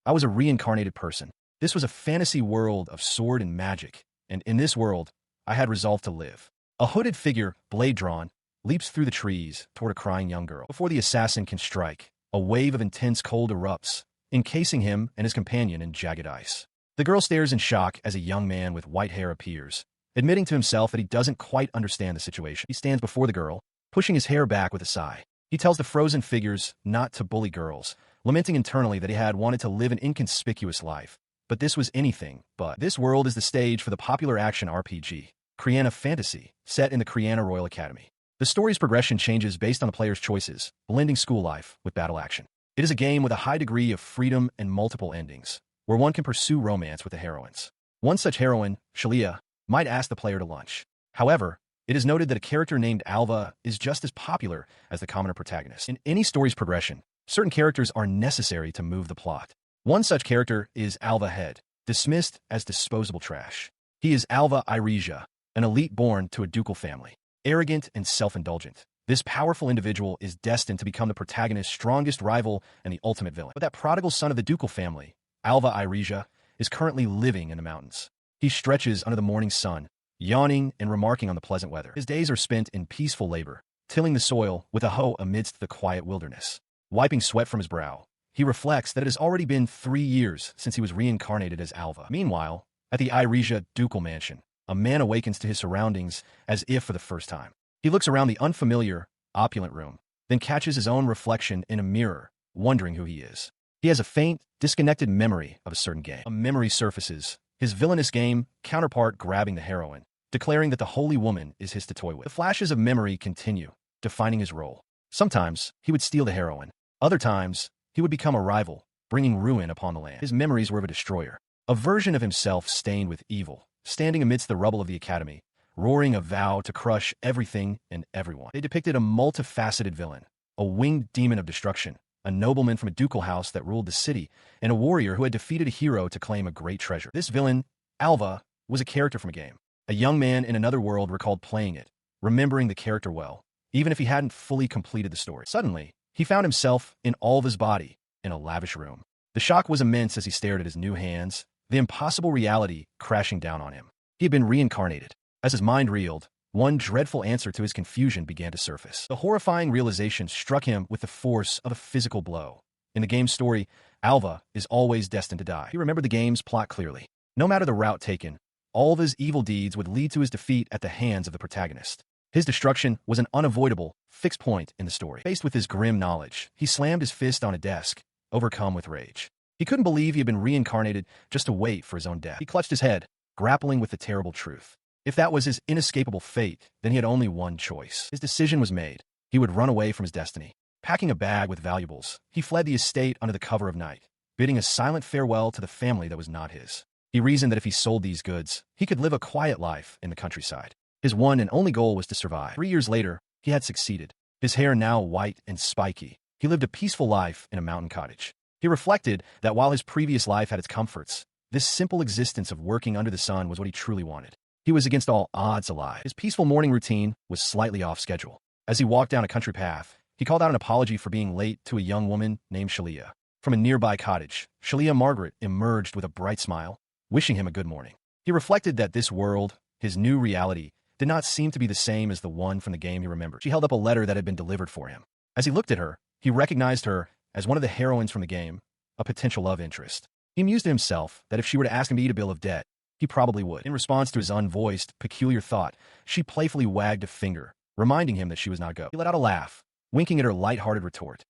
I was a reincarnated person. This was a fantasy world of sword and magic, and in this world, I had resolved to live. A hooded figure, blade drawn, leaps through the trees toward a crying young girl. Before the assassin can strike, a wave of intense cold erupts, encasing him and his companion in jagged ice. The girl stares in shock as a young man with white hair appears, admitting to himself that he doesn't quite understand the situation. He stands before the girl, pushing his hair back with a sigh. He tells the frozen figures not to bully girls, lamenting internally that he had wanted to live an inconspicuous life. But this was anything but. This world is the stage for the popular action RPG, Kriana Fantasy, set in the Kriana Royal Academy. The story's progression changes based on the player's choices, blending school life with battle action. It is a game with a high degree of freedom and multiple endings, where one can pursue romance with the heroines. One such heroine, Shalia, might ask the player to lunch. However, it is noted that a character named Alva is just as popular as the commoner protagonist. In any story's progression, certain characters are necessary to move the plot. One such character is Alva Head, dismissed as disposable trash. He is Alva Iresia, an elite born to a ducal family. Arrogant and self-indulgent, this powerful individual is destined to become the protagonist's strongest rival and the ultimate villain. But that prodigal son of the ducal family, Alva Iresia, is currently living in the mountains. He stretches under the morning sun, yawning and remarking on the pleasant weather. His days are spent in peaceful labor, tilling the soil with a hoe amidst the quiet wilderness. Wiping sweat from his brow, he reflects that it has already been 3 years since he was reincarnated as Alva. Meanwhile, at the Iresia ducal mansion, a man awakens to his surroundings as if for the first time. He looks around the unfamiliar, opulent room, then catches his own reflection in a mirror, wondering who he is. He has a faint, disconnected memory of a certain game. A memory surfaces, his villainous game counterpart grabbing the heroine, declaring that the holy woman is his to toy with. The flashes of memory continue, defining his role. Sometimes, he would steal the heroine. Other times, he would become a rival, bringing ruin upon the land. His memories were of a destroyer, a version of himself stained with evil, standing amidst the rubble of the academy, roaring a vow to crush everything and everyone. They depicted a multifaceted villain, a winged demon of destruction, a nobleman from a ducal house that ruled the city, and a warrior who had defeated a hero to claim a great treasure. This villain, Alva, was a character from a game. A young man in another world recalled playing it, remembering the character well, even if he hadn't fully completed the story. Suddenly, he found himself in all of his body in a lavish room. The shock was immense as he stared at his new hands, the impossible reality crashing down on him. He had been reincarnated. As his mind reeled, one dreadful answer to his confusion began to surface. The horrifying realization struck him with the force of a physical blow. In the game's story, Alva is always destined to die. He remembered the game's plot clearly. No matter the route taken, all of his evil deeds would lead to his defeat at the hands of the protagonist. His destruction was an unavoidable, fixed point in the story. Faced with his grim knowledge, he slammed his fist on a desk, overcome with rage. He couldn't believe he had been reincarnated just to wait for his own death. He clutched his head, grappling with the terrible truth. If that was his inescapable fate, then he had only one choice. His decision was made. He would run away from his destiny. Packing a bag with valuables, he fled the estate under the cover of night, bidding a silent farewell to the family that was not his. He reasoned that if he sold these goods, he could live a quiet life in the countryside. His one and only goal was to survive. 3 years later, he had succeeded. His hair now white and spiky, he lived a peaceful life in a mountain cottage. He reflected that while his previous life had its comforts, this simple existence of working under the sun was what he truly wanted. He was against all odds alive. His peaceful morning routine was slightly off schedule. As he walked down a country path, he called out an apology for being late to a young woman named Shalia. From a nearby cottage, Shalia Margaret emerged with a bright smile, wishing him a good morning. He reflected that this world, his new reality, did not seem to be the same as the one from the game he remembered. She held up a letter that had been delivered for him. As he looked at her, he recognized her as one of the heroines from the game, a potential love interest. He mused to himself that if she were to ask him to eat a bill of debt, he probably would. In response to his unvoiced, peculiar thought, she playfully wagged a finger, reminding him that she was not go. He let out a laugh, winking at her light-hearted retort.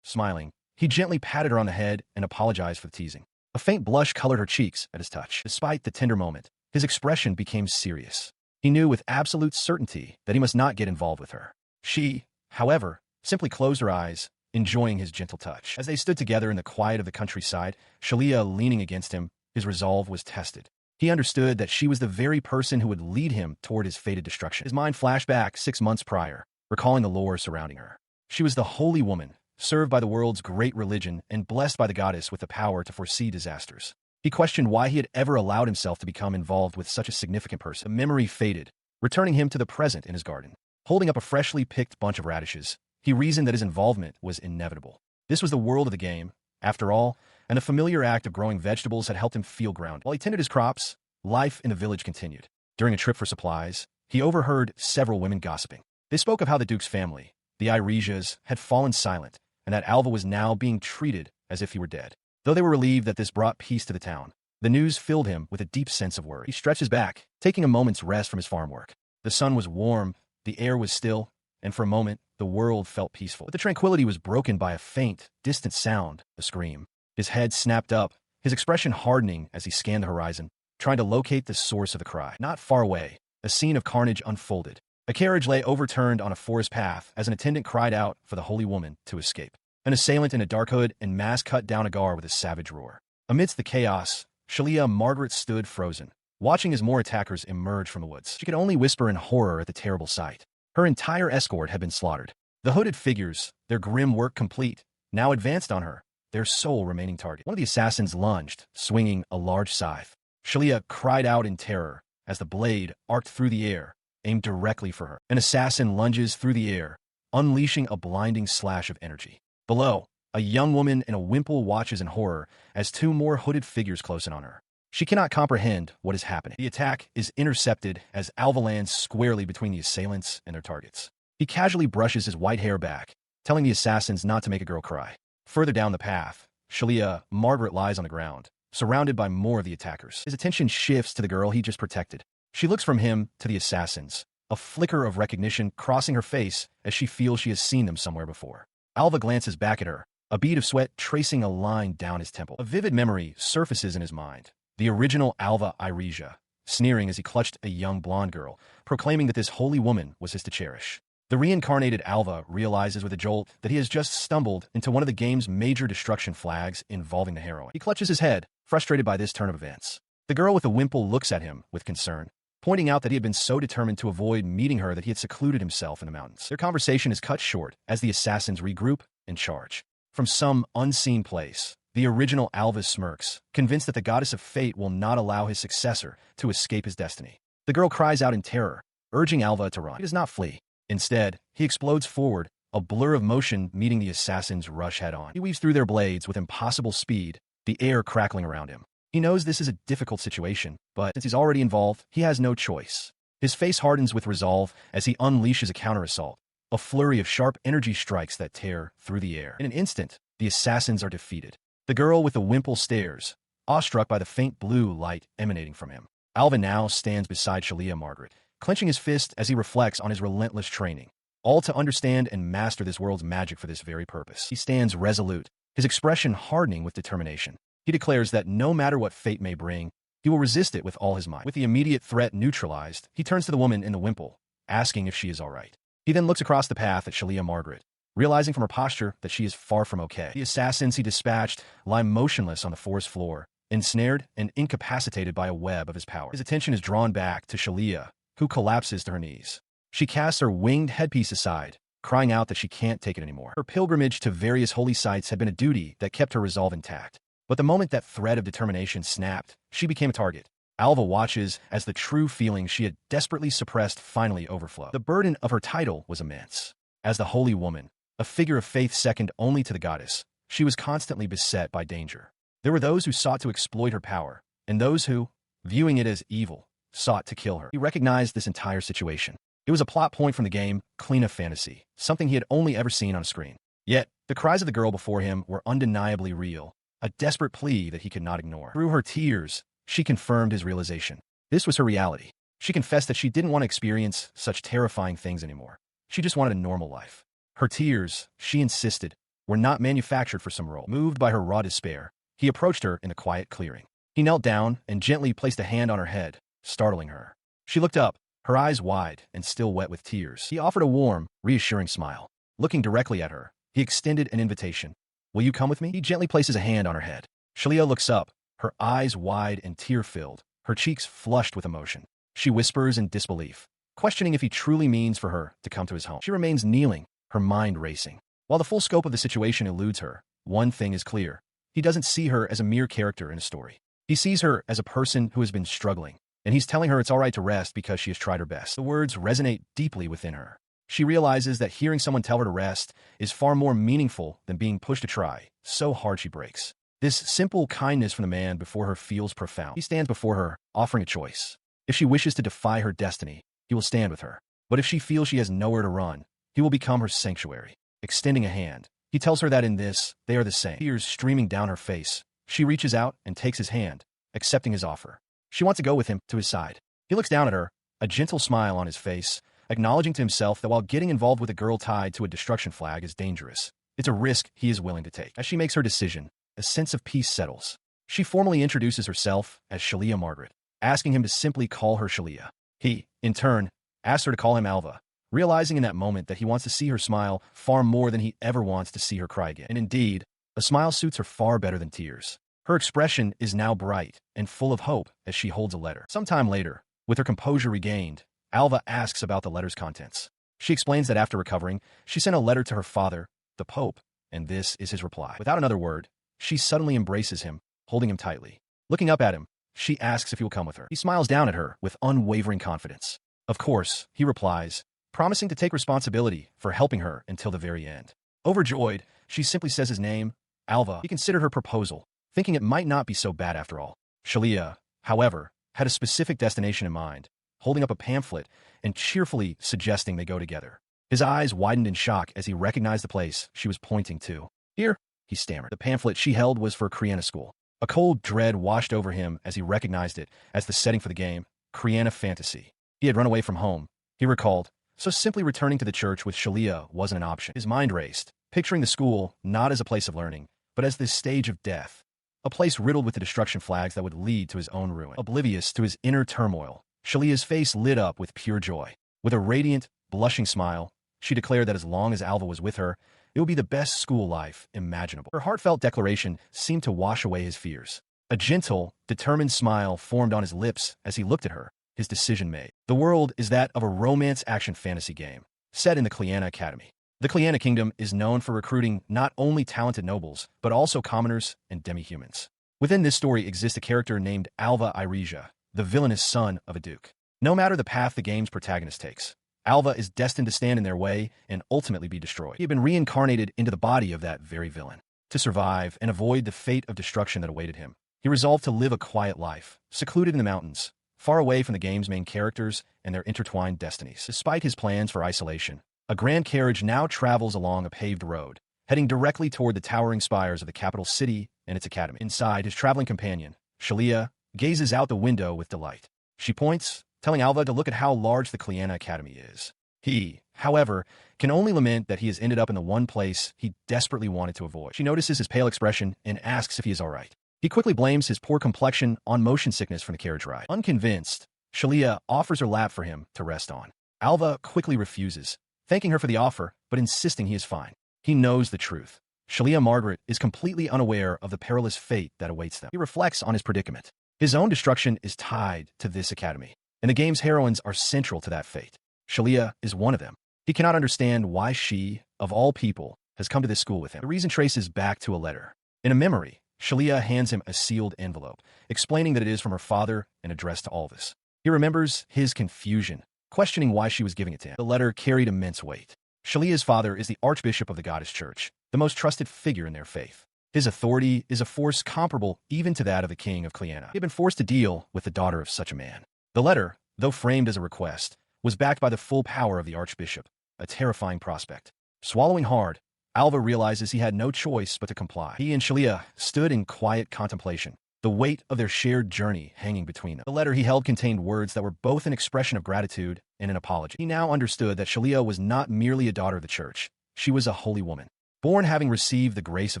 Smiling, he gently patted her on the head and apologized for the teasing. A faint blush colored her cheeks at his touch. Despite the tender moment, his expression became serious. He knew with absolute certainty that he must not get involved with her. She, however, simply closed her eyes, enjoying his gentle touch. As they stood together in the quiet of the countryside, Shalia leaning against him, his resolve was tested. He understood that she was the very person who would lead him toward his fated destruction. His mind flashed back 6 months prior, recalling the lore surrounding her. She was the holy woman, served by the world's great religion and blessed by the goddess with the power to foresee disasters. He questioned why he had ever allowed himself to become involved with such a significant person. The memory faded, returning him to the present in his garden. Holding up a freshly picked bunch of radishes, he reasoned that his involvement was inevitable. This was the world of the game. After all, and the familiar act of growing vegetables had helped him feel grounded. While he tended his crops, life in the village continued. During a trip for supplies, he overheard several women gossiping. They spoke of how the Duke's family, the Iresias, had fallen silent, and that Alva was now being treated as if he were dead. Though they were relieved that this brought peace to the town, the news filled him with a deep sense of worry. He stretched his back, taking a moment's rest from his farm work. The sun was warm, the air was still, and for a moment, the world felt peaceful. But the tranquility was broken by a faint, distant sound, a scream. His head snapped up, his expression hardening as he scanned the horizon, trying to locate the source of the cry. Not far away, a scene of carnage unfolded. A carriage lay overturned on a forest path as an attendant cried out for the holy woman to escape. An assailant in a dark hood and mask cut down Agar with a savage roar. Amidst the chaos, Shalia Margaret stood frozen, watching as more attackers emerged from the woods. She could only whisper in horror at the terrible sight. Her entire escort had been slaughtered. The hooded figures, their grim work complete, now advanced on her, their sole remaining target. One of the assassins lunged, swinging a large scythe. Shalia cried out in terror as the blade arced through the air, aimed directly for her. An assassin lunges through the air, unleashing a blinding slash of energy. Below, a young woman in a wimple watches in horror as two more hooded figures close in on her. She cannot comprehend what is happening. The attack is intercepted as Alva lands squarely between the assailants and their targets. He casually brushes his white hair back, telling the assassins not to make a girl cry. Further down the path, Shalia Margaret lies on the ground, surrounded by more of the attackers. His attention shifts to the girl he just protected. She looks from him to the assassins, a flicker of recognition crossing her face as she feels she has seen them somewhere before. Alva glances back at her, a bead of sweat tracing a line down his temple. A vivid memory surfaces in his mind. The original Alva Iresia, sneering as he clutched a young blonde girl, proclaiming that this holy woman was his to cherish. The reincarnated Alva realizes with a jolt that he has just stumbled into one of the game's major destruction flags involving the heroine. He clutches his head, frustrated by this turn of events. The girl with the wimple looks at him with concern, pointing out that he had been so determined to avoid meeting her that he had secluded himself in the mountains. Their conversation is cut short as the assassins regroup and charge. From some unseen place, the original Alva smirks, convinced that the goddess of fate will not allow his successor to escape his destiny. The girl cries out in terror, urging Alva to run. He does not flee. Instead, he explodes forward, a blur of motion meeting the assassins' rush head-on. He weaves through their blades with impossible speed, the air crackling around him. He knows this is a difficult situation, but since he's already involved, he has no choice. His face hardens with resolve as he unleashes a counter-assault, a flurry of sharp energy strikes that tear through the air. In an instant, the assassins are defeated. The girl with the wimple stares, awestruck by the faint blue light emanating from him. Alva now stands beside Shalia Margaret, clenching his fist as he reflects on his relentless training, all to understand and master this world's magic for this very purpose. He stands resolute, his expression hardening with determination. He declares that no matter what fate may bring, he will resist it with all his might. With the immediate threat neutralized, he turns to the woman in the wimple, asking if she is all right. He then looks across the path at Shalia Margaret, realizing from her posture that she is far from okay. The assassins he dispatched lie motionless on the forest floor, ensnared and incapacitated by a web of his power. His attention is drawn back to Shalia, who collapses to her knees. She casts her winged headpiece aside, crying out that she can't take it anymore. Her pilgrimage to various holy sites had been a duty that kept her resolve intact. But the moment that thread of determination snapped, she became a target. Alva watches as the true feelings she had desperately suppressed finally overflow. The burden of her title was immense. As the holy woman, a figure of faith second only to the goddess, she was constantly beset by danger. There were those who sought to exploit her power, and those who, viewing it as evil, sought to kill her. He recognized this entire situation. It was a plot point from the game, clean of fantasy, something he had only ever seen on a screen. Yet, the cries of the girl before him were undeniably real, a desperate plea that he could not ignore. Through her tears, she confirmed his realization. This was her reality. She confessed that she didn't want to experience such terrifying things anymore. She just wanted a normal life. Her tears, she insisted, were not manufactured for some role. Moved by her raw despair, he approached her in a quiet clearing. He knelt down and gently placed a hand on her head, startling her. She looked up, her eyes wide and still wet with tears. He offered a warm, reassuring smile. Looking directly at her, he extended an invitation. "Will you come with me?" He gently places a hand on her head. Shalia looks up, her eyes wide and tear-filled, her cheeks flushed with emotion. She whispers in disbelief, questioning if he truly means for her to come to his home. She remains kneeling, her mind racing. While the full scope of the situation eludes her, one thing is clear. He doesn't see her as a mere character in a story. He sees her as a person who has been struggling, and he's telling her it's all right to rest because she has tried her best. The words resonate deeply within her. She realizes that hearing someone tell her to rest is far more meaningful than being pushed to try, so hard she breaks. This simple kindness from the man before her feels profound. He stands before her, offering a choice. If she wishes to defy her destiny, he will stand with her. But if she feels she has nowhere to run, he will become her sanctuary. Extending a hand, he tells her that in this, they are the same. Tears streaming down her face, she reaches out and takes his hand, accepting his offer. She wants to go with him to his side. He looks down at her, a gentle smile on his face, acknowledging to himself that while getting involved with a girl tied to a destruction flag is dangerous, it's a risk he is willing to take. As she makes her decision, a sense of peace settles. She formally introduces herself as Shalia Margaret, asking him to simply call her Shalia. He, in turn, asks her to call him Alva, realizing in that moment that he wants to see her smile far more than he ever wants to see her cry again. And indeed, a smile suits her far better than tears. Her expression is now bright and full of hope as she holds a letter. Sometime later, with her composure regained, Alva asks about the letter's contents. She explains that after recovering, she sent a letter to her father, the Pope, and this is his reply. Without another word, she suddenly embraces him, holding him tightly. Looking up at him, she asks if he will come with her. He smiles down at her with unwavering confidence. Of course, he replies, promising to take responsibility for helping her until the very end. Overjoyed, she simply says his name, Alva. He considered her proposal, thinking it might not be so bad after all. Shalia, however, had a specific destination in mind, holding up a pamphlet and cheerfully suggesting they go together. His eyes widened in shock as he recognized the place she was pointing to. Here, he stammered. The pamphlet she held was for Kriana School. A cold dread washed over him as he recognized it as the setting for the game, Kriana Fantasy. He had run away from home, he recalled, so simply returning to the church with Shalia wasn't an option. His mind raced, picturing the school not as a place of learning, but as this stage of death, a place riddled with the destruction flags that would lead to his own ruin. Oblivious to his inner turmoil, Shalia's face lit up with pure joy. With a radiant, blushing smile, she declared that as long as Alva was with her, it would be the best school life imaginable. Her heartfelt declaration seemed to wash away his fears. A gentle, determined smile formed on his lips as he looked at her, his decision made. The world is that of a romance action fantasy game, set in the Cliana Academy. The Cliana Kingdom is known for recruiting not only talented nobles, but also commoners and demi-humans. Within this story exists a character named Alva Irija, the villainous son of a duke. No matter the path the game's protagonist takes, Alva is destined to stand in their way and ultimately be destroyed. He had been reincarnated into the body of that very villain. To survive and avoid the fate of destruction that awaited him, he resolved to live a quiet life, secluded in the mountains, far away from the game's main characters and their intertwined destinies. Despite his plans for isolation, a grand carriage now travels along a paved road, heading directly toward the towering spires of the capital city and its academy. Inside, his traveling companion, Shalia, gazes out the window with delight. She points, telling Alva to look at how large the Cliana Academy is. He, however, can only lament that he has ended up in the one place he desperately wanted to avoid. She notices his pale expression and asks if he is all right. He quickly blames his poor complexion on motion sickness from the carriage ride. Unconvinced, Shalia offers her lap for him to rest on. Alva quickly refuses, thanking her for the offer, but insisting he is fine. He knows the truth. Shalia Margaret is completely unaware of the perilous fate that awaits them. He reflects on his predicament. His own destruction is tied to this academy, and the game's heroines are central to that fate. Shalia is one of them. He cannot understand why she, of all people, has come to this school with him. The reason traces back to a letter. In a memory, Shalia hands him a sealed envelope, explaining that it is from her father and addressed to Alvis. He remembers his confusion, questioning why she was giving it to him. The letter carried immense weight. Shalia's father is the Archbishop of the Goddess Church, the most trusted figure in their faith. His authority is a force comparable even to that of the king of Cliana. He had been forced to deal with the daughter of such a man. The letter, though framed as a request, was backed by the full power of the Archbishop, a terrifying prospect. Swallowing hard, Alva realizes he had no choice but to comply. He and Shalia stood in quiet contemplation, the weight of their shared journey hanging between them. The letter he held contained words that were both an expression of gratitude and an apology. He now understood that Shalia was not merely a daughter of the church. She was a holy woman, born having received the grace of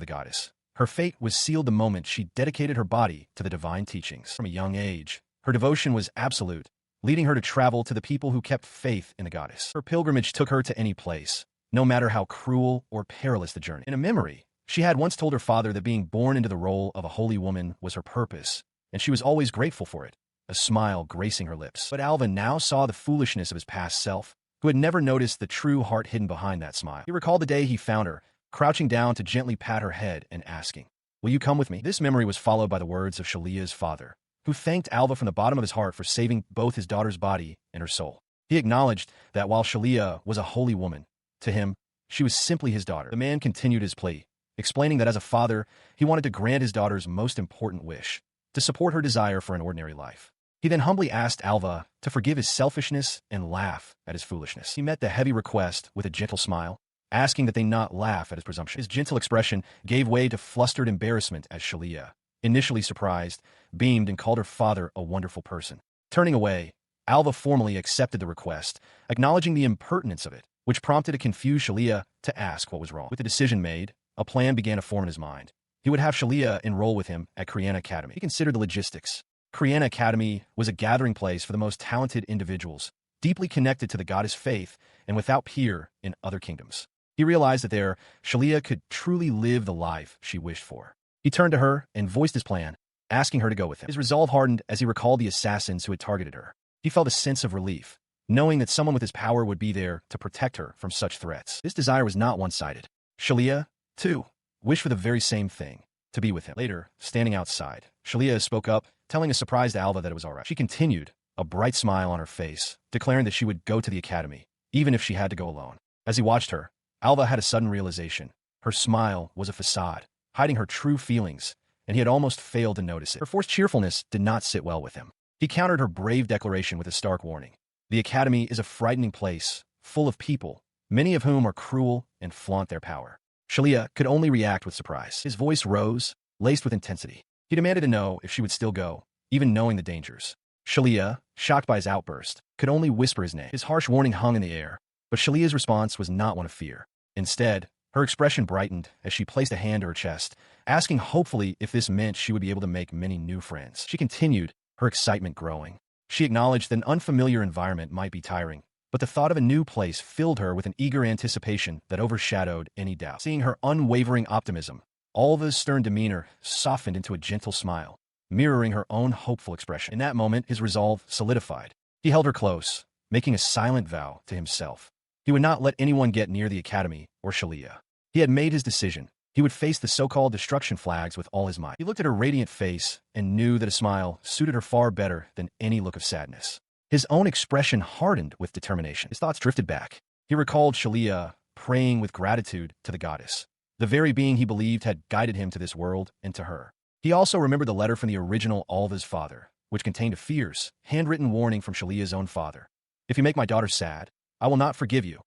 the goddess. Her fate was sealed the moment she dedicated her body to the divine teachings. From a young age, her devotion was absolute, leading her to travel to the people who kept faith in the goddess. Her pilgrimage took her to any place, no matter how cruel or perilous the journey. In a memory, she had once told her father that being born into the role of a holy woman was her purpose, and she was always grateful for it, a smile gracing her lips. But Alva now saw the foolishness of his past self, who had never noticed the true heart hidden behind that smile. He recalled the day he found her, crouching down to gently pat her head and asking, "Will you come with me?" This memory was followed by the words of Shalia's father, who thanked Alva from the bottom of his heart for saving both his daughter's body and her soul. He acknowledged that while Shalia was a holy woman, to him, she was simply his daughter. The man continued his plea, explaining that as a father, he wanted to grant his daughter's most important wish, to support her desire for an ordinary life. He then humbly asked Alva to forgive his selfishness and laugh at his foolishness. He met the heavy request with a gentle smile, asking that they not laugh at his presumption. His gentle expression gave way to flustered embarrassment as Shalia, initially surprised, beamed and called her father a wonderful person. Turning away, Alva formally accepted the request, acknowledging the impertinence of it, which prompted a confused Shalia to ask what was wrong. With the decision made, a plan began to form in his mind. He would have Shalia enroll with him at Quirce Academy. He considered the logistics. Quirce Academy was a gathering place for the most talented individuals, deeply connected to the goddess faith and without peer in other kingdoms. He realized that there, Shalia could truly live the life she wished for. He turned to her and voiced his plan, asking her to go with him. His resolve hardened as he recalled the assassins who had targeted her. He felt a sense of relief, knowing that someone with his power would be there to protect her from such threats. This desire was not one-sided. Shalia, too, wished for the very same thing, to be with him. Later, standing outside, Shalia spoke up, telling a surprised Alva that it was all right. She continued, a bright smile on her face, declaring that she would go to the academy, even if she had to go alone. As he watched her, Alva had a sudden realization. Her smile was a facade, hiding her true feelings, and he had almost failed to notice it. Her forced cheerfulness did not sit well with him. He countered her brave declaration with a stark warning. The academy is a frightening place, full of people, many of whom are cruel and flaunt their power. Shalia could only react with surprise. His voice rose, laced with intensity. He demanded to know if she would still go, even knowing the dangers. Shalia, shocked by his outburst, could only whisper his name. His harsh warning hung in the air, but Shalia's response was not one of fear. Instead, her expression brightened as she placed a hand to her chest, asking hopefully if this meant she would be able to make many new friends. She continued, her excitement growing. She acknowledged that an unfamiliar environment might be tiring, but the thought of a new place filled her with an eager anticipation that overshadowed any doubt. Seeing her unwavering optimism, Alva's stern demeanor softened into a gentle smile, mirroring her own hopeful expression. In that moment, his resolve solidified. He held her close, making a silent vow to himself. He would not let anyone get near the academy or Shalia. He had made his decision. He would face the so-called destruction flags with all his might. He looked at her radiant face and knew that a smile suited her far better than any look of sadness. His own expression hardened with determination. His thoughts drifted back. He recalled Shalia praying with gratitude to the goddess, the very being he believed had guided him to this world and to her. He also remembered the letter from the original Alva's father, which contained a fierce, handwritten warning from Shalia's own father. If you make my daughter sad, I will not forgive you.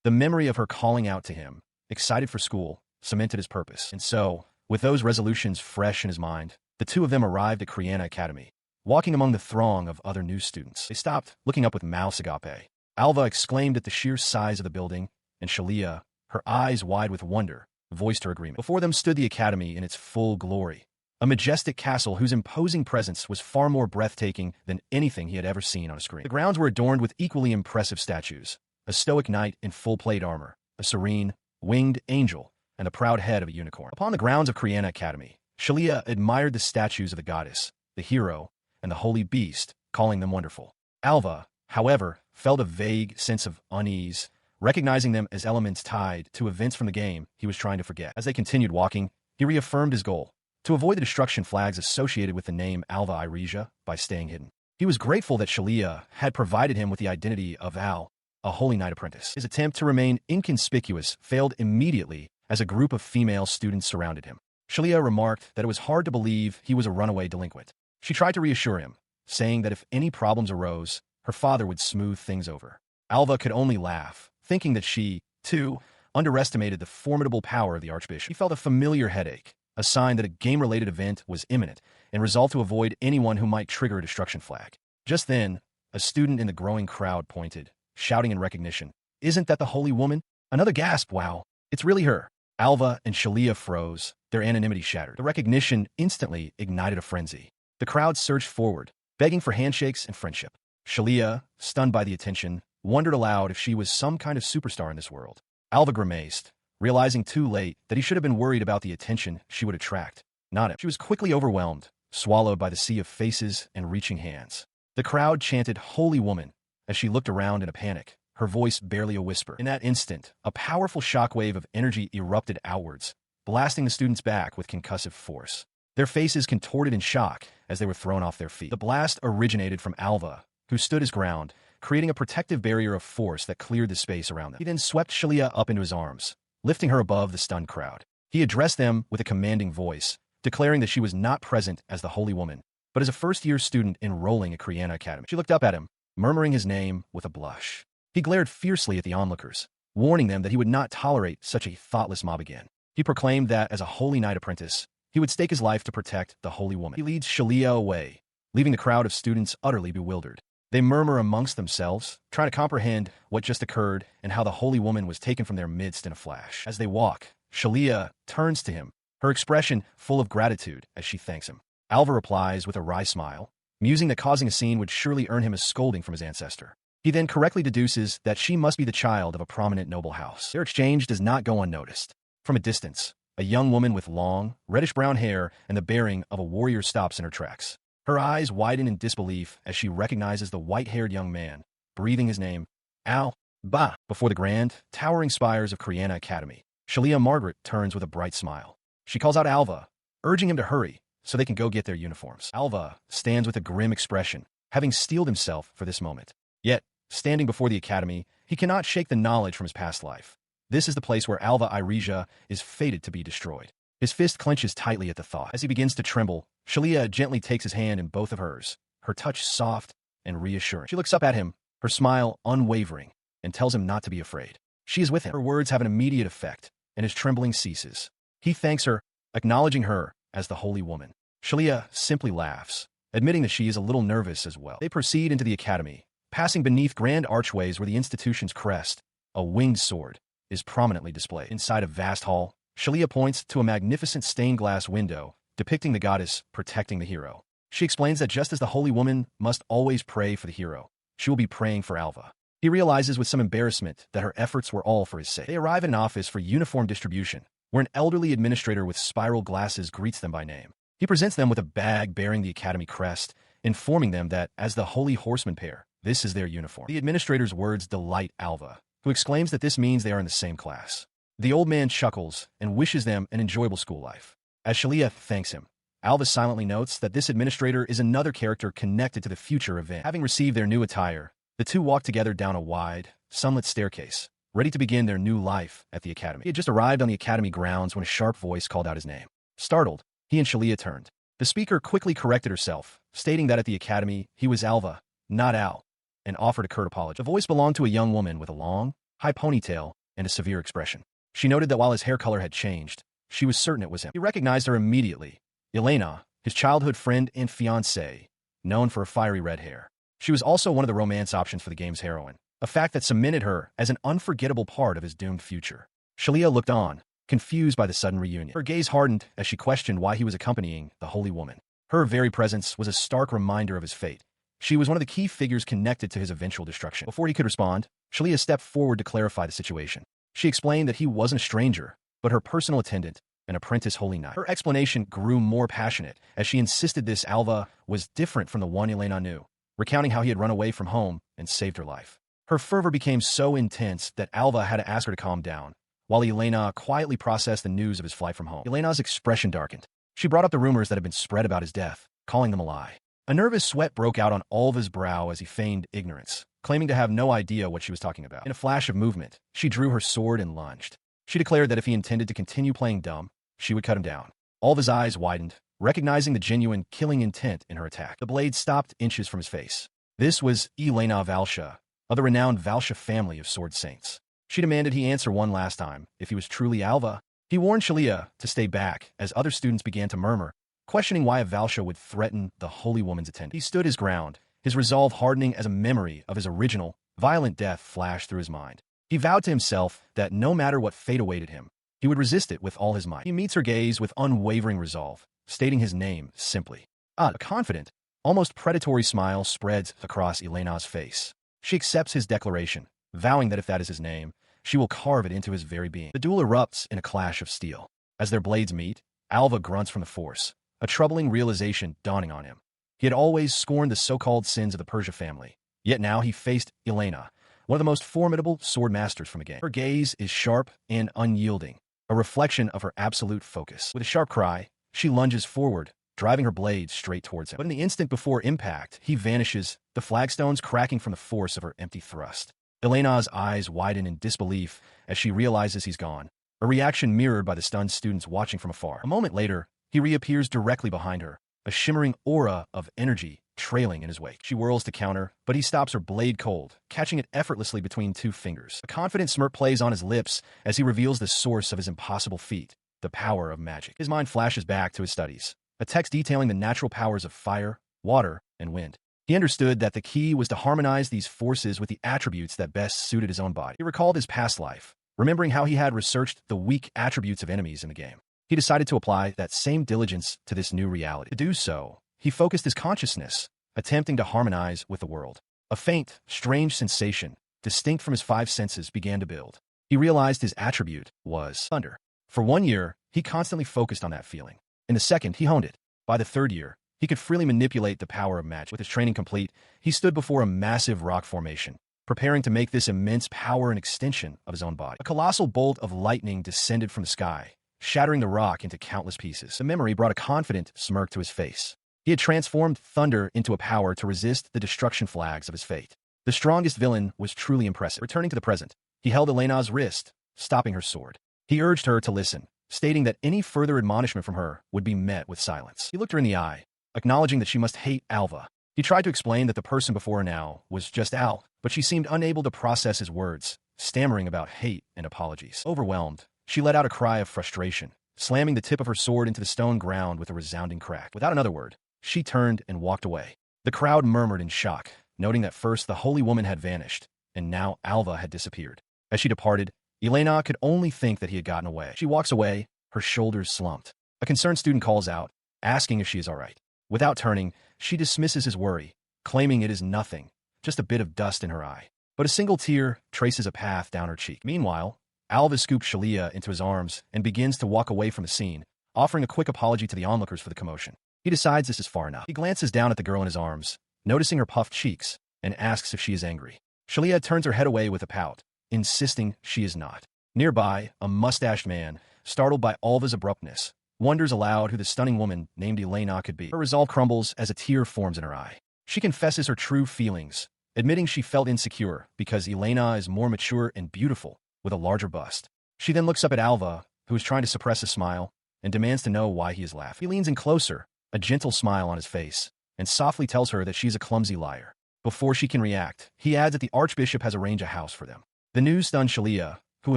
The memory of her calling out to him, excited for school, cemented his purpose. And so, with those resolutions fresh in his mind, the two of them arrived at Quirce Academy. Walking among the throng of other new students, they stopped, looking up with mouths agape. Alva exclaimed at the sheer size of the building, and Shalia, her eyes wide with wonder, voiced her agreement. Before them stood the academy in its full glory, a majestic castle whose imposing presence was far more breathtaking than anything he had ever seen on a screen. The grounds were adorned with equally impressive statues, a stoic knight in full plate armor, a serene, winged angel, and the proud head of a unicorn. Upon the grounds of Quirce Academy, Shalia admired the statues of the goddess, the hero, and the holy beast, calling them wonderful. Alva, however, felt a vague sense of unease, recognizing them as elements tied to events from the game he was trying to forget. As they continued walking, he reaffirmed his goal, to avoid the destruction flags associated with the name Alva Iresia by staying hidden. He was grateful that Shalia had provided him with the identity of Al, a holy knight apprentice. His attempt to remain inconspicuous failed immediately as a group of female students surrounded him. Shalia remarked that it was hard to believe he was a runaway delinquent. She tried to reassure him, saying that if any problems arose, her father would smooth things over. Alva could only laugh, thinking that she, too, underestimated the formidable power of the archbishop. He felt a familiar headache, a sign that a game-related event was imminent, and resolved to avoid anyone who might trigger a destruction flag. Just then, a student in the growing crowd pointed, shouting in recognition, "Isn't that the holy woman?" Another gasp, "Wow, it's really her." Alva and Shalia froze, their anonymity shattered. The recognition instantly ignited a frenzy. The crowd surged forward, begging for handshakes and friendship. Shalia, stunned by the attention, wondered aloud if she was some kind of superstar in this world. Alva grimaced, realizing too late that he should have been worried about the attention she would attract, not him. She was quickly overwhelmed, swallowed by the sea of faces and reaching hands. The crowd chanted, "Holy woman," as she looked around in a panic, her voice barely a whisper. In that instant, a powerful shockwave of energy erupted outwards, blasting the students back with concussive force. Their faces contorted in shock as they were thrown off their feet. The blast originated from Alva, who stood his ground, creating a protective barrier of force that cleared the space around them. He then swept Shalia up into his arms, lifting her above the stunned crowd. He addressed them with a commanding voice, declaring that she was not present as the holy woman, but as a first-year student enrolling at Kriana Academy. She looked up at him, murmuring his name with a blush. He glared fiercely at the onlookers, warning them that he would not tolerate such a thoughtless mob again. He proclaimed that, as a holy knight apprentice, he would stake his life to protect the holy woman. He leads Shalia away, leaving the crowd of students utterly bewildered. They murmur amongst themselves, trying to comprehend what just occurred and how the holy woman was taken from their midst in a flash. As they walk, Shalia turns to him, her expression full of gratitude as she thanks him. Alva replies with a wry smile, musing that causing a scene would surely earn him a scolding from his ancestor. He then correctly deduces that she must be the child of a prominent noble house. Their exchange does not go unnoticed. From a distance, a young woman with long, reddish-brown hair and the bearing of a warrior stops in her tracks. Her eyes widen in disbelief as she recognizes the white-haired young man, breathing his name, Al-Ba, before the grand, towering spires of Kriana Academy. Shalia Margaret turns with a bright smile. She calls out Alva, urging him to hurry so they can go get their uniforms. Alva stands with a grim expression, having steeled himself for this moment. Yet, standing before the academy, he cannot shake the knowledge from his past life. This is the place where Alva Irija is fated to be destroyed. His fist clenches tightly at the thought. As he begins to tremble, Shalia gently takes his hand in both of hers, her touch soft and reassuring. She looks up at him, her smile unwavering, and tells him not to be afraid. She is with him. Her words have an immediate effect, and his trembling ceases. He thanks her, acknowledging her as the holy woman. Shalia simply laughs, admitting that she is a little nervous as well. They proceed into the academy, passing beneath grand archways where the institution's crest, a winged sword, is prominently displayed. Inside a vast hall, Shalia points to a magnificent stained glass window depicting the goddess protecting the hero. She explains that just as the holy woman must always pray for the hero, she will be praying for Alva. He realizes with some embarrassment that her efforts were all for his sake. They arrive at an office for uniform distribution, where an elderly administrator with spiral glasses greets them by name. He presents them with a bag bearing the academy crest, informing them that, as the Holy Horseman pair, this is their uniform. The administrator's words delight Alva, who exclaims that this means they are in the same class. The old man chuckles and wishes them an enjoyable school life. As Shalia thanks him, Alva silently notes that this administrator is another character connected to the future event. Having received their new attire, the two walk together down a wide, sunlit staircase, ready to begin their new life at the academy. He had just arrived on the academy grounds when a sharp voice called out his name. Startled, he and Shalia turned. The speaker quickly corrected herself, stating that at the academy, he was Alva, not Al, and offered a curt apology. The voice belonged to a young woman with a long, high ponytail and a severe expression. She noted that while his hair color had changed, she was certain it was him. He recognized her immediately. Elena, his childhood friend and fiancée, known for her fiery red hair. She was also one of the romance options for the game's heroine, a fact that cemented her as an unforgettable part of his doomed future. Shalia looked on, confused by the sudden reunion. Her gaze hardened as she questioned why he was accompanying the holy woman. Her very presence was a stark reminder of his fate. She was one of the key figures connected to his eventual destruction. Before he could respond, Shalia stepped forward to clarify the situation. She explained that he wasn't a stranger, but her personal attendant, an apprentice holy knight. Her explanation grew more passionate as she insisted this Alva was different from the one Elena knew, recounting how he had run away from home and saved her life. Her fervor became so intense that Alva had to ask her to calm down, while Elena quietly processed the news of his flight from home. Elena's expression darkened. She brought up the rumors that had been spread about his death, calling them a lie. A nervous sweat broke out on Alva's brow as he feigned ignorance, claiming to have no idea what she was talking about. In a flash of movement, she drew her sword and lunged. She declared that if he intended to continue playing dumb, she would cut him down. Alva's eyes widened, recognizing the genuine killing intent in her attack. The blade stopped inches from his face. This was Elena Valsha, of the renowned Valsha family of sword saints. She demanded he answer one last time if he was truly Alva. He warned Shalia to stay back as other students began to murmur, questioning why a Valsha would threaten the holy woman's attendant. He stood his ground, his resolve hardening as a memory of his original, violent death flashed through his mind. He vowed to himself that no matter what fate awaited him, he would resist it with all his might. He meets her gaze with unwavering resolve, stating his name simply. A confident, almost predatory smile spreads across Elena's face. She accepts his declaration, vowing that if that is his name, she will carve it into his very being. The duel erupts in a clash of steel. As their blades meet, Alva grunts from the force, a troubling realization dawning on him. He had always scorned the so-called sins of the Persia family, yet now he faced Elena, one of the most formidable sword masters from the game. Her gaze is sharp and unyielding, a reflection of her absolute focus. With a sharp cry, she lunges forward, driving her blade straight towards him. But in the instant before impact, he vanishes, the flagstones cracking from the force of her empty thrust. Elena's eyes widen in disbelief as she realizes he's gone, a reaction mirrored by the stunned students watching from afar. A moment later, he reappears directly behind her, a shimmering aura of energy trailing in his wake. She whirls to counter, but he stops her blade cold, catching it effortlessly between two fingers. A confident smirk plays on his lips as he reveals the source of his impossible feat, the power of magic. His mind flashes back to his studies, a text detailing the natural powers of fire, water, and wind. He understood that the key was to harmonize these forces with the attributes that best suited his own body. He recalled his past life, remembering how he had researched the weak attributes of enemies in the game. He decided to apply that same diligence to this new reality. To do so, he focused his consciousness, attempting to harmonize with the world. A faint, strange sensation, distinct from his five senses, began to build. He realized his attribute was thunder. For 1 year, he constantly focused on that feeling. In the second, he honed it. By the third year, he could freely manipulate the power of magic. With his training complete, he stood before a massive rock formation, preparing to make this immense power an extension of his own body. A colossal bolt of lightning descended from the sky, shattering the rock into countless pieces. The memory brought a confident smirk to his face. He had transformed thunder into a power to resist the destruction flags of his fate. The strongest villain was truly impressive. Returning to the present, he held Elena's wrist, stopping her sword. He urged her to listen, stating that any further admonishment from her would be met with silence. He looked her in the eye, acknowledging that she must hate Alva. He tried to explain that the person before her now was just Al, but she seemed unable to process his words, stammering about hate and apologies. Overwhelmed, she let out a cry of frustration, slamming the tip of her sword into the stone ground with a resounding crack. Without another word, she turned and walked away. The crowd murmured in shock, noting that first the holy woman had vanished, and now Alva had disappeared. As she departed, Elena could only think that he had gotten away. She walks away, her shoulders slumped. A concerned student calls out, asking if she is all right. Without turning, she dismisses his worry, claiming it is nothing, just a bit of dust in her eye. But a single tear traces a path down her cheek. Meanwhile, Alva scoops Shalia into his arms and begins to walk away from the scene, offering a quick apology to the onlookers for the commotion. He decides this is far enough. He glances down at the girl in his arms, noticing her puffed cheeks, and asks if she is angry. Shalia turns her head away with a pout, insisting she is not. Nearby, a mustached man, startled by Alva's abruptness, wonders aloud who the stunning woman named Elena could be. Her resolve crumbles as a tear forms in her eye. She confesses her true feelings, admitting she felt insecure because Elena is more mature and beautiful, with a larger bust. She then looks up at Alva, who is trying to suppress a smile, and demands to know why he is laughing. He leans in closer, a gentle smile on his face, and softly tells her that she is a clumsy liar. Before she can react, he adds that the Archbishop has arranged a house for them. The news stuns Shalia, who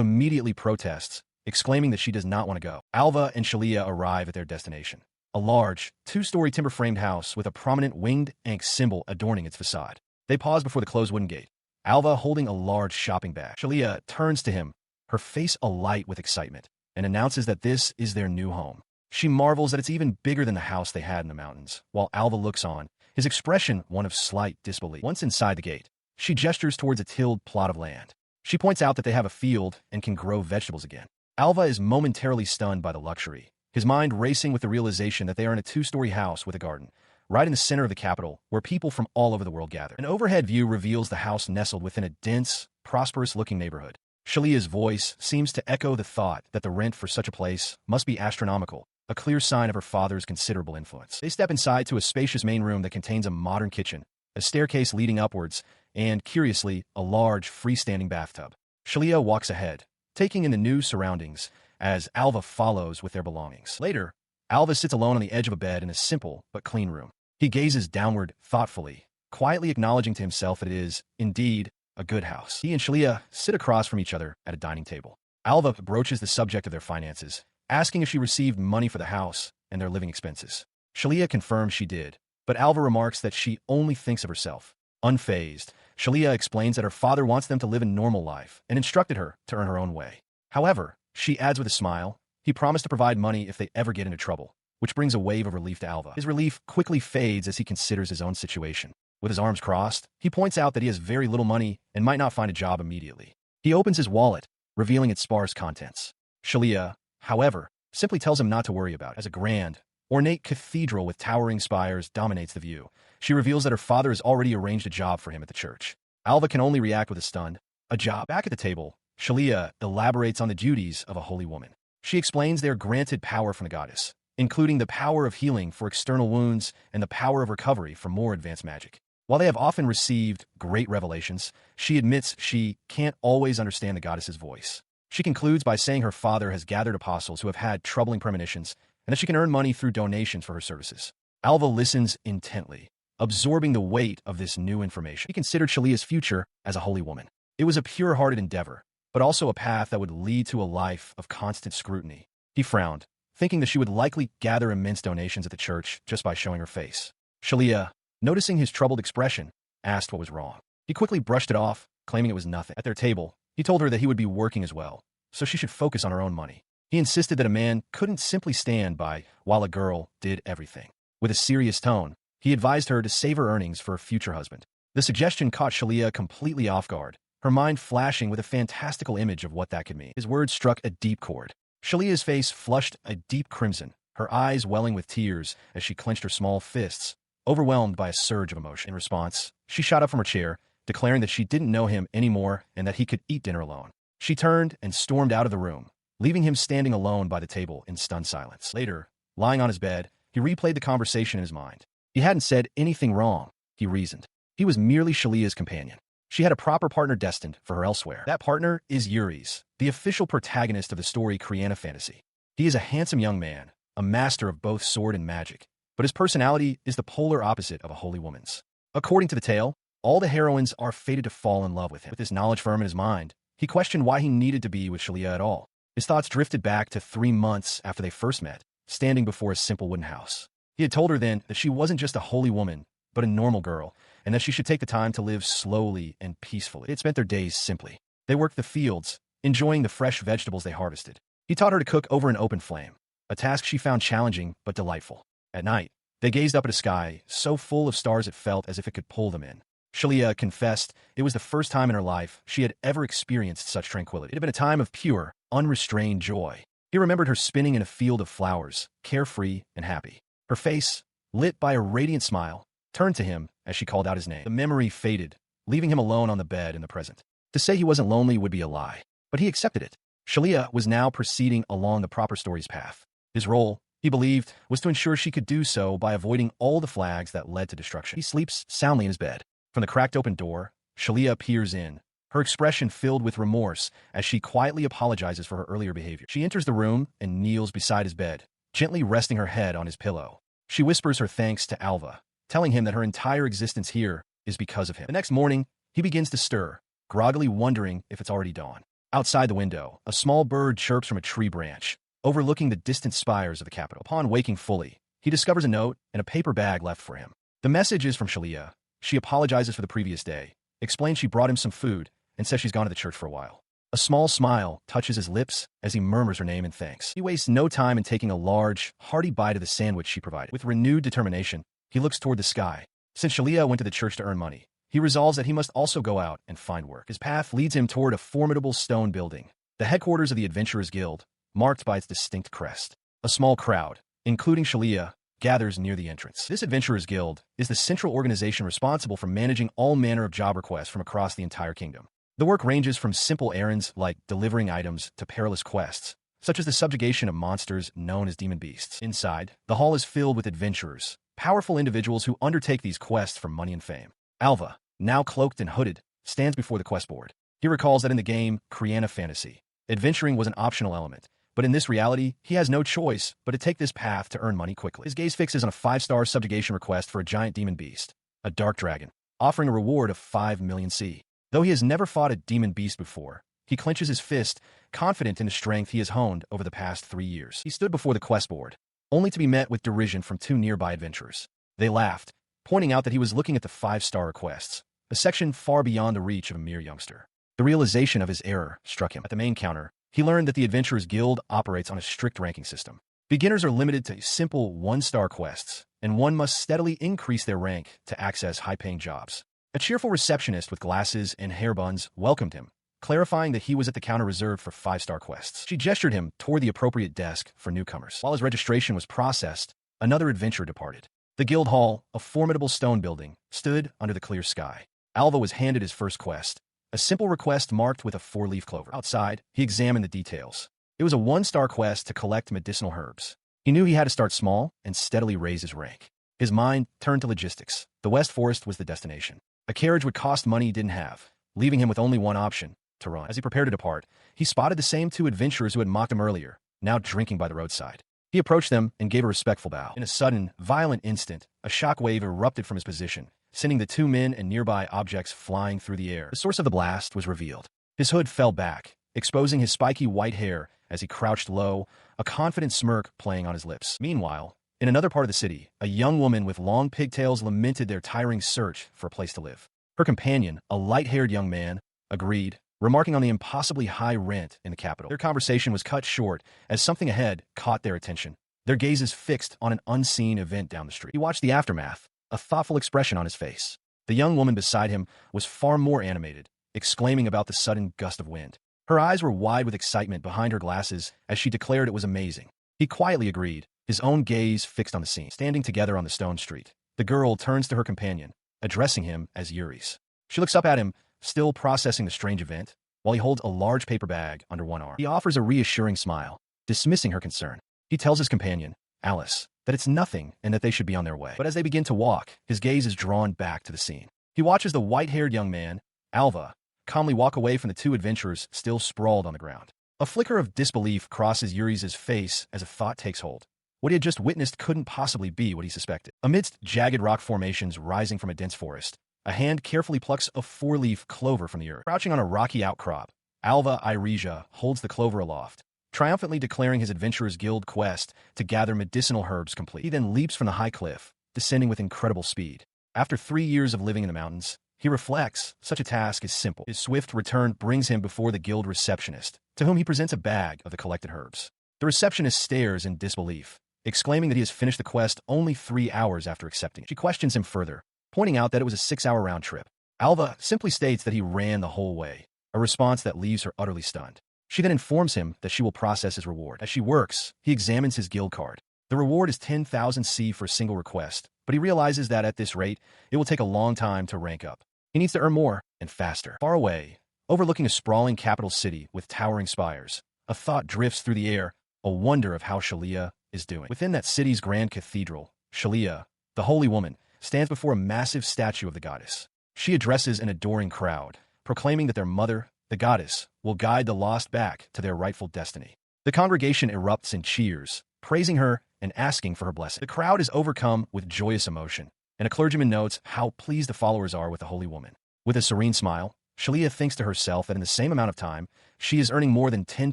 immediately protests, exclaiming that she does not want to go. Alva and Shalia arrive at their destination, a large, two-story timber-framed house with a prominent winged ankh symbol adorning its facade. They pause before the closed wooden gate, Alva holding a large shopping bag. Shalia turns to him, her face alight with excitement, and announces that this is their new home. She marvels that it's even bigger than the house they had in the mountains, while Alva looks on, his expression one of slight disbelief. Once inside the gate, she gestures towards a tilled plot of land. She points out that they have a field and can grow vegetables again. Alva is momentarily stunned by the luxury, his mind racing with the realization that they are in a two-story house with a garden, right in the center of the capital, where people from all over the world gather. An overhead view reveals the house nestled within a dense, prosperous-looking neighborhood. Shalia's voice seems to echo the thought that the rent for such a place must be astronomical, a clear sign of her father's considerable influence. They step inside to a spacious main room that contains a modern kitchen, a staircase leading upwards, and, curiously, a large, freestanding bathtub. Shalia walks ahead, taking in the new surroundings, as Alva follows with their belongings. Later, Alva sits alone on the edge of a bed in a simple but clean room. He gazes downward thoughtfully, quietly acknowledging to himself that it is, indeed, a good house. He and Shalia sit across from each other at a dining table. Alva broaches the subject of their finances, asking if she received money for the house and their living expenses. Shalia confirms she did, but Alva remarks that she only thinks of herself. Unfazed, Shalia explains that her father wants them to live a normal life and instructed her to earn her own way. However, she adds with a smile, he promised to provide money if they ever get into trouble, which brings a wave of relief to Alva. His relief quickly fades as he considers his own situation. With his arms crossed, he points out that he has very little money and might not find a job immediately. He opens his wallet, revealing its sparse contents. Shalia, however, simply tells him not to worry about it. As a grand, ornate cathedral with towering spires dominates the view, she reveals that her father has already arranged a job for him at the church. Alva can only react with a stunned, a job. Back at the table, Shalia elaborates on the duties of a holy woman. She explains they are granted power from the goddess, including the power of healing for external wounds and the power of recovery for more advanced magic. While they have often received great revelations, she admits she can't always understand the goddess's voice. She concludes by saying her father has gathered apostles who have had troubling premonitions and that she can earn money through donations for her services. Alva listens intently, absorbing the weight of this new information. He considered Shalia's future as a holy woman. It was a pure-hearted endeavor, but also a path that would lead to a life of constant scrutiny. He frowned, thinking that she would likely gather immense donations at the church just by showing her face. Shalia, noticing his troubled expression, asked what was wrong. He quickly brushed it off, claiming it was nothing. At their table, he told her that he would be working as well, so she should focus on her own money. He insisted that a man couldn't simply stand by while a girl did everything. With a serious tone, he advised her to save her earnings for a future husband. The suggestion caught Shalia completely off guard, her mind flashing with a fantastical image of what that could mean. His words struck a deep chord. Shalia's face flushed a deep crimson, her eyes welling with tears as she clenched her small fists, overwhelmed by a surge of emotion. In response, she shot up from her chair, declaring that she didn't know him anymore and that he could eat dinner alone. She turned and stormed out of the room, leaving him standing alone by the table in stunned silence. Later, lying on his bed, he replayed the conversation in his mind. He hadn't said anything wrong, he reasoned. He was merely Shalia's companion. She had a proper partner destined for her elsewhere. That partner is Yuri's, the official protagonist of the story Kriana Fantasy. He is a handsome young man, a master of both sword and magic, but his personality is the polar opposite of a holy woman's. According to the tale, all the heroines are fated to fall in love with him. With this knowledge firm in his mind, he questioned why he needed to be with Shalia at all. His thoughts drifted back to 3 months after they first met, standing before a simple wooden house. He had told her then that she wasn't just a holy woman, but a normal girl, and that she should take the time to live slowly and peacefully. They had spent their days simply. They worked the fields, enjoying the fresh vegetables they harvested. He taught her to cook over an open flame, a task she found challenging but delightful. At night, they gazed up at a sky so full of stars it felt as if it could pull them in. Shalia confessed it was the first time in her life she had ever experienced such tranquility. It had been a time of pure, unrestrained joy. He remembered her spinning in a field of flowers, carefree and happy. Her face, lit by a radiant smile, turned to him as she called out his name. The memory faded, leaving him alone on the bed in the present. To say he wasn't lonely would be a lie, but he accepted it. Shalia was now proceeding along the proper story's path. His role, he believed, was to ensure she could do so by avoiding all the flags that led to destruction. He sleeps soundly in his bed. From the cracked open door, Shalia peers in, her expression filled with remorse as she quietly apologizes for her earlier behavior. She enters the room and kneels beside his bed, gently resting her head on his pillow. She whispers her thanks to Alva, telling him that her entire existence here is because of him. The next morning, he begins to stir, groggily wondering if it's already dawn. Outside the window, a small bird chirps from a tree branch, overlooking the distant spires of the capital. Upon waking fully, he discovers a note and a paper bag left for him. The message is from Shalia. She apologizes for the previous day, explains she brought him some food, and says she's gone to the church for a while. A small smile touches his lips as he murmurs her name in thanks. He wastes no time in taking a large, hearty bite of the sandwich she provided. With renewed determination, he looks toward the sky. Since Shalia went to the church to earn money, he resolves that he must also go out and find work. His path leads him toward a formidable stone building, the headquarters of the Adventurers Guild, marked by its distinct crest. A small crowd, including Shalia, gathers near the entrance. This Adventurers Guild is the central organization responsible for managing all manner of job requests from across the entire kingdom. The work ranges from simple errands like delivering items to perilous quests, such as the subjugation of monsters known as demon beasts. Inside, the hall is filled with adventurers, powerful individuals who undertake these quests for money and fame. Alva, now cloaked and hooded, stands before the quest board. He recalls that in the game Kriana Fantasy, adventuring was an optional element, but in this reality, he has no choice but to take this path to earn money quickly. His gaze fixes on a 5-star subjugation request for a giant demon beast, a dark dragon, offering a reward of 5 million C. Though he has never fought a demon beast before, he clenches his fist, confident in the strength he has honed over the past 3 years. He stood before the quest board, only to be met with derision from 2 nearby adventurers. They laughed, pointing out that he was looking at the 5-star requests, a section far beyond the reach of a mere youngster. The realization of his error struck him. At the main counter, he learned that the Adventurers Guild operates on a strict ranking system. Beginners are limited to simple 1-star quests, and one must steadily increase their rank to access high-paying jobs. A cheerful receptionist with glasses and hair buns welcomed him, clarifying that he was at the counter reserved for 5-star quests. She gestured him toward the appropriate desk for newcomers. While his registration was processed, another adventurer departed. The guild hall, a formidable stone building, stood under the clear sky. Alva was handed his first quest, a simple request marked with a 4-leaf clover. Outside, he examined the details. It was a 1-star quest to collect medicinal herbs. He knew he had to start small and steadily raise his rank. His mind turned to logistics. The West Forest was the destination. A carriage would cost money he didn't have, leaving him with only one option, to run. As he prepared to depart, he spotted the same two adventurers who had mocked him earlier, now drinking by the roadside. He approached them and gave a respectful bow. In a sudden, violent instant, a shockwave erupted from his position, sending the two men and nearby objects flying through the air. The source of the blast was revealed. His hood fell back, exposing his spiky white hair as he crouched low, a confident smirk playing on his lips. Meanwhile, in another part of the city, a young woman with long pigtails lamented their tiring search for a place to live. Her companion, a light-haired young man, agreed, remarking on the impossibly high rent in the capital. Their conversation was cut short as something ahead caught their attention, their gazes fixed on an unseen event down the street. He watched the aftermath, a thoughtful expression on his face. The young woman beside him was far more animated, exclaiming about the sudden gust of wind. Her eyes were wide with excitement behind her glasses as she declared it was amazing. He quietly agreed, his own gaze fixed on the scene. Standing together on the stone street, the girl turns to her companion, addressing him as Yuris. She looks up at him, still processing the strange event, while he holds a large paper bag under one arm. He offers a reassuring smile, dismissing her concern. He tells his companion, Alice, that it's nothing and that they should be on their way. But as they begin to walk, his gaze is drawn back to the scene. He watches the white-haired young man, Alva, calmly walk away from the two adventurers still sprawled on the ground. A flicker of disbelief crosses Yuris' face as a thought takes hold. What he had just witnessed couldn't possibly be what he suspected. Amidst jagged rock formations rising from a dense forest, a hand carefully plucks a four-leaf clover from the earth. Crouching on a rocky outcrop, Alva Irija holds the clover aloft, triumphantly declaring his Adventurers Guild quest to gather medicinal herbs complete. He then leaps from the high cliff, descending with incredible speed. After 3 years of living in the mountains, he reflects such a task is simple. His swift return brings him before the guild receptionist, to whom he presents a bag of the collected herbs. The receptionist stares in disbelief, exclaiming that he has finished the quest only 3 hours after accepting it. She questions him further, pointing out that it was a 6-hour round trip. Alva simply states that he ran the whole way, a response that leaves her utterly stunned. She then informs him that she will process his reward. As she works, he examines his guild card. The reward is 10,000 C for a single request, but he realizes that at this rate, it will take a long time to rank up. He needs to earn more, and faster. Far away, overlooking a sprawling capital city with towering spires, a thought drifts through the air, a wonder of how Shalia is doing. Within that city's grand cathedral, Shalia, the holy woman, stands before a massive statue of the goddess. She addresses an adoring crowd, proclaiming that their mother, the goddess, will guide the lost back to their rightful destiny. The congregation erupts in cheers, praising her and asking for her blessing. The crowd is overcome with joyous emotion, and a clergyman notes how pleased the followers are with the holy woman. With a serene smile, Shalia thinks to herself that in the same amount of time, she is earning more than 10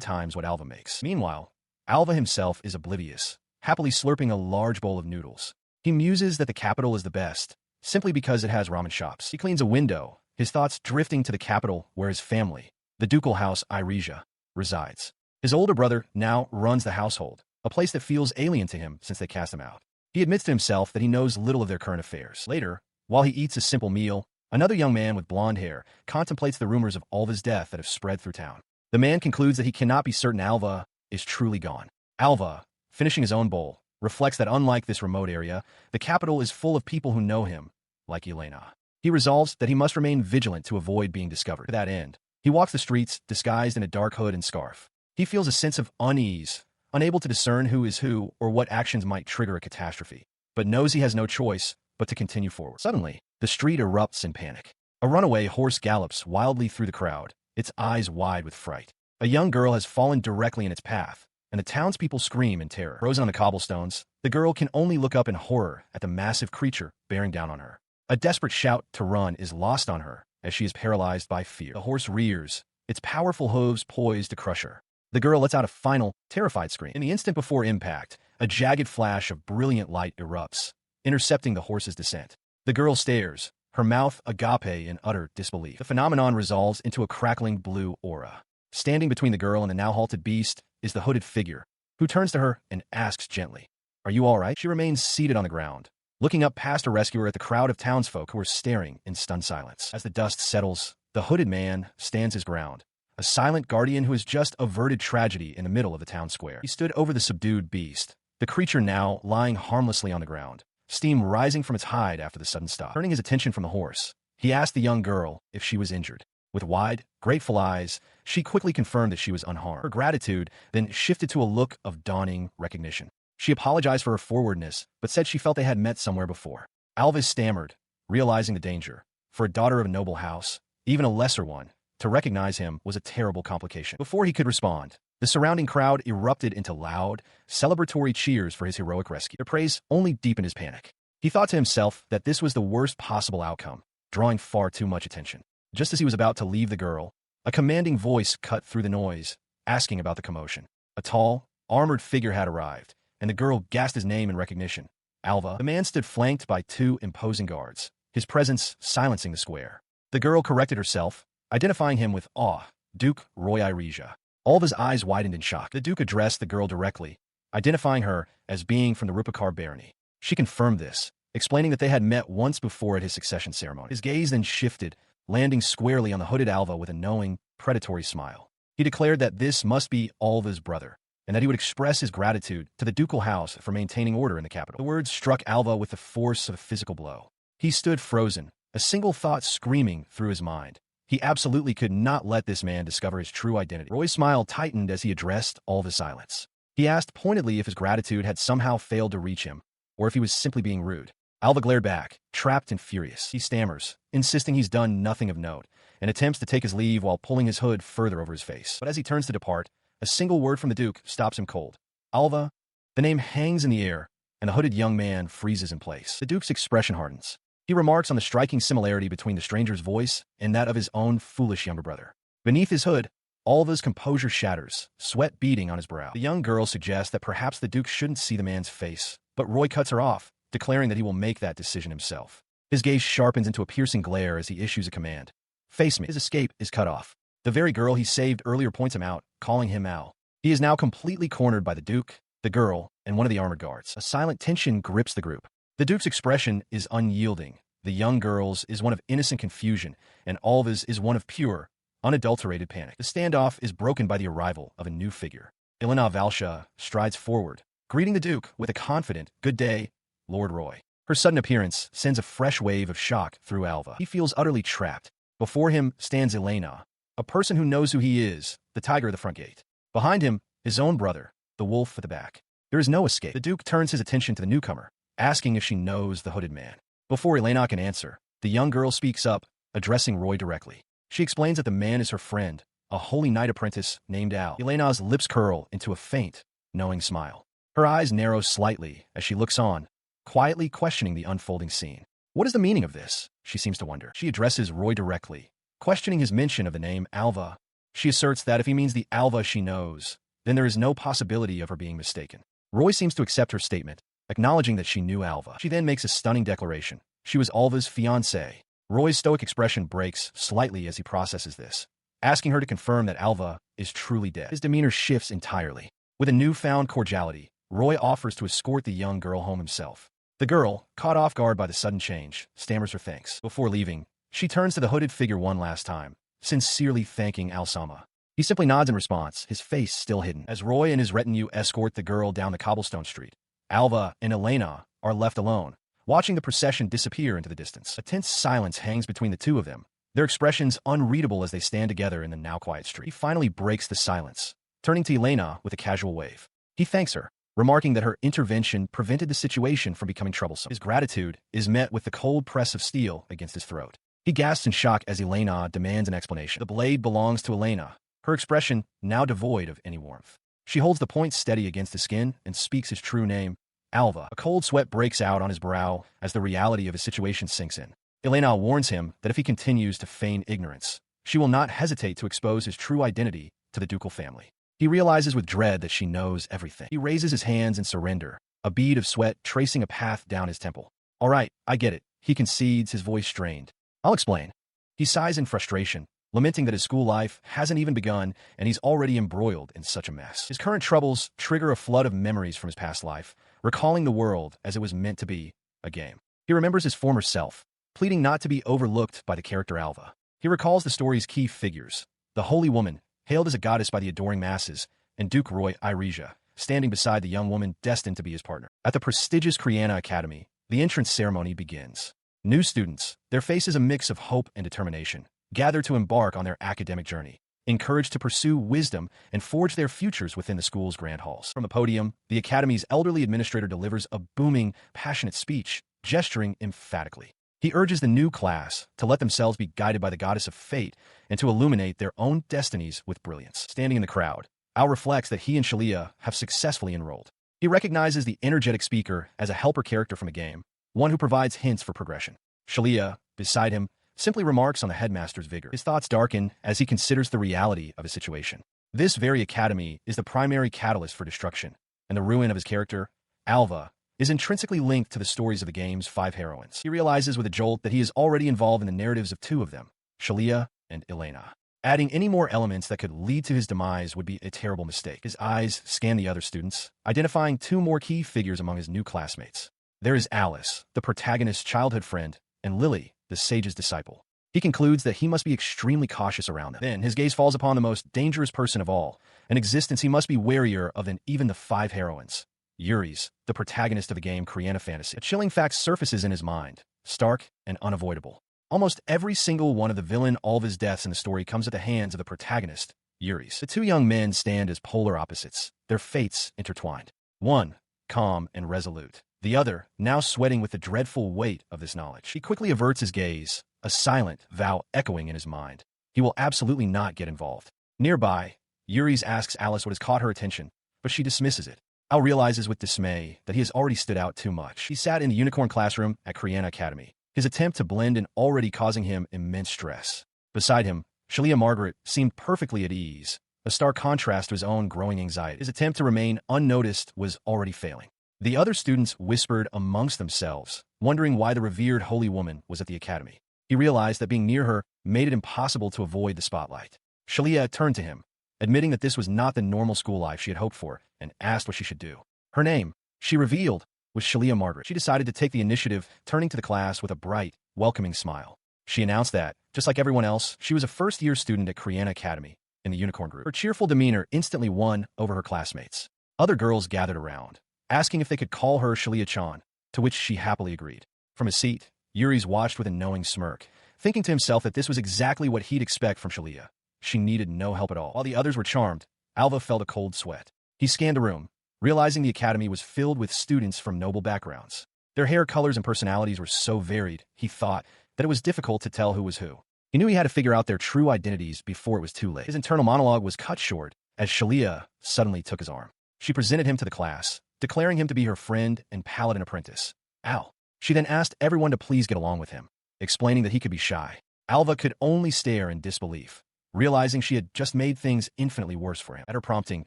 times what Alva makes. Meanwhile, Alva himself is oblivious, happily slurping a large bowl of noodles. He muses that the capital is the best, simply because it has ramen shops. He cleans a window, his thoughts drifting to the capital where his family, the ducal house Irija, resides. His older brother now runs the household, a place that feels alien to him since they cast him out. He admits to himself that he knows little of their current affairs. Later, while he eats a simple meal, another young man with blonde hair contemplates the rumors of Alva's death that have spread through town. The man concludes that he cannot be certain Alva is truly gone. Alva, finishing his own bowl, reflects that unlike this remote area, the capital is full of people who know him, like Elena. He resolves that he must remain vigilant to avoid being discovered. To that end, he walks the streets disguised in a dark hood and scarf. He feels a sense of unease, unable to discern who is who or what actions might trigger a catastrophe, but knows he has no choice but to continue forward. Suddenly, the street erupts in panic. A runaway horse gallops wildly through the crowd, its eyes wide with fright. A young girl has fallen directly in its path, and the townspeople scream in terror. Frozen on the cobblestones, the girl can only look up in horror at the massive creature bearing down on her. A desperate shout to run is lost on her as she is paralyzed by fear. The horse rears, its powerful hooves poised to crush her. The girl lets out a final, terrified scream. In the instant before impact, a jagged flash of brilliant light erupts, intercepting the horse's descent. The girl stares, her mouth agape in utter disbelief. The phenomenon resolves into a crackling blue aura. Standing between the girl and the now halted beast is the hooded figure, who turns to her and asks gently, "Are you all right?" She remains seated on the ground, looking up past her rescuer at the crowd of townsfolk who are staring in stunned silence. As the dust settles, the hooded man stands his ground, a silent guardian who has just averted tragedy in the middle of the town square. He stood over the subdued beast, the creature now lying harmlessly on the ground, steam rising from its hide after the sudden stop. Turning his attention from the horse, he asked the young girl if she was injured. With wide, grateful eyes, she quickly confirmed that she was unharmed. Her gratitude then shifted to a look of dawning recognition. She apologized for her forwardness, but said she felt they had met somewhere before. Alvis stammered, realizing the danger. For a daughter of a noble house, even a lesser one, To recognize him was a terrible complication. Before he could respond, the surrounding crowd erupted into loud, celebratory cheers for his heroic rescue. Their praise only deepened his panic. He thought to himself that this was the worst possible outcome, drawing far too much attention. Just as he was about to leave the girl, a commanding voice cut through the noise, asking about the commotion. A tall, armored figure had arrived, and the girl gasped his name in recognition. Alva. The man stood flanked by two imposing guards, his presence silencing the square. The girl corrected herself, identifying him with awe, Duke Roy Irija. All of his eyes widened in shock. The Duke addressed the girl directly, identifying her as being from the Rupakar barony. She confirmed this, explaining that they had met once before at his succession ceremony. His gaze then shifted, landing squarely on the hooded Alva with a knowing, predatory smile. He declared that this must be Alva's brother, and that he would express his gratitude to the ducal house for maintaining order in the capital. The words struck Alva with the force of a physical blow. He stood frozen, a single thought screaming through his mind. He absolutely could not let this man discover his true identity. Roy's smile tightened as he addressed Alva's silence. He asked pointedly if his gratitude had somehow failed to reach him, or if he was simply being rude. Alva glared back, trapped and furious. He stammers, insisting he's done nothing of note, and attempts to take his leave while pulling his hood further over his face. But as he turns to depart, a single word from the Duke stops him cold. Alva. The name hangs in the air, and the hooded young man freezes in place. The Duke's expression hardens. He remarks on the striking similarity between the stranger's voice and that of his own foolish younger brother. Beneath his hood, Alva's composure shatters, sweat beading on his brow. The young girl suggests that perhaps the Duke shouldn't see the man's face, but Roy cuts her off, declaring that he will make that decision himself. His gaze sharpens into a piercing glare as he issues a command. Face me. His escape is cut off. The very girl he saved earlier points him out, calling him Al. He is now completely cornered by the Duke, the girl, and one of the armored guards. A silent tension grips the group. The Duke's expression is unyielding. The young girl's is one of innocent confusion, and Alva's is one of pure, unadulterated panic. The standoff is broken by the arrival of a new figure. Ilana Valsha strides forward, greeting the Duke with a confident, "Good day, Lord Roy." Her sudden appearance sends a fresh wave of shock through Alva. He feels utterly trapped. Before him stands Elena, a person who knows who he is, the tiger at the front gate. Behind him, his own brother, the wolf at the back. There is no escape. The Duke turns his attention to the newcomer, asking if she knows the hooded man. Before Elena can answer, the young girl speaks up, addressing Roy directly. She explains that the man is her friend, a holy knight apprentice named Al. Elena's lips curl into a faint, knowing smile. Her eyes narrow slightly as she looks on, quietly questioning the unfolding scene. What is the meaning of this? She seems to wonder. She addresses Roy directly, questioning his mention of the name Alva. She asserts that if he means the Alva she knows, then there is no possibility of her being mistaken. Roy seems to accept her statement, acknowledging that she knew Alva. She then makes a stunning declaration. She was Alva's fiancée. Roy's stoic expression breaks slightly as he processes this, asking her to confirm that Alva is truly dead. His demeanor shifts entirely. With a newfound cordiality, Roy offers to escort the young girl home himself. The girl, caught off guard by the sudden change, stammers her thanks. Before leaving, she turns to the hooded figure one last time, sincerely thanking Al-Sama. He simply nods in response, his face still hidden. As Roy and his retinue escort the girl down the cobblestone street, Alva and Elena are left alone, watching the procession disappear into the distance. A tense silence hangs between the two of them, their expressions unreadable as they stand together in the now quiet street. He finally breaks the silence, turning to Elena with a casual wave. He thanks her, remarking that her intervention prevented the situation from becoming troublesome. His gratitude is met with the cold press of steel against his throat. He gasps in shock as Elena demands an explanation. The blade belongs to Elena, her expression now devoid of any warmth. She holds the point steady against his skin and speaks his true name, Alva. A cold sweat breaks out on his brow as the reality of his situation sinks in. Elena warns him that if he continues to feign ignorance, she will not hesitate to expose his true identity to the ducal family. He realizes with dread that she knows everything. He raises his hands in surrender, a bead of sweat tracing a path down his temple. "All right, I get it," he concedes, his voice strained. "I'll explain." He sighs in frustration, lamenting that his school life hasn't even begun and he's already embroiled in such a mess. His current troubles trigger a flood of memories from his past life, recalling the world as it was meant to be, a game. He remembers his former self, pleading not to be overlooked by the character Alva. He recalls the story's key figures, the holy woman, hailed as a goddess by the adoring masses, and Duke Roy Irija, standing beside the young woman destined to be his partner. At the prestigious Kriana Academy, the entrance ceremony begins. New students, their faces a mix of hope and determination, gather to embark on their academic journey, encouraged to pursue wisdom and forge their futures within the school's grand halls. From the podium, the academy's elderly administrator delivers a booming, passionate speech, gesturing emphatically. He urges the new class to let themselves be guided by the goddess of fate and to illuminate their own destinies with brilliance. Standing in the crowd, Al reflects that he and Shalia have successfully enrolled. He recognizes the energetic speaker as a helper character from the game, one who provides hints for progression. Shalia, beside him, simply remarks on the headmaster's vigor. His thoughts darken as he considers the reality of his situation. This very academy is the primary catalyst for destruction, and the ruin of his character, Alva, is intrinsically linked to the stories of the game's 5 heroines. He realizes with a jolt that he is already involved in the narratives of 2 of them, Shalia and Elena. Adding any more elements that could lead to his demise would be a terrible mistake. His eyes scan the other students, identifying 2 more key figures among his new classmates. There is Alice, the protagonist's childhood friend, and Lily, the sage's disciple. He concludes that he must be extremely cautious around them. Then his gaze falls upon the most dangerous person of all, an existence he must be warier of than even the 5 heroines. Yuri's, the protagonist of the game Kriana Fantasy. A chilling fact surfaces in his mind, stark and unavoidable. Almost every single one of the villain Alva's deaths in the story comes at the hands of the protagonist, Yuri's. The 2 young men stand as polar opposites, their fates intertwined. One, calm and resolute. The other, now sweating with the dreadful weight of this knowledge. He quickly averts his gaze, a silent vow echoing in his mind. He will absolutely not get involved. Nearby, Yuri's asks Alice what has caught her attention, but she dismisses it. Al realizes with dismay that he has already stood out too much. He sat in the unicorn classroom at Kriana Academy, his attempt to blend in already causing him immense stress. Beside him, Shalia Margaret seemed perfectly at ease, a stark contrast to his own growing anxiety. His attempt to remain unnoticed was already failing. The other students whispered amongst themselves, wondering why the revered holy woman was at the academy. He realized that being near her made it impossible to avoid the spotlight. Shalia turned to him, admitting that this was not the normal school life she had hoped for, and asked what she should do. Her name, she revealed, was Shalia Margaret. She decided to take the initiative, turning to the class with a bright, welcoming smile. She announced that, just like everyone else, she was a first-year student at Kriana Academy, in the Unicorn Group. Her cheerful demeanor instantly won over her classmates. Other girls gathered around, asking if they could call her Shalia-chan, to which she happily agreed. From his seat, Yuri's watched with a knowing smirk, thinking to himself that this was exactly what he'd expect from Shalia. She needed no help at all. While the others were charmed, Alva felt a cold sweat. He scanned the room, realizing the academy was filled with students from noble backgrounds. Their hair colors and personalities were so varied, he thought, that it was difficult to tell who was who. He knew he had to figure out their true identities before it was too late. His internal monologue was cut short as Shalia suddenly took his arm. She presented him to the class, declaring him to be her friend and paladin apprentice, Al. She then asked everyone to please get along with him, explaining that he could be shy. Alva could only stare in disbelief, realizing she had just made things infinitely worse for him. At her prompting,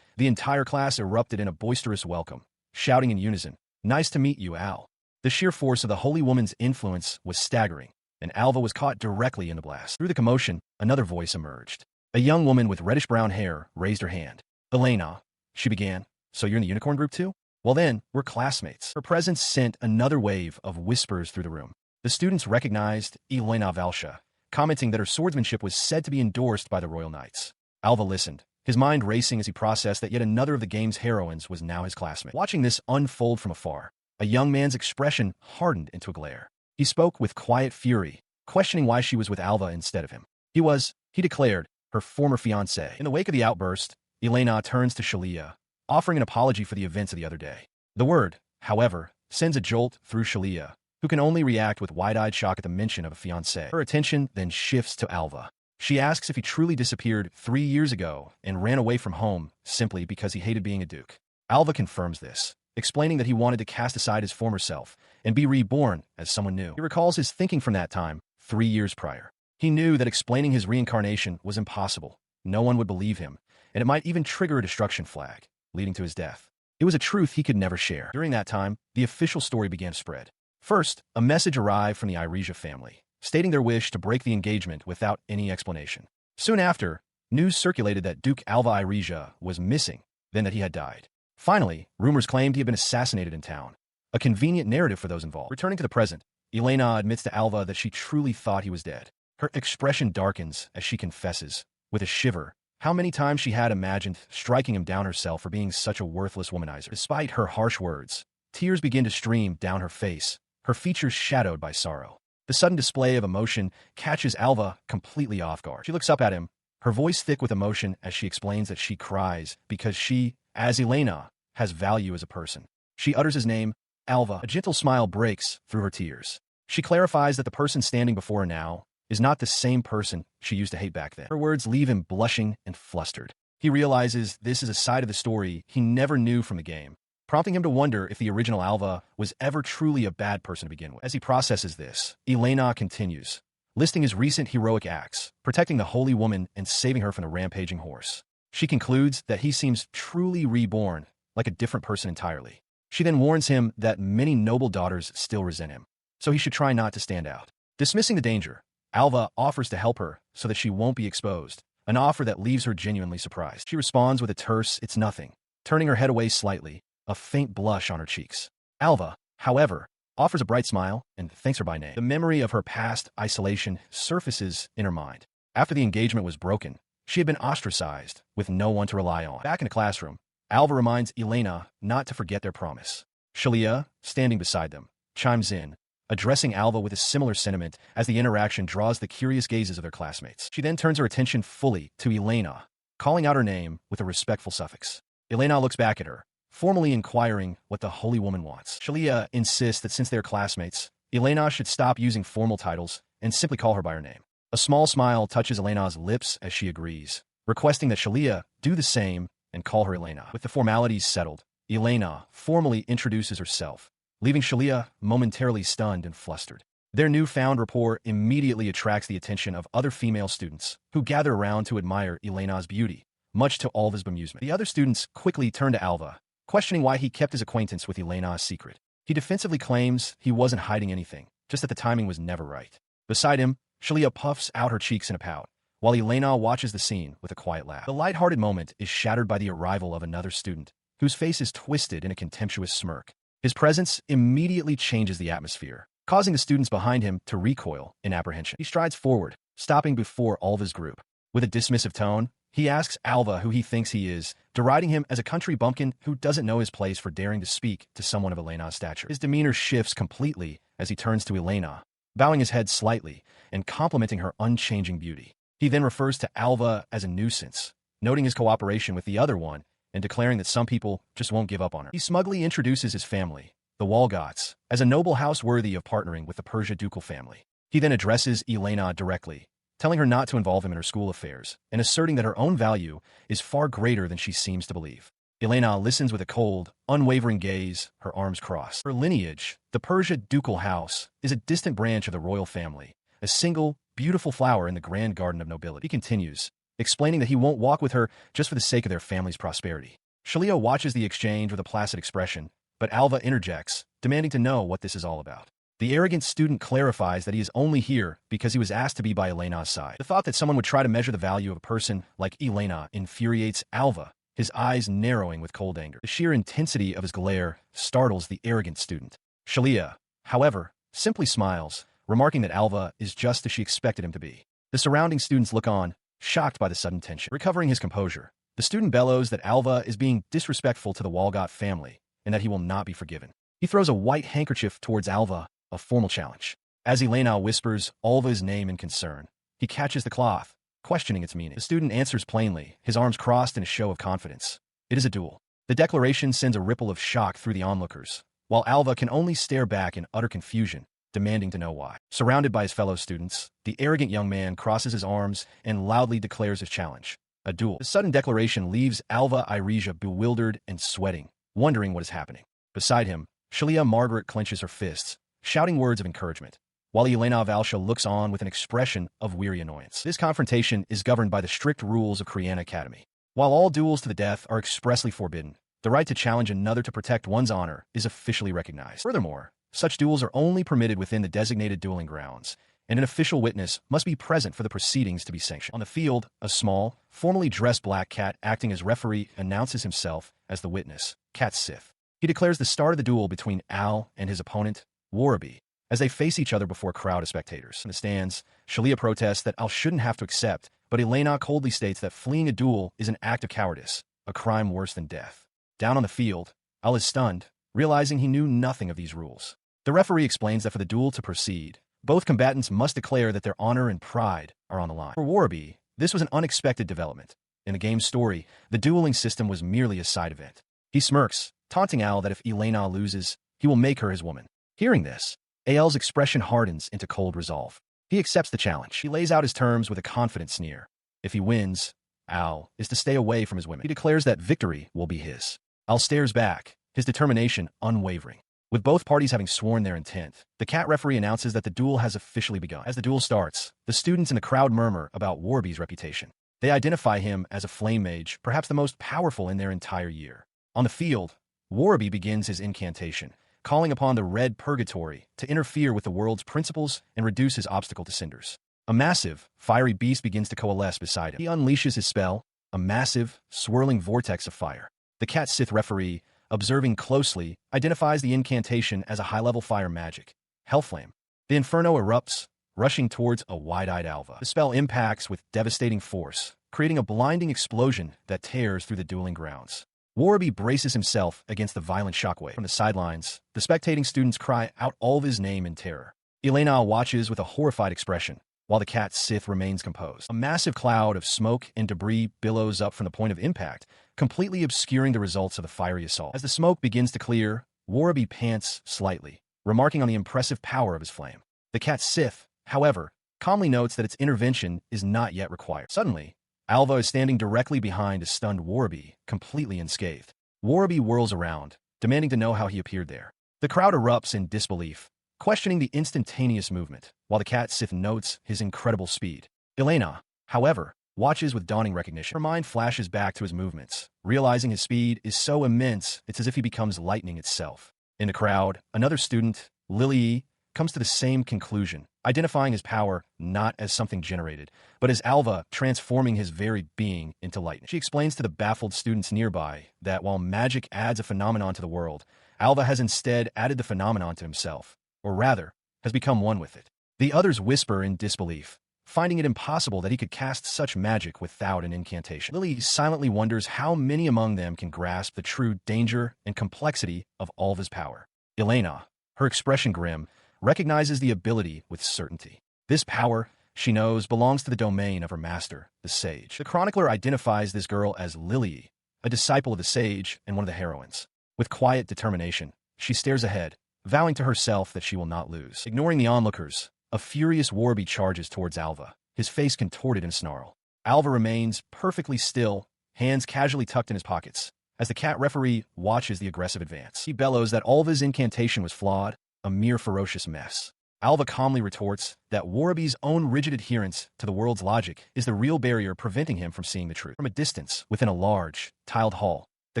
the entire class erupted in a boisterous welcome, shouting in unison, "Nice to meet you, Al." The sheer force of the holy woman's influence was staggering, and Alva was caught directly in the blast. Through the commotion, another voice emerged. A young woman with reddish-brown hair raised her hand. "Elena," she began, "so you're in the unicorn group too? Well then, we're classmates." Her presence sent another wave of whispers through the room. The students recognized Elena Valsha, commenting that her swordsmanship was said to be endorsed by the Royal Knights. Alva listened, his mind racing as he processed that yet another of the game's heroines was now his classmate. Watching this unfold from afar, a young man's expression hardened into a glare. He spoke with quiet fury, questioning why she was with Alva instead of him. He declared, her former fiancé. In the wake of the outburst, Elena turns to Shalia, offering an apology for the events of the other day. The word, however, sends a jolt through Shalia, who can only react with wide-eyed shock at the mention of a fiancé. Her attention then shifts to Alva. She asks if he truly disappeared 3 years ago and ran away from home simply because he hated being a duke. Alva confirms this, explaining that he wanted to cast aside his former self and be reborn as someone new. He recalls his thinking from that time, 3 years prior. He knew that explaining his reincarnation was impossible. No one would believe him, and it might even trigger a destruction flag, leading to his death. It was a truth he could never share. During that time, the official story began to spread. First, a message arrived from the Irija family, stating their wish to break the engagement without any explanation. Soon after, news circulated that Duke Alva Irija was missing, then that he had died. Finally, rumors claimed he had been assassinated in town. A convenient narrative for those involved. Returning to the present, Elena admits to Alva that she truly thought he was dead. Her expression darkens as she confesses, with a shiver, how many times she had imagined striking him down herself for being such a worthless womanizer. Despite her harsh words, tears begin to stream down her face, her features shadowed by sorrow. The sudden display of emotion catches Alva completely off guard. She looks up at him, her voice thick with emotion as she explains that she cries because she, as Elena, has value as a person. She utters his name, Alva. A gentle smile breaks through her tears. She clarifies that the person standing before her now is not the same person she used to hate back then. Her words leave him blushing and flustered. He realizes this is a side of the story he never knew from the game, prompting him to wonder if the original Alva was ever truly a bad person to begin with. As he processes this, Elena continues, listing his recent heroic acts, protecting the holy woman and saving her from the rampaging horse. She concludes that he seems truly reborn, like a different person entirely. She then warns him that many noble daughters still resent him, so he should try not to stand out. Dismissing the danger, Alva offers to help her so that she won't be exposed, an offer that leaves her genuinely surprised. She responds with a terse, "It's nothing," turning her head away slightly, a faint blush on her cheeks. Alva, however, offers a bright smile and thanks her by name. The memory of her past isolation surfaces in her mind. After the engagement was broken, she had been ostracized, with no one to rely on. Back in the classroom, Alva reminds Elena not to forget their promise. Shalia, standing beside them, chimes in, addressing Alva with a similar sentiment as the interaction draws the curious gazes of their classmates. She then turns her attention fully to Elena, calling out her name with a respectful suffix. Elena looks back at her, formally inquiring what the holy woman wants. Shalia insists that since they're classmates, Elena should stop using formal titles and simply call her by her name. A small smile touches Elena's lips as she agrees, requesting that Shalia do the same and call her Elena. With the formalities settled, Elena formally introduces herself, leaving Shalia momentarily stunned and flustered. Their newfound rapport immediately attracts the attention of other female students, who gather around to admire Elena's beauty, much to Alva's bemusement. The other students quickly turn to Alva, questioning why he kept his acquaintance with Elena a secret. He defensively claims he wasn't hiding anything, just that the timing was never right. Beside him, Shalia puffs out her cheeks in a pout, while Elena watches the scene with a quiet laugh. The lighthearted moment is shattered by the arrival of another student, whose face is twisted in a contemptuous smirk. His presence immediately changes the atmosphere, causing the students behind him to recoil in apprehension. He strides forward, stopping before Alva's group. With a dismissive tone, he asks Alva who he thinks he is, deriding him as a country bumpkin who doesn't know his place for daring to speak to someone of Elena's stature. His demeanor shifts completely as he turns to Elena, bowing his head slightly and complimenting her unchanging beauty. He then refers to Alva as a nuisance, noting his cooperation with the other one and declaring that some people just won't give up on her. He smugly introduces his family, the Walgots, as a noble house worthy of partnering with the Persia ducal family. He then addresses Elena directly, telling her not to involve him in her school affairs and asserting that her own value is far greater than she seems to believe. Elena listens with a cold, unwavering gaze, her arms crossed. Her lineage, the Persia ducal house, is a distant branch of the royal family, a single, beautiful flower in the grand garden of nobility. He continues, explaining that he won't walk with her just for the sake of their family's prosperity. Shalia watches the exchange with a placid expression, but Alva interjects, demanding to know what this is all about. The arrogant student clarifies that he is only here because he was asked to be by Elena's side. The thought that someone would try to measure the value of a person like Elena infuriates Alva, his eyes narrowing with cold anger. The sheer intensity of his glare startles the arrogant student. Shalia, however, simply smiles, remarking that Alva is just as she expected him to be. The surrounding students look on, shocked by the sudden tension. Recovering his composure, the student bellows that Alva is being disrespectful to the Walgot family and that he will not be forgiven. He throws a white handkerchief towards Alva, a formal challenge. As Elena whispers Alva's name in concern, he catches the cloth, questioning its meaning. The student answers plainly, his arms crossed in a show of confidence. It is a duel. The declaration sends a ripple of shock through the onlookers, while Alva can only stare back in utter confusion, demanding to know why. Surrounded by his fellow students, the arrogant young man crosses his arms and loudly declares his challenge. A duel. The sudden declaration leaves Alva Iresia bewildered and sweating, wondering what is happening. Beside him, Shalia Margaret clenches her fists, shouting words of encouragement, while Elena Valsha looks on with an expression of weary annoyance. This confrontation is governed by the strict rules of Kriana Academy. While all duels to the death are expressly forbidden, the right to challenge another to protect one's honor is officially recognized. Furthermore, such duels are only permitted within the designated dueling grounds, and an official witness must be present for the proceedings to be sanctioned. On the field, a small, formally dressed black cat acting as referee announces himself as the witness, Cat Sith. He declares the start of the duel between Al and his opponent, Warabi, as they face each other before a crowd of spectators. In the stands, Shalia protests that Al shouldn't have to accept, but Elena coldly states that fleeing a duel is an act of cowardice, a crime worse than death. Down on the field, Al is stunned, realizing he knew nothing of these rules. The referee explains that for the duel to proceed, both combatants must declare that their honor and pride are on the line. For Warabi, this was an unexpected development. In the game's story, the dueling system was merely a side event. He smirks, taunting Al that if Elena loses, he will make her his woman. Hearing this, Ael's expression hardens into cold resolve. He accepts the challenge. He lays out his terms with a confident sneer. If he wins, Al is to stay away from his women. He declares that victory will be his. Al stares back, his determination unwavering. With both parties having sworn their intent, the cat referee announces that the duel has officially begun. As the duel starts, the students in the crowd murmur about Warby's reputation. They identify him as a flame mage, perhaps the most powerful in their entire year. On the field, Warby begins his incantation, calling upon the Red Purgatory to interfere with the world's principles and reduce his obstacle to cinders. A massive, fiery beast begins to coalesce beside him. He unleashes his spell, a massive, swirling vortex of fire. The cat Sith referee, observing closely, identifies the incantation as a high-level fire magic, Hellflame. The inferno erupts, rushing towards a wide-eyed Alva. The spell impacts with devastating force, creating a blinding explosion that tears through the dueling grounds. Warby braces himself against the violent shockwave. From the sidelines, the spectating students cry out Alva's name in terror. Elena watches with a horrified expression, while the cat Sith remains composed. A massive cloud of smoke and debris billows up from the point of impact, completely obscuring the results of the fiery assault. As the smoke begins to clear, Warby pants slightly, remarking on the impressive power of his flame. The cat Sith, however, calmly notes that its intervention is not yet required. Suddenly, Alva is standing directly behind a stunned Warby, completely unscathed. Warby whirls around, demanding to know how he appeared there. The crowd erupts in disbelief, questioning the instantaneous movement, while the cat Sith notes his incredible speed. Elena, however, watches with dawning recognition. Her mind flashes back to his movements, realizing his speed is so immense it's as if he becomes lightning itself. In the crowd, another student, Lily, comes to the same conclusion, identifying his power not as something generated, but as Alva transforming his very being into lightning. She explains to the baffled students nearby that while magic adds a phenomenon to the world, Alva has instead added the phenomenon to himself, or rather, has become one with it. The others whisper in disbelief, finding it impossible that he could cast such magic without an incantation. Lily silently wonders how many among them can grasp the true danger and complexity of Alva's power. Elena, her expression grim, recognizes the ability with certainty. This power, she knows, belongs to the domain of her master, the sage. The chronicler identifies this girl as Lily, a disciple of the sage and one of the heroines. With quiet determination, she stares ahead, vowing to herself that she will not lose. Ignoring the onlookers, a furious Warby charges towards Alva, his face contorted in a snarl. Alva remains perfectly still, hands casually tucked in his pockets, as the cat referee watches the aggressive advance. He bellows that Alva's incantation was flawed, a mere ferocious mess. Alva calmly retorts that Warby's own rigid adherence to the world's logic is the real barrier preventing him from seeing the truth. From a distance, within a large, tiled hall, the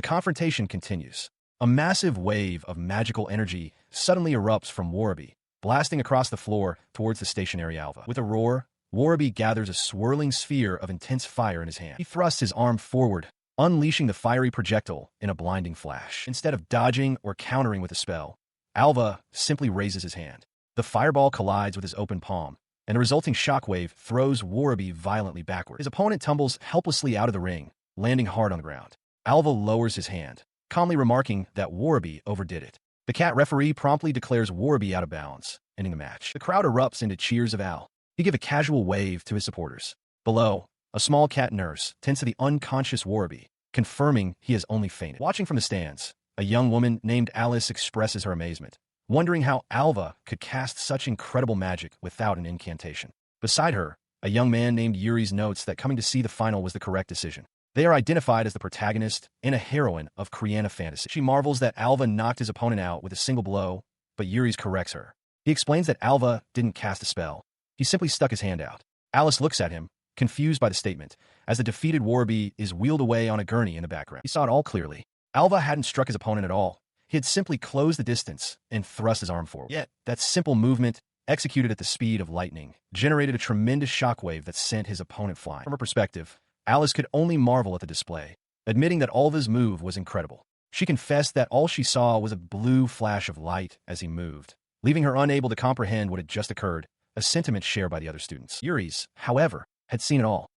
confrontation continues. A massive wave of magical energy suddenly erupts from Warby, blasting across the floor towards the stationary Alva. With a roar, Warby gathers a swirling sphere of intense fire in his hand. He thrusts his arm forward, unleashing the fiery projectile in a blinding flash. Instead of dodging or countering with a spell, Alva simply raises his hand. The fireball collides with his open palm, and the resulting shockwave throws Warby violently backward. His opponent tumbles helplessly out of the ring, landing hard on the ground. Alva lowers his hand, calmly remarking that Warby overdid it. The cat referee promptly declares Warby out of bounds, ending the match. The crowd erupts into cheers of Al. He gives a casual wave to his supporters. Below, a small cat nurse tends to the unconscious Warby, confirming he has only fainted. Watching from the stands, a young woman named Alice expresses her amazement, wondering how Alva could cast such incredible magic without an incantation. Beside her, a young man named Yuri's notes that coming to see the final was the correct decision. They are identified as the protagonist and a heroine of Kriana fantasy. She marvels that Alva knocked his opponent out with a single blow, but Yuri's corrects her. He explains that Alva didn't cast a spell. He simply stuck his hand out. Alice looks at him, confused by the statement, as the defeated Warby is wheeled away on a gurney in the background. He saw it all clearly. Alva hadn't struck his opponent at all. He had simply closed the distance and thrust his arm forward. Yet, that simple movement, executed at the speed of lightning, generated a tremendous shockwave that sent his opponent flying. From her perspective, Alice could only marvel at the display, admitting that Alva's move was incredible. She confessed that all she saw was a blue flash of light as he moved, leaving her unable to comprehend what had just occurred, a sentiment shared by the other students. Yuri's, however, had seen it all.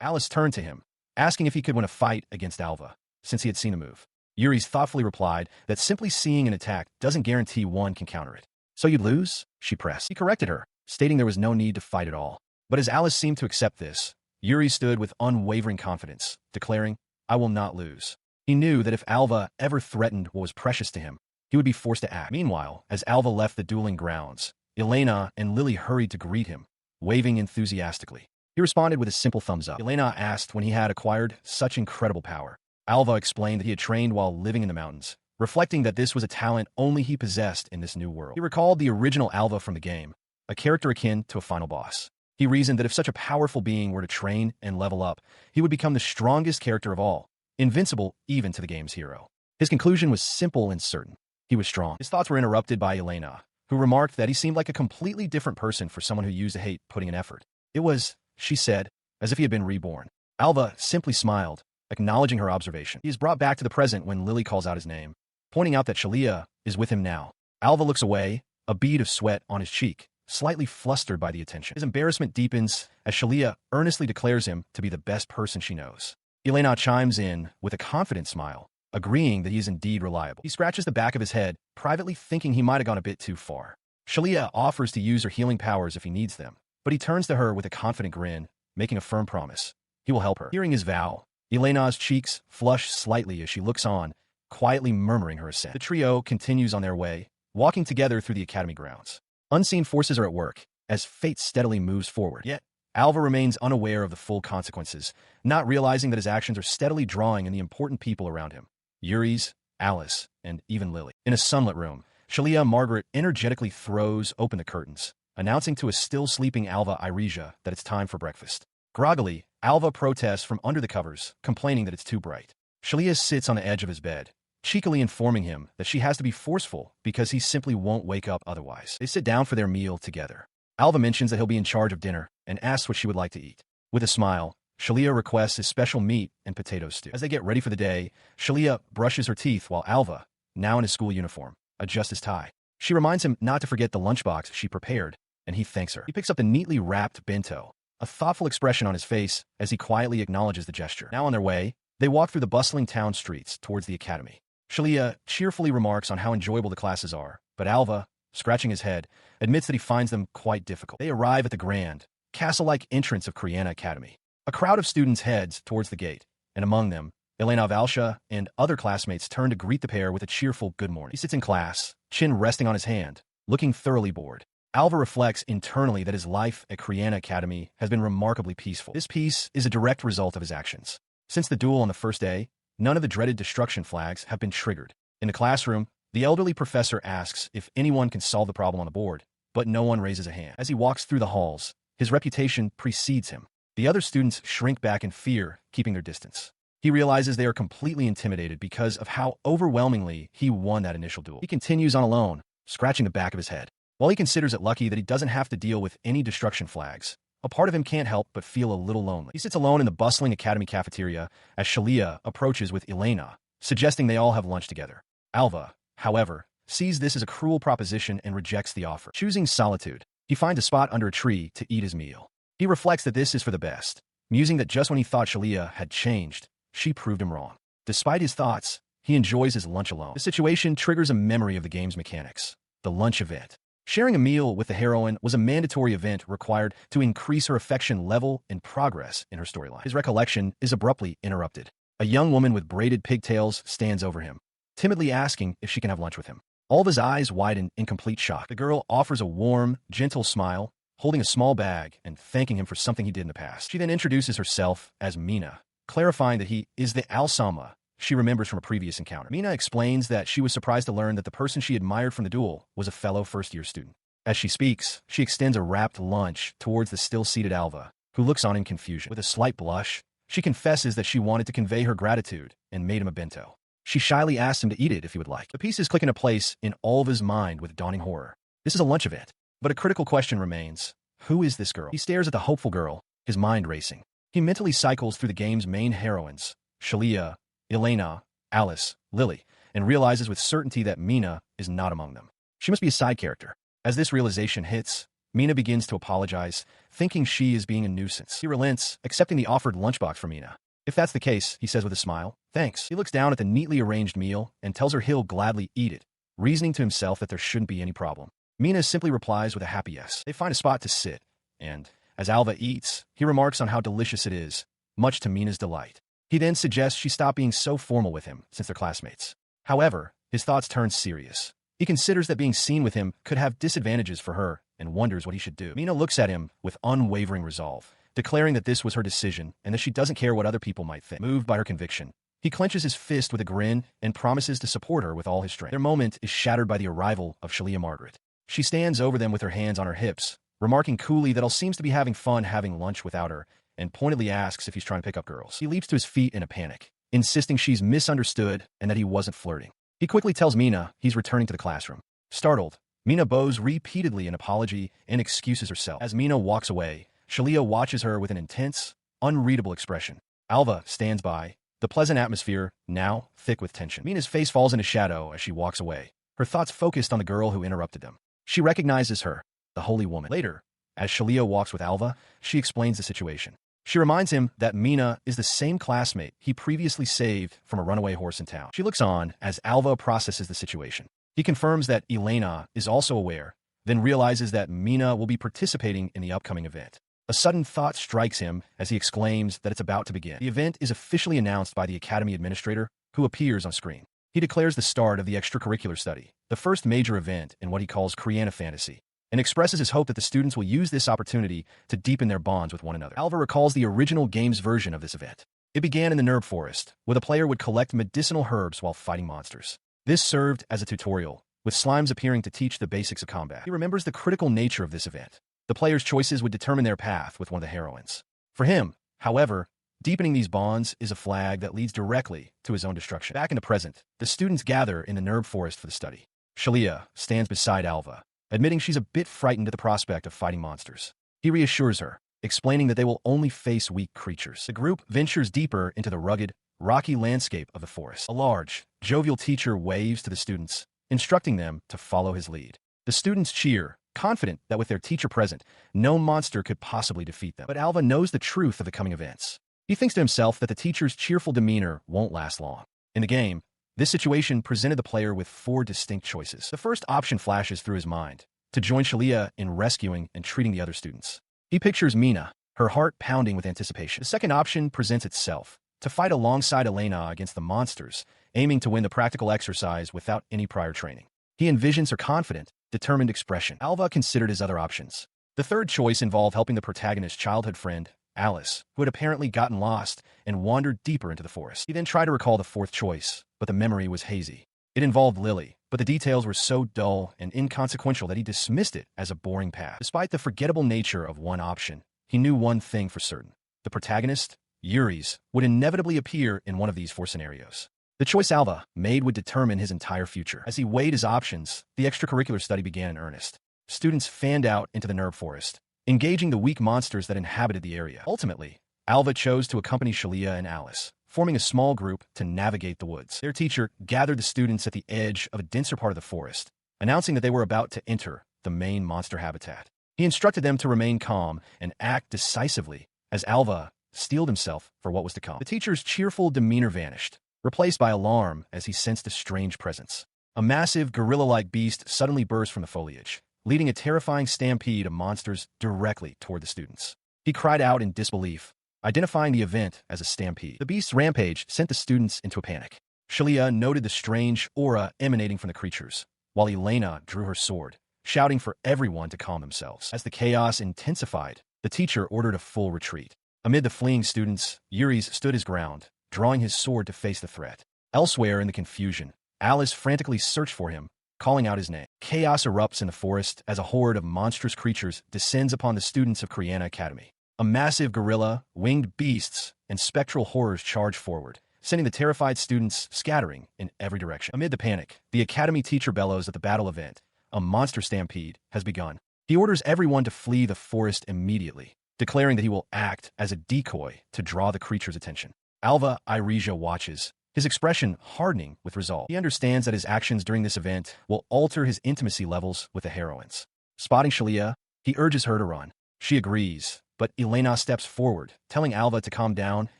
Alice turned to him, asking if he could win a fight against Alva, since he had seen the move. Yuri's thoughtfully replied that simply seeing an attack doesn't guarantee one can counter it. So you'd lose? She pressed. He corrected her, stating there was no need to fight at all. But as Alice seemed to accept this, Yuri stood with unwavering confidence, declaring, I will not lose. He knew that if Alva ever threatened what was precious to him, he would be forced to act. Meanwhile, as Alva left the dueling grounds, Elena and Lily hurried to greet him, waving enthusiastically. He responded with a simple thumbs up. Elena asked when he had acquired such incredible power. Alva explained that he had trained while living in the mountains, reflecting that this was a talent only he possessed in this new world. He recalled the original Alva from the game, a character akin to a final boss. He reasoned that if such a powerful being were to train and level up, he would become the strongest character of all, invincible even to the game's hero. His conclusion was simple and certain. He was strong. His thoughts were interrupted by Elena, who remarked that he seemed like a completely different person for someone who used to hate putting in effort. It was, she said, as if he had been reborn. Alva simply smiled, acknowledging her observation. He is brought back to the present when Lily calls out his name, pointing out that Shalia is with him now. Alva looks away, a bead of sweat on his cheek, slightly flustered by the attention. His embarrassment deepens as Shalia earnestly declares him to be the best person she knows. Elena chimes in with a confident smile, agreeing that he is indeed reliable. He scratches the back of his head, privately thinking he might have gone a bit too far. Shalia offers to use her healing powers if he needs them, but he turns to her with a confident grin, making a firm promise. He will help her. Hearing his vow, Elena's cheeks flush slightly as she looks on, quietly murmuring her assent. The trio continues on their way, walking together through the academy grounds. Unseen forces are at work, as fate steadily moves forward. Yet, Alva remains unaware of the full consequences, not realizing that his actions are steadily drawing in the important people around him. Yuri's, Alice, and even Lily. In a sunlit room, Shalia Margaret energetically throws open the curtains, announcing to a still sleeping Alva Iresia that it's time for breakfast. Groggily, Alva protests from under the covers, complaining that it's too bright. Shalia sits on the edge of his bed, cheekily informing him that she has to be forceful because he simply won't wake up otherwise. They sit down for their meal together. Alva mentions that he'll be in charge of dinner and asks what she would like to eat. With a smile, Shalia requests his special meat and potato stew. As they get ready for the day, Shalia brushes her teeth while Alva, now in his school uniform, adjusts his tie. She reminds him not to forget the lunchbox she prepared, and he thanks her. He picks up the neatly wrapped bento, a thoughtful expression on his face as he quietly acknowledges the gesture. Now on their way, they walk through the bustling town streets towards the academy. Shalia cheerfully remarks on how enjoyable the classes are, but Alva, scratching his head, admits that he finds them quite difficult. They arrive at the grand, castle-like entrance of Kriana Academy. A crowd of students heads towards the gate, and among them, Elena Valsha and other classmates turn to greet the pair with a cheerful good morning. He sits in class, chin resting on his hand, looking thoroughly bored. Alva reflects internally that his life at Kriana Academy has been remarkably peaceful. This peace is a direct result of his actions. Since the duel on the first day, none of the dreaded destruction flags have been triggered. In the classroom, the elderly professor asks if anyone can solve the problem on the board, but no one raises a hand. As he walks through the halls, his reputation precedes him. The other students shrink back in fear, keeping their distance. He realizes they are completely intimidated because of how overwhelmingly he won that initial duel. He continues on alone, scratching the back of his head. While he considers it lucky that he doesn't have to deal with any destruction flags, a part of him can't help but feel a little lonely. He sits alone in the bustling academy cafeteria as Shalia approaches with Elena, suggesting they all have lunch together. Alva, however, sees this as a cruel proposition and rejects the offer. Choosing solitude, he finds a spot under a tree to eat his meal. He reflects that this is for the best, musing that just when he thought Shalia had changed, she proved him wrong. Despite his thoughts, he enjoys his lunch alone. The situation triggers a memory of the game's mechanics, the lunch event. Sharing a meal with the heroine was a mandatory event required to increase her affection level and progress in her storyline. His recollection is abruptly interrupted. A young woman with braided pigtails stands over him, timidly asking if she can have lunch with him. All of his eyes widen in complete shock. The girl offers a warm, gentle smile, holding a small bag and thanking him for something he did in the past. She then introduces herself as Mina, clarifying that he is the Alsama she remembers from a previous encounter. Mina explains that she was surprised to learn that the person she admired from the duel was a fellow first-year student. As she speaks, she extends a wrapped lunch towards the still-seated Alva, who looks on in confusion. With a slight blush, she confesses that she wanted to convey her gratitude and made him a bento. She shyly asks him to eat it if he would like. The pieces click into place in Alva's mind with dawning horror. This is a lunch event, but a critical question remains. Who is this girl? He stares at the hopeful girl, his mind racing. He mentally cycles through the game's main heroines, Shalia, Elena, Alice, Lily, and realizes with certainty that Mina is not among them. She must be a side character. As this realization hits, Mina begins to apologize, thinking she is being a nuisance. He relents, accepting the offered lunchbox from Mina. If that's the case, he says with a smile, thanks. He looks down at the neatly arranged meal and tells her he'll gladly eat it, reasoning to himself that there shouldn't be any problem. Mina simply replies with a happy yes. They find a spot to sit, and, as Alva eats, he remarks on how delicious it is, much to Mina's delight. He then suggests she stop being so formal with him, since they're classmates. However, his thoughts turn serious. He considers that being seen with him could have disadvantages for her and wonders what he should do. Mina looks at him with unwavering resolve, declaring that this was her decision and that she doesn't care what other people might think. Moved by her conviction, he clenches his fist with a grin and promises to support her with all his strength. Their moment is shattered by the arrival of Shalia Margaret. She stands over them with her hands on her hips, remarking coolly that all seems to be having fun having lunch without her, and pointedly asks if he's trying to pick up girls. He leaps to his feet in a panic, insisting she's misunderstood and that he wasn't flirting. He quickly tells Mina he's returning to the classroom. Startled, Mina bows repeatedly an apology and excuses herself. As Mina walks away, Shalia watches her with an intense, unreadable expression. Alva stands by, the pleasant atmosphere now thick with tension. Mina's face falls into shadow as she walks away, her thoughts focused on the girl who interrupted them. She recognizes her, the holy woman. Later, as Shalia walks with Alva, she explains the situation. She reminds him that Mina is the same classmate he previously saved from a runaway horse in town. She looks on as Alva processes the situation. He confirms that Elena is also aware, then realizes that Mina will be participating in the upcoming event. A sudden thought strikes him as he exclaims that it's about to begin. The event is officially announced by the Academy Administrator, who appears on screen. He declares the start of the extracurricular study, the first major event in what he calls Koreana fantasy, and expresses his hope that the students will use this opportunity to deepen their bonds with one another. Alva recalls the original game's version of this event. It began in the Nerb Forest, where the player would collect medicinal herbs while fighting monsters. This served as a tutorial, with slimes appearing to teach the basics of combat. He remembers the critical nature of this event. The player's choices would determine their path with one of the heroines. For him, however, deepening these bonds is a flag that leads directly to his own destruction. Back in the present, the students gather in the Nerb Forest for the study. Shalia stands beside Alva, admitting she's a bit frightened at the prospect of fighting monsters. He reassures her, explaining that they will only face weak creatures. The group ventures deeper into the rugged, rocky landscape of the forest. A large, jovial teacher waves to the students, instructing them to follow his lead. The students cheer, confident that with their teacher present, no monster could possibly defeat them. But Alva knows the truth of the coming events. He thinks to himself that the teacher's cheerful demeanor won't last long. In the game, this situation presented the player with 4 distinct choices. The first option flashes through his mind, to join Shalia in rescuing and treating the other students. He pictures Mina, her heart pounding with anticipation. The second option presents itself, to fight alongside Elena against the monsters, aiming to win the practical exercise without any prior training. He envisions her confident, determined expression. Alva considered his other options. The third choice involved helping the protagonist's childhood friend, Alice, who had apparently gotten lost and wandered deeper into the forest. He then tried to recall the fourth choice, but the memory was hazy. It involved Lily, but the details were so dull and inconsequential that he dismissed it as a boring path. Despite the forgettable nature of one option, he knew one thing for certain. The protagonist, Yuri's, would inevitably appear in one of these 4 scenarios. The choice Alva made would determine his entire future. As he weighed his options, the extracurricular study began in earnest. Students fanned out into the Nerb Forest, engaging the weak monsters that inhabited the area. Ultimately, Alva chose to accompany Shalia and Alice, forming a small group to navigate the woods. Their teacher gathered the students at the edge of a denser part of the forest, announcing that they were about to enter the main monster habitat. He instructed them to remain calm and act decisively as Alva steeled himself for what was to come. The teacher's cheerful demeanor vanished, replaced by alarm as he sensed a strange presence. A massive, gorilla-like beast suddenly burst from the foliage, leading a terrifying stampede of monsters directly toward the students. He cried out in disbelief, identifying the event as a stampede. The beast's rampage sent the students into a panic. Shalia noted the strange aura emanating from the creatures, while Elena drew her sword, shouting for everyone to calm themselves. As the chaos intensified, the teacher ordered a full retreat. Amid the fleeing students, Yuri's stood his ground, drawing his sword to face the threat. Elsewhere in the confusion, Alice frantically searched for him, calling out his name. Chaos erupts in the forest as a horde of monstrous creatures descends upon the students of Koreana Academy. A massive gorilla, winged beasts, and spectral horrors charge forward, sending the terrified students scattering in every direction. Amid the panic, the Academy teacher bellows at the battle event. A monster stampede has begun. He orders everyone to flee the forest immediately, declaring that he will act as a decoy to draw the creature's attention. Alva Iresia watches, his expression hardening with resolve. He understands that his actions during this event will alter his intimacy levels with the heroines. Spotting Shalia, he urges her to run. She agrees, but Elena steps forward, telling Alva to calm down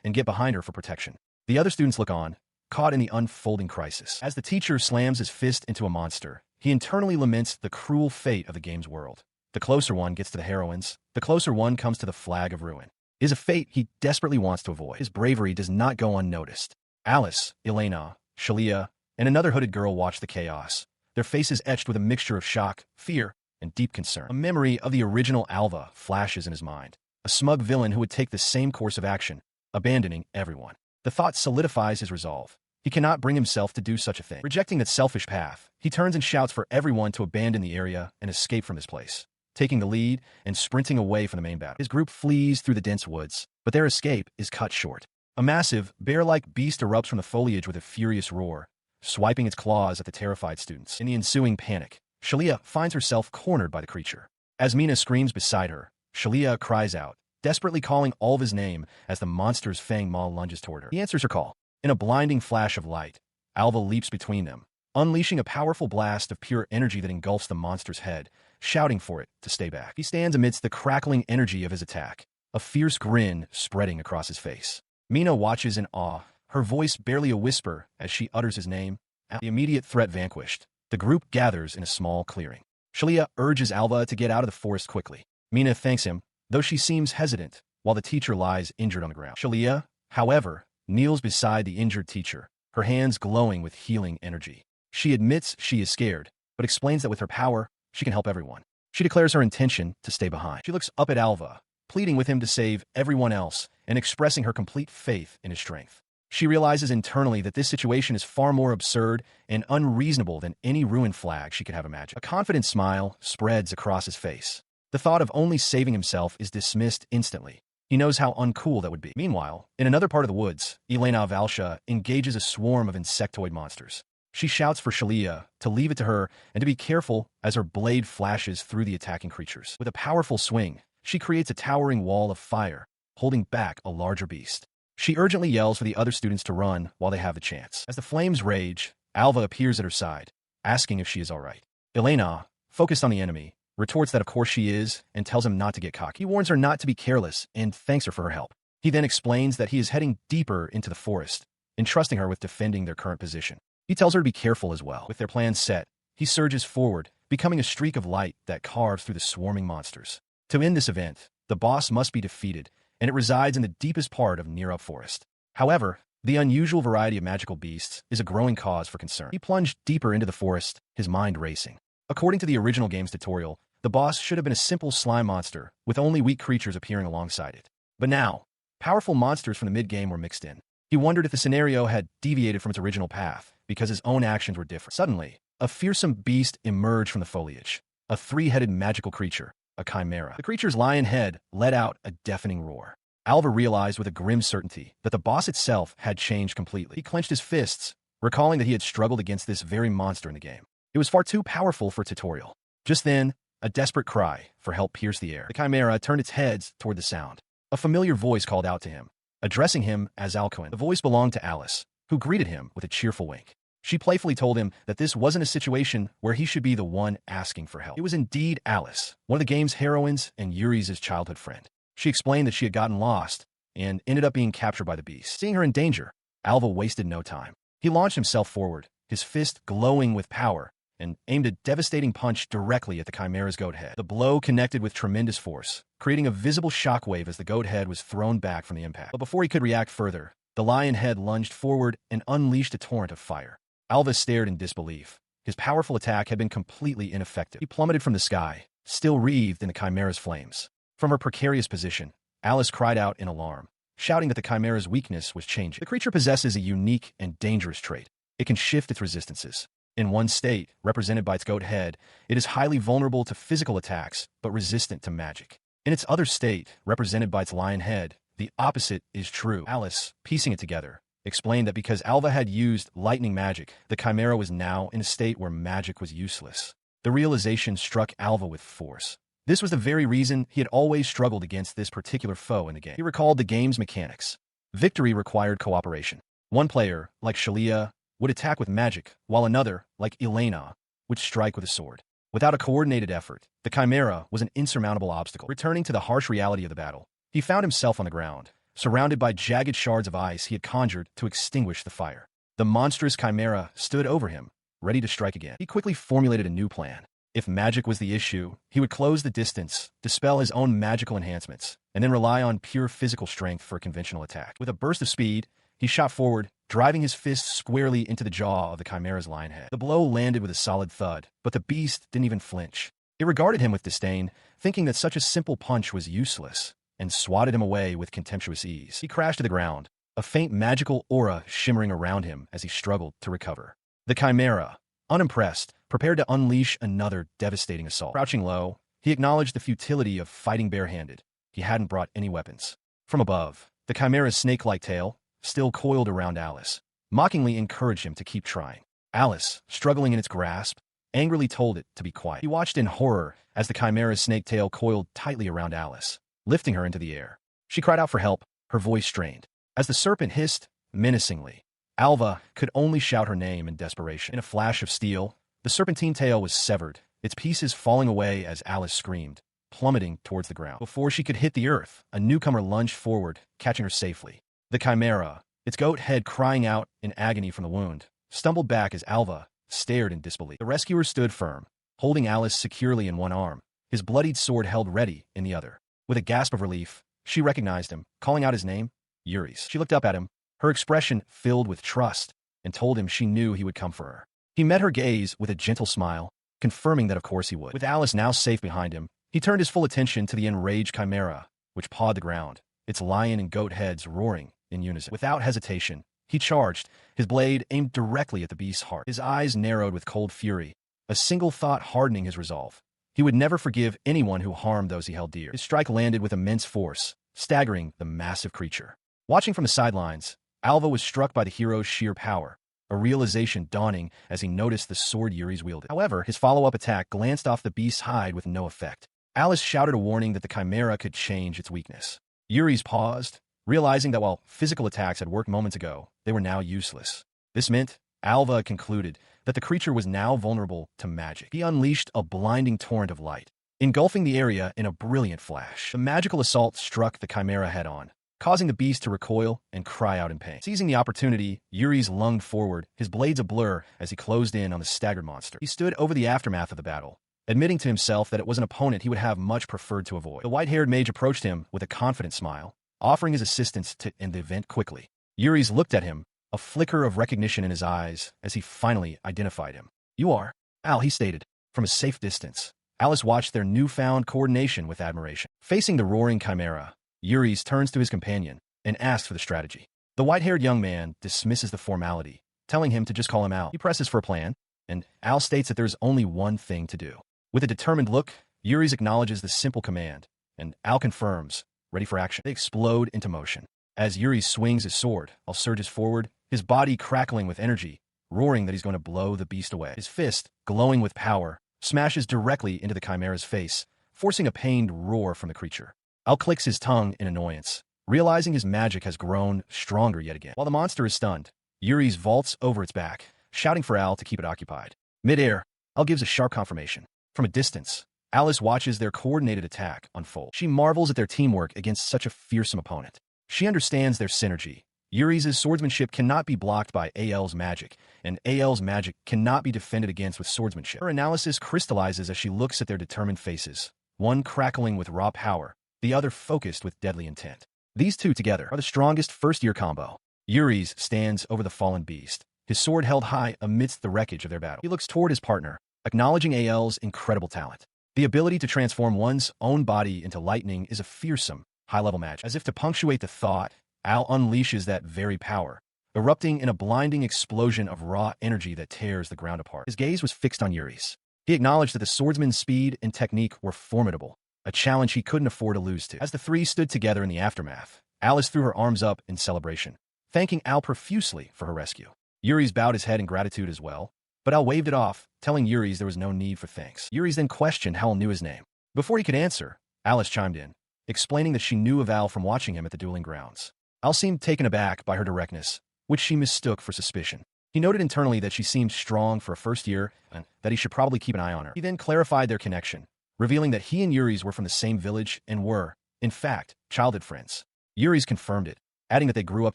and get behind her for protection. The other students look on, caught in the unfolding crisis. As the teacher slams his fist into a monster, he internally laments the cruel fate of the game's world. The closer one gets to the heroines, the closer one comes to the flag of ruin. It is a fate he desperately wants to avoid. His bravery does not go unnoticed. Alice, Elena, Shalia, and another hooded girl watched the chaos, their faces etched with a mixture of shock, fear, and deep concern. A memory of the original Alva flashes in his mind, a smug villain who would take the same course of action, abandoning everyone. The thought solidifies his resolve. He cannot bring himself to do such a thing. Rejecting that selfish path, he turns and shouts for everyone to abandon the area and escape from this place. Taking the lead and sprinting away from the main battle. His group flees through the dense woods, but their escape is cut short. A massive, bear-like beast erupts from the foliage with a furious roar, swiping its claws at the terrified students. In the ensuing panic, Shalia finds herself cornered by the creature. As Mina screams beside her, Shalia cries out, desperately calling Alva's name as the monster's fang maw lunges toward her. He answers her call. In a blinding flash of light, Alva leaps between them, unleashing a powerful blast of pure energy that engulfs the monster's head, shouting for it to stay back. He stands amidst the crackling energy of his attack, a fierce grin spreading across his face. Mina watches in awe, her voice barely a whisper as she utters his name. The immediate threat vanquished, the group gathers in a small clearing. Shalia urges Alva to get out of the forest quickly. Mina thanks him, though she seems hesitant, while the teacher lies injured on the ground. Shalia, however, kneels beside the injured teacher, her hands glowing with healing energy. She admits she is scared, but explains that with her power, she can help everyone. She declares her intention to stay behind. She looks up at Alva, pleading with him to save everyone else and expressing her complete faith in his strength. She realizes internally that this situation is far more absurd and unreasonable than any ruined flag she could have imagined. A confident smile spreads across his face. The thought of only saving himself is dismissed instantly. He knows how uncool that would be. Meanwhile, in another part of the woods, Elena Valsha engages a swarm of insectoid monsters. She shouts for Shalia to leave it to her and to be careful as her blade flashes through the attacking creatures. With a powerful swing, she creates a towering wall of fire, holding back a larger beast. She urgently yells for the other students to run while they have the chance. As the flames rage, Alva appears at her side, asking if she is all right. Elena, focused on the enemy, retorts that of course she is and tells him not to get cocky. He warns her not to be careless and thanks her for her help. He then explains that he is heading deeper into the forest, entrusting her with defending their current position. He tells her to be careful as well. With their plans set, he surges forward, becoming a streak of light that carves through the swarming monsters. To end this event, the boss must be defeated, and it resides in the deepest part of Nira Forest. However, the unusual variety of magical beasts is a growing cause for concern. He plunged deeper into the forest, his mind racing. According to the original game's tutorial, the boss should have been a simple slime monster, with only weak creatures appearing alongside it. But now, powerful monsters from the mid-game were mixed in. He wondered if the scenario had deviated from its original path, because his own actions were different. Suddenly, a fearsome beast emerged from the foliage, a three-headed magical creature, a chimera. The creature's lion head let out a deafening roar. Alva realized with a grim certainty that the boss itself had changed completely. He clenched his fists, recalling that he had struggled against this very monster in the game. It was far too powerful for a tutorial. Just then, a desperate cry for help pierced the air. The chimera turned its head toward the sound. A familiar voice called out to him, addressing him as Alcuin. The voice belonged to Alice, who greeted him with a cheerful wink. She playfully told him that this wasn't a situation where he should be the one asking for help. It was indeed Alice, one of the game's heroines and Yuri's childhood friend. She explained that she had gotten lost and ended up being captured by the beast. Seeing her in danger, Alva wasted no time. He launched himself forward, his fist glowing with power, and aimed a devastating punch directly at the chimera's goat head. The blow connected with tremendous force, creating a visible shockwave as the goat head was thrown back from the impact. But before he could react further, the lion head lunged forward and unleashed a torrent of fire. Alva stared in disbelief. His powerful attack had been completely ineffective. He plummeted from the sky, still wreathed in the chimera's flames. From her precarious position, Alice cried out in alarm, shouting that the chimera's weakness was changing. The creature possesses a unique and dangerous trait. It can shift its resistances. In one state, represented by its goat head, it is highly vulnerable to physical attacks, but resistant to magic. In its other state, represented by its lion head, the opposite is true. Alice, piecing it together, explained that because Alva had used lightning magic, the chimera was now in a state where magic was useless. The realization struck Alva with force. This was the very reason he had always struggled against this particular foe in the game. He recalled the game's mechanics. Victory required cooperation. One player, like Shalia, would attack with magic, while another, like Elena, would strike with a sword. Without a coordinated effort, the chimera was an insurmountable obstacle. Returning to the harsh reality of the battle, he found himself on the ground, surrounded by jagged shards of ice he had conjured to extinguish the fire. The monstrous chimera stood over him, ready to strike again. He quickly formulated a new plan. If magic was the issue, he would close the distance, dispel his own magical enhancements, and then rely on pure physical strength for a conventional attack. With a burst of speed, he shot forward, driving his fist squarely into the jaw of the chimera's lion head. The blow landed with a solid thud, but the beast didn't even flinch. It regarded him with disdain, thinking that such a simple punch was useless, and swatted him away with contemptuous ease. He crashed to the ground, a faint magical aura shimmering around him as he struggled to recover. The chimera, unimpressed, prepared to unleash another devastating assault. Crouching low, he acknowledged the futility of fighting barehanded. He hadn't brought any weapons. From above, the chimera's snake-like tail, still coiled around Alice, mockingly encouraged him to keep trying. Alice, struggling in its grasp, angrily told it to be quiet. He watched in horror as the chimera's snake tail coiled tightly around Alice, lifting her into the air. She cried out for help, her voice strained. As the serpent hissed menacingly, Alva could only shout her name in desperation. In a flash of steel, the serpentine tail was severed, its pieces falling away as Alice screamed, plummeting towards the ground. Before she could hit the earth, a newcomer lunged forward, catching her safely. The chimera, its goat head crying out in agony from the wound, stumbled back as Alva stared in disbelief. The rescuer stood firm, holding Alice securely in one arm, his bloodied sword held ready in the other. With a gasp of relief, she recognized him, calling out his name, Yuri's. She looked up at him, her expression filled with trust, and told him she knew he would come for her. He met her gaze with a gentle smile, confirming that of course he would. With Alice now safe behind him, he turned his full attention to the enraged chimera, which pawed the ground, its lion and goat heads roaring in unison. Without hesitation, he charged, his blade aimed directly at the beast's heart. His eyes narrowed with cold fury, a single thought hardening his resolve. He would never forgive anyone who harmed those he held dear. His strike landed with immense force, staggering the massive creature. Watching from the sidelines, Alva was struck by the hero's sheer power, a realization dawning as he noticed the sword Yuri's wielded. However, his follow-up attack glanced off the beast's hide with no effect. Alice shouted a warning that the chimera could change its weakness. Yuri's paused, realizing that while physical attacks had worked moments ago, they were now useless. This meant, Alva concluded, that the creature was now vulnerable to magic. He unleashed a blinding torrent of light, engulfing the area in a brilliant flash. The magical assault struck the chimera head-on, causing the beast to recoil and cry out in pain. Seizing the opportunity, Yuri's lunged forward, his blades a blur as he closed in on the staggered monster. He stood over the aftermath of the battle, admitting to himself that it was an opponent he would have much preferred to avoid. The white-haired mage approached him with a confident smile, offering his assistance to end the event quickly. Yuri's looked at him, a flicker of recognition in his eyes as he finally identified him. "You are Al," he stated, from a safe distance. Alice watched their newfound coordination with admiration. Facing the roaring chimera, Yuri's turns to his companion and asks for the strategy. The white-haired young man dismisses the formality, telling him to just call him Al. He presses for a plan, and Al states that there's only one thing to do. With a determined look, Yuri's acknowledges the simple command, and Al confirms, ready for action. They explode into motion. As Yuri swings his sword, Al surges forward, his body crackling with energy, roaring that he's going to blow the beast away. His fist, glowing with power, smashes directly into the chimera's face, forcing a pained roar from the creature. Al clicks his tongue in annoyance, realizing his magic has grown stronger yet again. While the monster is stunned, Yuri's vaults over its back, shouting for Al to keep it occupied. Mid-air, Al gives a sharp confirmation. From a distance, Alice watches their coordinated attack unfold. She marvels at their teamwork against such a fearsome opponent. She understands their synergy. Yuri's swordsmanship cannot be blocked by AL's magic, and AL's magic cannot be defended against with swordsmanship. Her analysis crystallizes as she looks at their determined faces, one crackling with raw power, the other focused with deadly intent. These two together are the strongest first-year combo. Yuri's stands over the fallen beast, his sword held high amidst the wreckage of their battle. He looks toward his partner, acknowledging AL's incredible talent. The ability to transform one's own body into lightning is a fearsome, high-level magic. As if to punctuate the thought, Al unleashes that very power, erupting in a blinding explosion of raw energy that tears the ground apart. His gaze was fixed on Yuri's. He acknowledged that the swordsman's speed and technique were formidable, a challenge he couldn't afford to lose to. As the three stood together in the aftermath, Alice threw her arms up in celebration, thanking Al profusely for her rescue. Yuri's bowed his head in gratitude as well, but Al waved it off, telling Yuri's there was no need for thanks. Yuri's then questioned how Al knew his name. Before he could answer, Alice chimed in, explaining that she knew of Al from watching him at the dueling grounds. Al seemed taken aback by her directness, which she mistook for suspicion. He noted internally that she seemed strong for a first year and that he should probably keep an eye on her. He then clarified their connection, revealing that he and Yuri's were from the same village and were, in fact, childhood friends. Yuri's confirmed it, adding that they grew up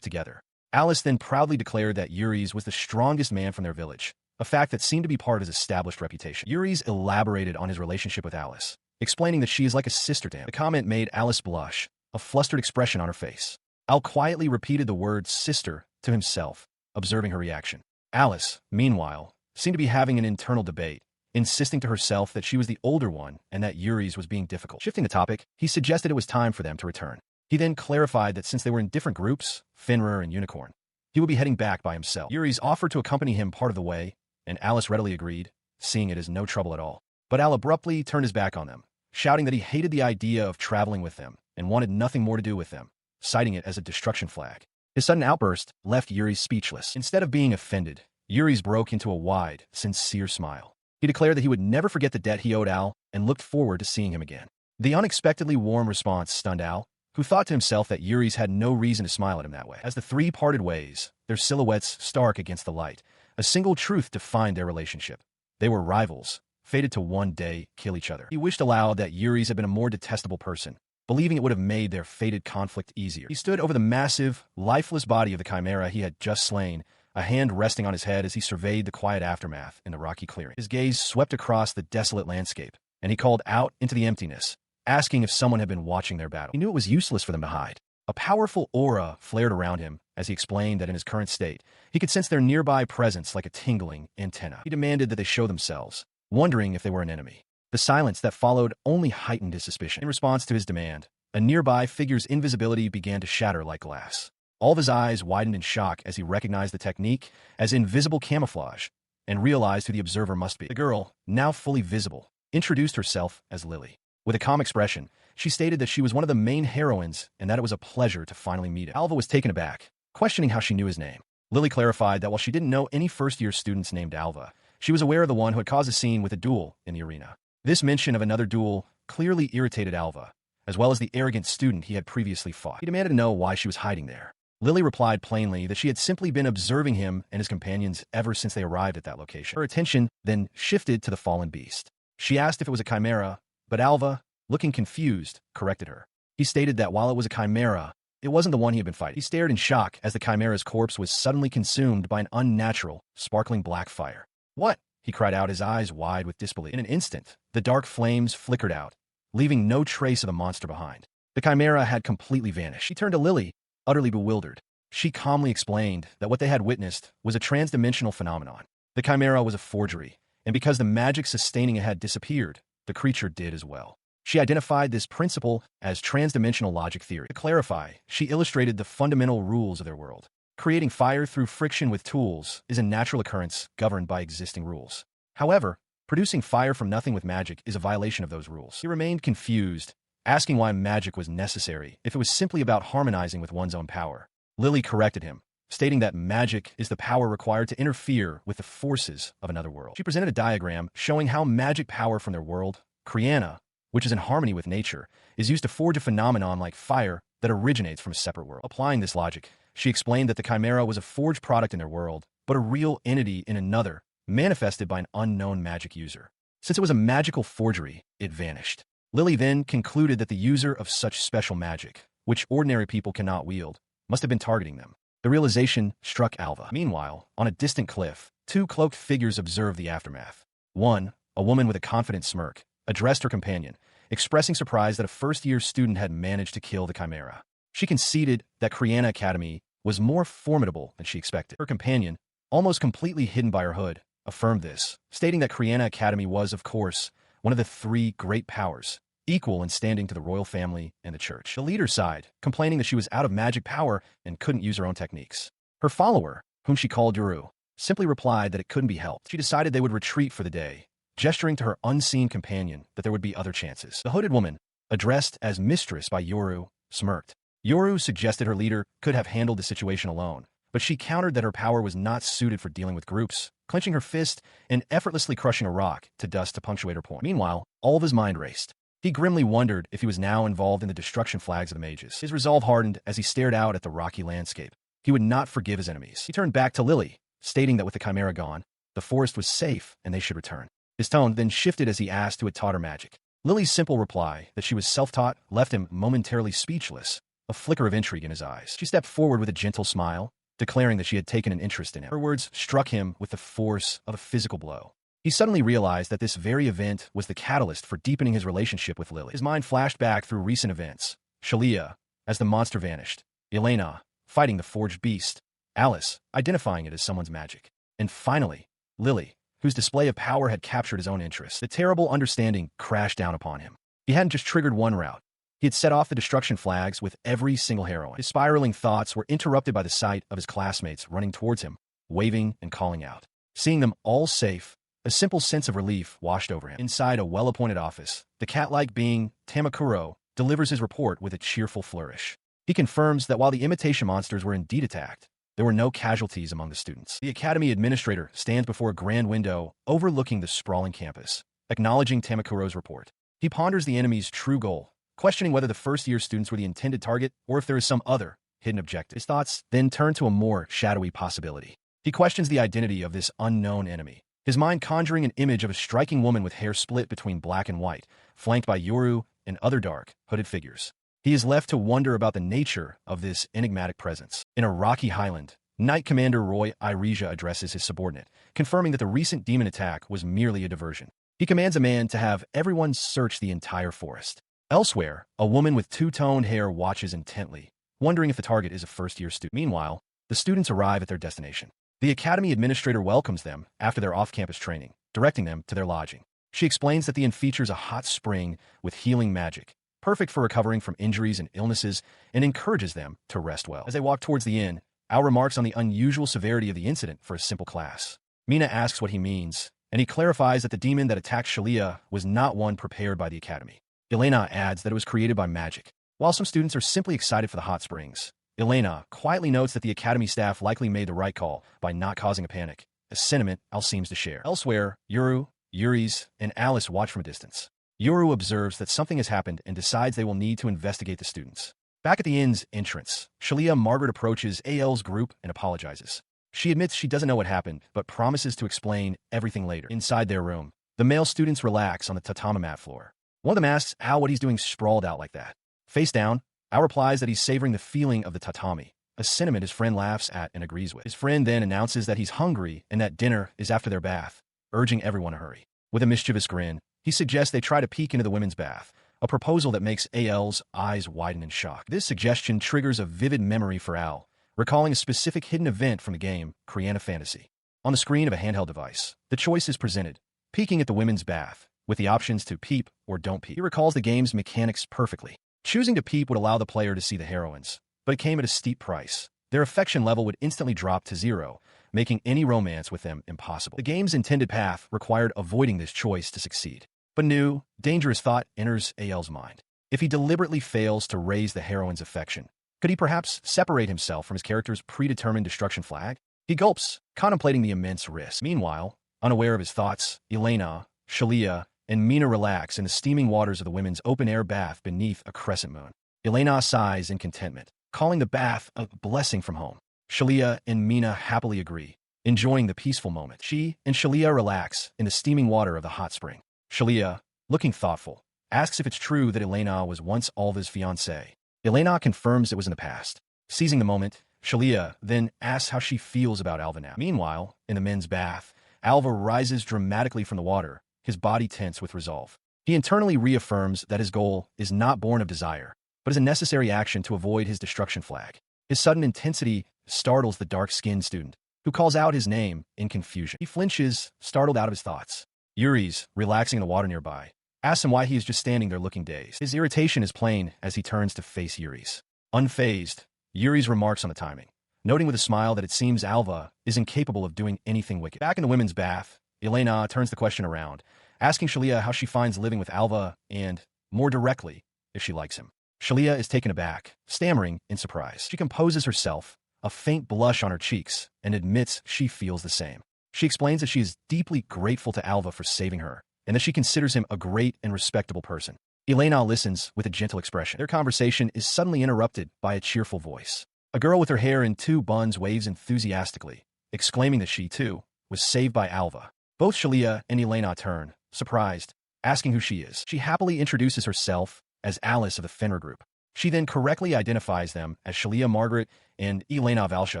together. Alice then proudly declared that Yuri's was the strongest man from their village, a fact that seemed to be part of his established reputation. Yuri's elaborated on his relationship with Alice, explaining that she is like a sister to him. The comment made Alice blush, a flustered expression on her face. Al quietly repeated the word sister to himself, observing her reaction. Alice, meanwhile, seemed to be having an internal debate, insisting to herself that she was the older one and that Yuri's was being difficult. Shifting the topic, he suggested it was time for them to return. He then clarified that since they were in different groups, Fenrir and Unicorn, he would be heading back by himself. Yuri's offered to accompany him part of the way, and Alice readily agreed, seeing it as no trouble at all. But Al abruptly turned his back on them, shouting that he hated the idea of traveling with them and wanted nothing more to do with them, citing it as a destruction flag. His sudden outburst left Yuri speechless. Instead of being offended, Yuri's broke into a wide, sincere smile. He declared that he would never forget the debt he owed Al and looked forward to seeing him again. The unexpectedly warm response stunned Al, who thought to himself that Yuri's had no reason to smile at him that way. As the three parted ways, their silhouettes stark against the light, a single truth defined their relationship. They were rivals, fated to one day kill each other. He wished aloud that Yuri's had been a more detestable person, believing it would have made their fated conflict easier. He stood over the massive, lifeless body of the chimera he had just slain, a hand resting on his head as he surveyed the quiet aftermath in the rocky clearing. His gaze swept across the desolate landscape, and he called out into the emptiness, asking if someone had been watching their battle. He knew it was useless for them to hide. A powerful aura flared around him as he explained that in his current state, he could sense their nearby presence like a tingling antenna. He demanded that they show themselves, wondering if they were an enemy. The silence that followed only heightened his suspicion. In response to his demand, a nearby figure's invisibility began to shatter like glass. All of his eyes widened in shock as he recognized the technique as invisible camouflage and realized who the observer must be. The girl, now fully visible, introduced herself as Lily. With a calm expression, she stated that she was one of the main heroines and that it was a pleasure to finally meet him. Alva was taken aback, questioning how she knew his name. Lily clarified that while she didn't know any first-year students named Alva, she was aware of the one who had caused a scene with a duel in the arena. This mention of another duel clearly irritated Alva, as well as the arrogant student he had previously fought. He demanded to know why she was hiding there. Lily replied plainly that she had simply been observing him and his companions ever since they arrived at that location. Her attention then shifted to the fallen beast. She asked if it was a chimera, but Alva, looking confused, corrected her. He stated that while it was a chimera, it wasn't the one he had been fighting. He stared in shock as the chimera's corpse was suddenly consumed by an unnatural, sparkling black fire. "What?" he cried out, his eyes wide with disbelief. In an instant, the dark flames flickered out, leaving no trace of the monster behind. The chimera had completely vanished. He turned to Lily, utterly bewildered. She calmly explained that what they had witnessed was a transdimensional phenomenon. The chimera was a forgery, and because the magic sustaining it had disappeared, the creature did as well. She identified this principle as transdimensional logic theory. To clarify, she illustrated the fundamental rules of their world. Creating fire through friction with tools is a natural occurrence governed by existing rules. However, producing fire from nothing with magic is a violation of those rules. He remained confused, asking why magic was necessary if it was simply about harmonizing with one's own power. Lily corrected him, stating that magic is the power required to interfere with the forces of another world. She presented a diagram showing how magic power from their world, Kriana, which is in harmony with nature, is used to forge a phenomenon like fire that originates from a separate world. Applying this logic, she explained that the chimera was a forged product in their world, but a real entity in another, manifested by an unknown magic user. Since it was a magical forgery, it vanished. Lily then concluded that the user of such special magic, which ordinary people cannot wield, must have been targeting them. The realization struck Alva. Meanwhile, on a distant cliff, two cloaked figures observed the aftermath. One, a woman with a confident smirk, addressed her companion, expressing surprise that a first-year student had managed to kill the chimera. She conceded that Kriana Academy was more formidable than she expected. Her companion, almost completely hidden by her hood, affirmed this, stating that Kriana Academy was, of course, one of the three great powers, equal in standing to the royal family and the church. The leader sighed, complaining that she was out of magic power and couldn't use her own techniques. Her follower, whom she called Yuru, simply replied that it couldn't be helped. She decided they would retreat for the day, gesturing to her unseen companion that there would be other chances. The hooded woman, addressed as mistress by Yoru, smirked. Yoru suggested her leader could have handled the situation alone, but she countered that her power was not suited for dealing with groups, clenching her fist and effortlessly crushing a rock to dust to punctuate her point. Meanwhile, all of his mind raced. He grimly wondered if he was now involved in the destruction flags of the mages. His resolve hardened as he stared out at the rocky landscape. He would not forgive his enemies. He turned back to Lily, stating that with the chimera gone, the forest was safe and they should return. His tone then shifted as he asked who had taught her magic. Lily's simple reply, that she was self-taught, left him momentarily speechless, a flicker of intrigue in his eyes. She stepped forward with a gentle smile, declaring that she had taken an interest in him. Her words struck him with the force of a physical blow. He suddenly realized that this very event was the catalyst for deepening his relationship with Lily. His mind flashed back through recent events. Shalia, as the monster vanished. Elena, fighting the forged beast. Alice, identifying it as someone's magic. And finally, Lily, whose display of power had captured his own interest. The terrible understanding crashed down upon him. He hadn't just triggered one route. He had set off the destruction flags with every single heroine. His spiraling thoughts were interrupted by the sight of his classmates running towards him, waving and calling out. Seeing them all safe, a simple sense of relief washed over him. Inside a well-appointed office, the cat-like being, Tamakuro, delivers his report with a cheerful flourish. He confirms that while the imitation monsters were indeed attacked, there were no casualties among the students. The academy administrator stands before a grand window overlooking the sprawling campus, acknowledging Tamakuro's report. He ponders the enemy's true goal, questioning whether the first-year students were the intended target or if there is some other, hidden objective. His thoughts then turn to a more shadowy possibility. He questions the identity of this unknown enemy, his mind conjuring an image of a striking woman with hair split between black and white, flanked by Yoru and other dark, hooded figures. He is left to wonder about the nature of this enigmatic presence. In a rocky highland, Knight Commander Roy Iresia addresses his subordinate, confirming that the recent demon attack was merely a diversion. He commands a man to have everyone search the entire forest. Elsewhere, a woman with two-toned hair watches intently, wondering if the target is a first-year student. Meanwhile, the students arrive at their destination. The academy administrator welcomes them after their off-campus training, directing them to their lodging. She explains that the inn features a hot spring with healing magic, perfect for recovering from injuries and illnesses, and encourages them to rest well. As they walk towards the inn, Al remarks on the unusual severity of the incident for a simple class. Mina asks what he means, and he clarifies that the demon that attacked Shalia was not one prepared by the academy. Elena adds that it was created by magic. While some students are simply excited for the hot springs, Elena quietly notes that the academy staff likely made the right call by not causing a panic, a sentiment Al seems to share. Elsewhere, Yuri's, and Alice watch from a distance. Yoru observes that something has happened and decides they will need to investigate the students. Back at the inn's entrance, Shalia Margaret approaches AL's group and apologizes. She admits she doesn't know what happened, but promises to explain everything later. Inside their room, the male students relax on the tatami mat floor. One of them asks Al what he's doing sprawled out like that. Face down, Al replies that he's savoring the feeling of the tatami, a sentiment his friend laughs at and agrees with. His friend then announces that he's hungry and that dinner is after their bath, urging everyone to hurry. With a mischievous grin, he suggests they try to peek into the women's bath, a proposal that makes AL's eyes widen in shock. This suggestion triggers a vivid memory for Al, recalling a specific hidden event from the game, Kriana Fantasy. On the screen of a handheld device, the choice is presented, peeking at the women's bath, with the options to peep or don't peep. He recalls the game's mechanics perfectly. Choosing to peep would allow the player to see the heroines, but it came at a steep price. Their affection level would instantly drop to 0, making any romance with them impossible. The game's intended path required avoiding this choice to succeed. But a new, dangerous thought enters AL's mind. If he deliberately fails to raise the heroine's affection, could he perhaps separate himself from his character's predetermined destruction flag? He gulps, contemplating the immense risk. Meanwhile, unaware of his thoughts, Elena, Shalia, and Mina relax in the steaming waters of the women's open-air bath beneath a crescent moon. Elena sighs in contentment, calling the bath a blessing from home. Shalia and Mina happily agree, enjoying the peaceful moment. She and Shalia relax in the steaming water of the hot spring. Shalia, looking thoughtful, asks if it's true that Elena was once Alva's fiancée. Elena confirms it was in the past. Seizing the moment, Shalia then asks how she feels about Alva now. Meanwhile, in the men's bath, Alva rises dramatically from the water, his body tense with resolve. He internally reaffirms that his goal is not born of desire, but is a necessary action to avoid his destruction flag. His sudden intensity startles the dark-skinned student, who calls out his name in confusion. He flinches, startled out of his thoughts. Yuri's, relaxing in the water nearby, asks him why he is just standing there looking dazed. His irritation is plain as he turns to face Yuri's. Unfazed, Yuri's remarks on the timing, noting with a smile that it seems Alva is incapable of doing anything wicked. Back in the women's bath, Elena turns the question around, asking Shalia how she finds living with Alva and, more directly, if she likes him. Shalia is taken aback, stammering in surprise. She composes herself, a faint blush on her cheeks, and admits she feels the same. She explains that she is deeply grateful to Alva for saving her, and that she considers him a great and respectable person. Elena listens with a gentle expression. Their conversation is suddenly interrupted by a cheerful voice. A girl with her hair in 2 buns waves enthusiastically, exclaiming that she, too, was saved by Alva. Both Shalia and Elena turn, surprised, asking who she is. She happily introduces herself as Alice of the Fenrir group. She then correctly identifies them as Shalia Margaret and Elena Valsha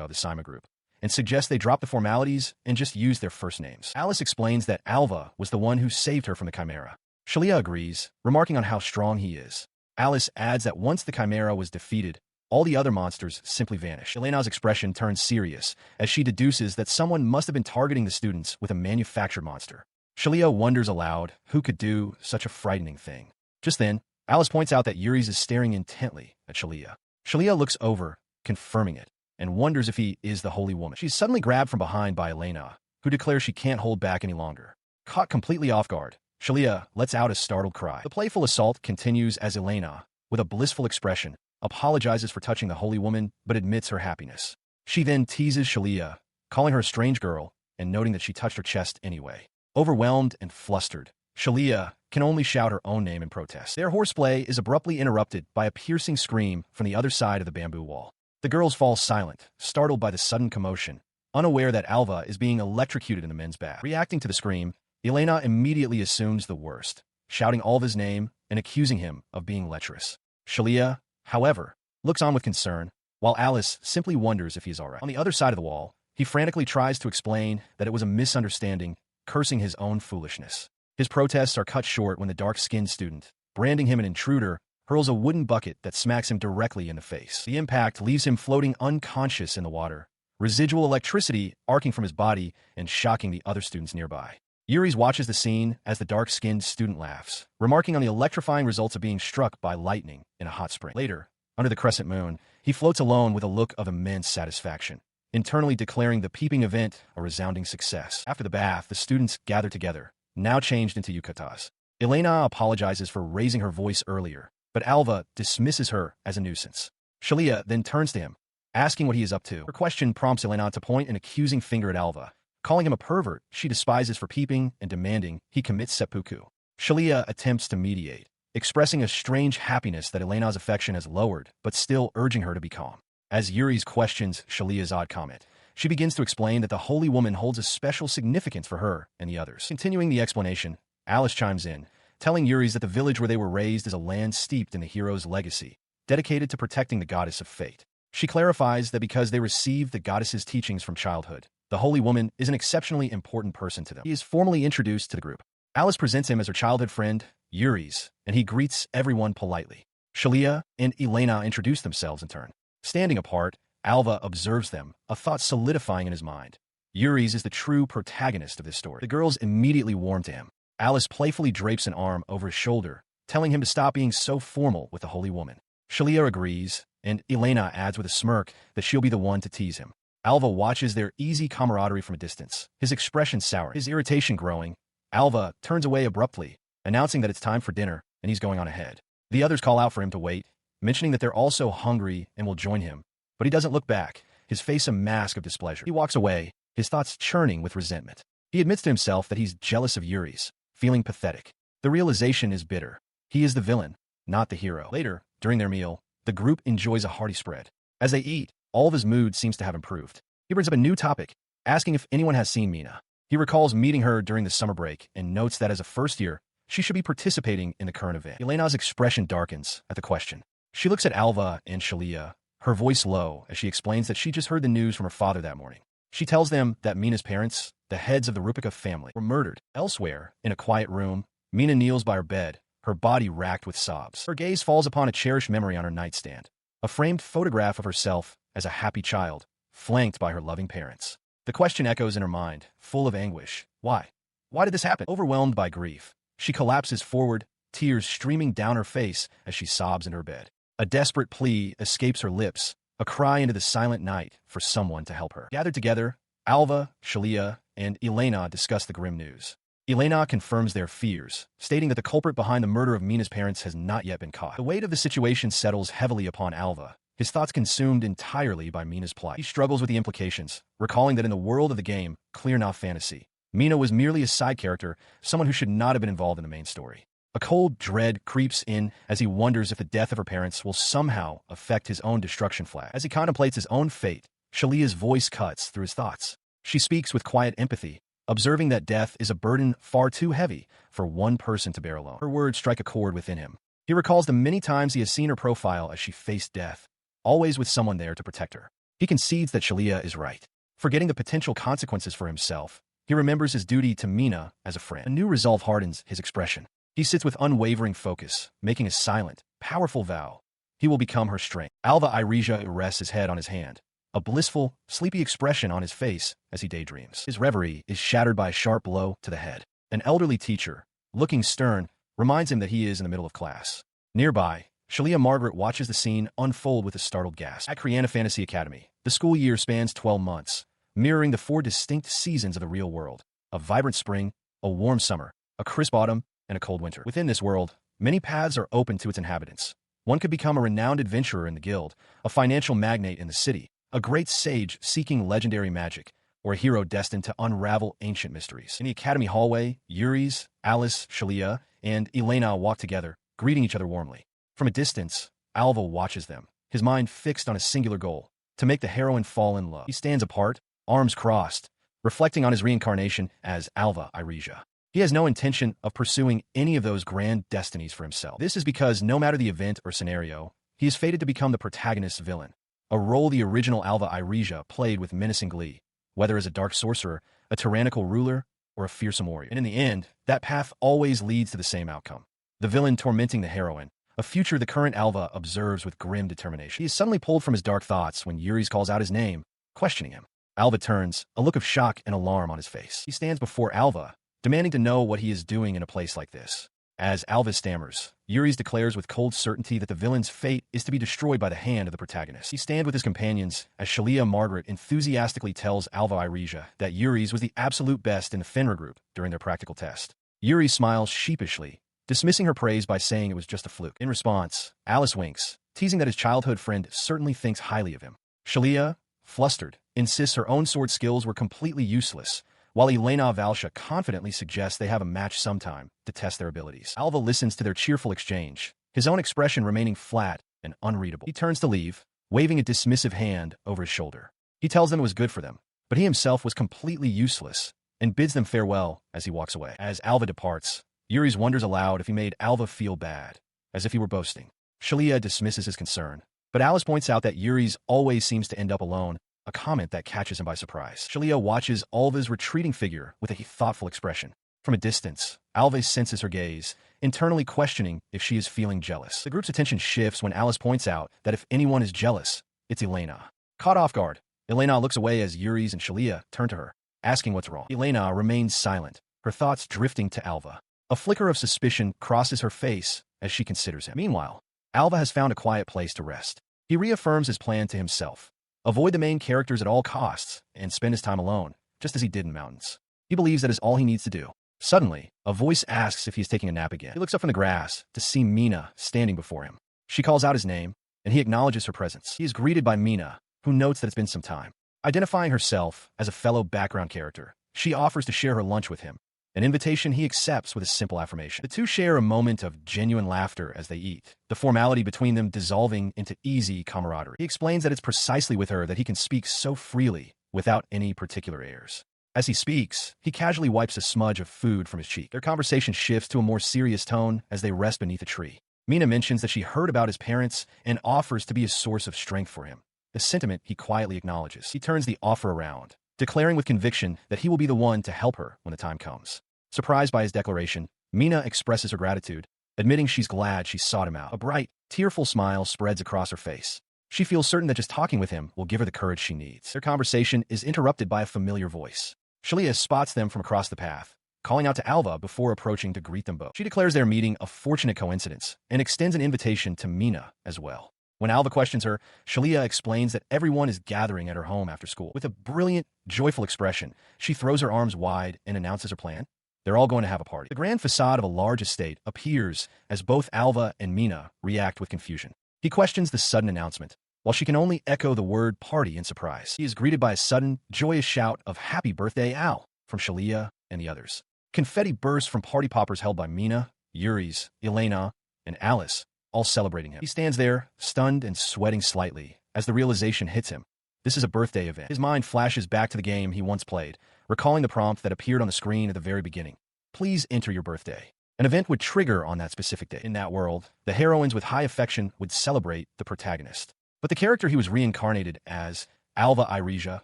of the Sima group, and suggests they drop the formalities and just use their first names. Alice explains that Alva was the one who saved her from the Chimera. Shalia agrees, remarking on how strong he is. Alice adds that once the Chimera was defeated, all the other monsters simply vanish. Elena's expression turns serious as she deduces that someone must have been targeting the students with a manufactured monster. Shalia wonders aloud who could do such a frightening thing. Just then, Alice points out that Yuri's is staring intently at Shalia. Shalia looks over, confirming it, and wonders if he is the holy woman. She's suddenly grabbed from behind by Elena, who declares she can't hold back any longer. Caught completely off guard, Shalia lets out a startled cry. The playful assault continues as Elena, with a blissful expression, apologizes for touching the holy woman but admits her happiness. She then teases Shalia, calling her a strange girl and noting that she touched her chest anyway. Overwhelmed and flustered, Shalia can only shout her own name in protest. Their horseplay is abruptly interrupted by a piercing scream from the other side of the bamboo wall. The girls fall silent, startled by the sudden commotion, unaware that Alva is being electrocuted in the men's bath. Reacting to the scream, Elena immediately assumes the worst, shouting Alva's name and accusing him of being lecherous. Shalia, however, looks on with concern, while Alice simply wonders if he's all right. On the other side of the wall, he frantically tries to explain that it was a misunderstanding, cursing his own foolishness. His protests are cut short when the dark-skinned student, branding him an intruder, hurls a wooden bucket that smacks him directly in the face. The impact leaves him floating unconscious in the water, residual electricity arcing from his body and shocking the other students nearby. Yuri's watches the scene as the dark-skinned student laughs, remarking on the electrifying results of being struck by lightning in a hot spring. Later, under the crescent moon, he floats alone with a look of immense satisfaction, internally declaring the peeping event a resounding success. After the bath, the students gather together, now changed into yukatas. Elena apologizes for raising her voice earlier, but Alva dismisses her as a nuisance. Shalia then turns to him, asking what he is up to. Her question prompts Elena to point an accusing finger at Alva, calling him a pervert she despises for peeping and demanding he commits seppuku. Shalia attempts to mediate, expressing a strange happiness that Elena's affection has lowered, but still urging her to be calm. As Yuri's questions Shalia's odd comment, she begins to explain that the holy woman holds a special significance for her and the others. Continuing the explanation, Alice chimes in, telling Yuri's that the village where they were raised is a land steeped in the hero's legacy, dedicated to protecting the goddess of fate. She clarifies that because they received the goddess's teachings from childhood, the holy woman is an exceptionally important person to them. He is formally introduced to the group. Alice presents him as her childhood friend, Yuri's, and he greets everyone politely. Shalia and Elena introduce themselves in turn. Standing apart, Alva observes them, a thought solidifying in his mind. Yuri's is the true protagonist of this story. The girls immediately warm to him. Alice playfully drapes an arm over his shoulder, telling him to stop being so formal with the holy woman. Shalia agrees, and Elena adds with a smirk that she'll be the one to tease him. Alva watches their easy camaraderie from a distance, his expression sour, his irritation growing. Alva turns away abruptly, announcing that it's time for dinner and he's going on ahead. The others call out for him to wait, mentioning that they're also hungry and will join him, but he doesn't look back, his face a mask of displeasure. He walks away, his thoughts churning with resentment. He admits to himself that he's jealous of Yuri's, feeling pathetic. The realization is bitter. He is the villain, not the hero. Later, during their meal, the group enjoys a hearty spread. As they eat, Alva's mood seems to have improved. He brings up a new topic, asking if anyone has seen Mina. He recalls meeting her during the summer break and notes that as a first year, she should be participating in the current event. Elena's expression darkens at the question. She looks at Alva and Shalia, her voice low as she explains that she just heard the news from her father that morning. She tells them that Mina's parents, the heads of the Rupika family, were murdered. Elsewhere, in a quiet room, Mina kneels by her bed, her body racked with sobs. Her gaze falls upon a cherished memory on her nightstand, a framed photograph of herself as a happy child, flanked by her loving parents. The question echoes in her mind, full of anguish. Why? Why did this happen? Overwhelmed by grief, she collapses forward, tears streaming down her face as she sobs in her bed. A desperate plea escapes her lips, a cry into the silent night for someone to help her. Gathered together, Alva, Shalia, and Elena discuss the grim news. Elena confirms their fears, stating that the culprit behind the murder of Mina's parents has not yet been caught. The weight of the situation settles heavily upon Alva, his thoughts consumed entirely by Mina's plight. He struggles with the implications, recalling that in the world of the game, clear not fantasy, Mina was merely a side character, someone who should not have been involved in the main story. A cold dread creeps in as he wonders if the death of her parents will somehow affect his own destruction flag. As he contemplates his own fate, Shalia's voice cuts through his thoughts. She speaks with quiet empathy, observing that death is a burden far too heavy for one person to bear alone. Her words strike a chord within him. He recalls the many times he has seen her profile as she faced death, always with someone there to protect her. He concedes that Shalia is right. Forgetting the potential consequences for himself, he remembers his duty to Mina as a friend. A new resolve hardens his expression. He sits with unwavering focus, making a silent, powerful vow. he will become her strength. Alva Iresia rests his head on his hand, a blissful, sleepy expression on his face as he daydreams. His reverie is shattered by a sharp blow to the head. An elderly teacher, looking stern, reminds him that he is in the middle of class. Nearby, Shalia Margaret watches the scene unfold with a startled gasp. At Kriana Fantasy Academy, the school year spans 12 months, mirroring the 4 distinct seasons of the real world: a vibrant spring, a warm summer, a crisp autumn, and a cold winter. Within this world, many paths are open to its inhabitants. One could become a renowned adventurer in the guild, a financial magnate in the city, a great sage seeking legendary magic, or a hero destined to unravel ancient mysteries. In the academy hallway, Yuri's, Alice, Shalia, and Elena walk together, greeting each other warmly. From a distance, Alva watches them, his mind fixed on a singular goal: to make the heroine fall in love. He stands apart, arms crossed, reflecting on his reincarnation as Alva Iresia. He has no intention of pursuing any of those grand destinies for himself. This is because no matter the event or scenario, he is fated to become the protagonist's villain, a role the original Alva Iresia played with menacing glee, whether as a dark sorcerer, a tyrannical ruler, or a fearsome warrior. And in the end, that path always leads to the same outcome: the villain tormenting the heroine, a future the current Alva observes with grim determination. He is suddenly pulled from his dark thoughts when Yuri's calls out his name, questioning him. Alva turns, a look of shock and alarm on his face. He stands before Alva, demanding to know what he is doing in a place like this. As Alva stammers, Yuri's declares with cold certainty that the villain's fate is to be destroyed by the hand of the protagonist. He stands with his companions as Shalia Margaret enthusiastically tells Alva Iresia that Yuri's was the absolute best in the Fenrir group during their practical test. Yuri smiles sheepishly, dismissing her praise by saying it was just a fluke. In response, Alice winks, teasing that his childhood friend certainly thinks highly of him. Shalia, flustered, insists her own sword skills were completely useless, while Elena Valsha confidently suggests they have a match sometime to test their abilities. Alva listens to their cheerful exchange, his own expression remaining flat and unreadable. He turns to leave, waving a dismissive hand over his shoulder. He tells them it was good for them, but he himself was completely useless, and bids them farewell as he walks away. As Alva departs, Yuri's wonders aloud if he made Alva feel bad, as if he were boasting. Shalia dismisses his concern, but Alice points out that Yuri's always seems to end up alone, a comment that catches him by surprise. Shalia watches Alva's retreating figure with a thoughtful expression. From a distance, Alva senses her gaze, internally questioning if she is feeling jealous. The group's attention shifts when Alice points out that if anyone is jealous, it's Elena. Caught off guard, Elena looks away as Yuri's and Shalia turn to her, asking what's wrong. Elena remains silent, her thoughts drifting to Alva. A flicker of suspicion crosses her face as she considers him. Meanwhile, Alva has found a quiet place to rest. He reaffirms his plan to himself: avoid the main characters at all costs and spend his time alone, just as he did in Mountains. He believes that is all he needs to do. Suddenly, a voice asks if he is taking a nap again. He looks up from the grass to see Mina standing before him. She calls out his name, and he acknowledges her presence. He is greeted by Mina, who notes that it's been some time. Identifying herself as a fellow background character, she offers to share her lunch with him, an invitation he accepts with a simple affirmation. The two share a moment of genuine laughter as they eat, the formality between them dissolving into easy camaraderie. He explains that it's precisely with her that he can speak so freely, without any particular airs. As he speaks, he casually wipes a smudge of food from his cheek. Their conversation shifts to a more serious tone as they rest beneath a tree. Mina mentions that she heard about his parents and offers to be a source of strength for him, a sentiment he quietly acknowledges. He turns the offer around, declaring with conviction that he will be the one to help her when the time comes. Surprised by his declaration, Mina expresses her gratitude, admitting she's glad she sought him out. A bright, tearful smile spreads across her face. She feels certain that just talking with him will give her the courage she needs. Their conversation is interrupted by a familiar voice. Shalia spots them from across the path, calling out to Alva before approaching to greet them both. She declares their meeting a fortunate coincidence and extends an invitation to Mina as well. When Alva questions her, Shalia explains that everyone is gathering at her home after school. With a brilliant, joyful expression, she throws her arms wide and announces her plan. They're all going to have a party. The grand facade of a large estate appears as both Alva and Mina react with confusion. He questions the sudden announcement, while she can only echo the word party in surprise. He is greeted by a sudden, joyous shout of "Happy Birthday, Al!" from Shalia and the others. Confetti bursts from party poppers held by Mina, Yuri's, Elena, and Alice, all celebrating him. He stands there, stunned and sweating slightly, as the realization hits him. This is a birthday event. His mind flashes back to the game he once played, recalling the prompt that appeared on the screen at the very beginning. Please enter your birthday. An event would trigger on that specific day. In that world, the heroines with high affection would celebrate the protagonist. But the character he was reincarnated as, Alva Iresia,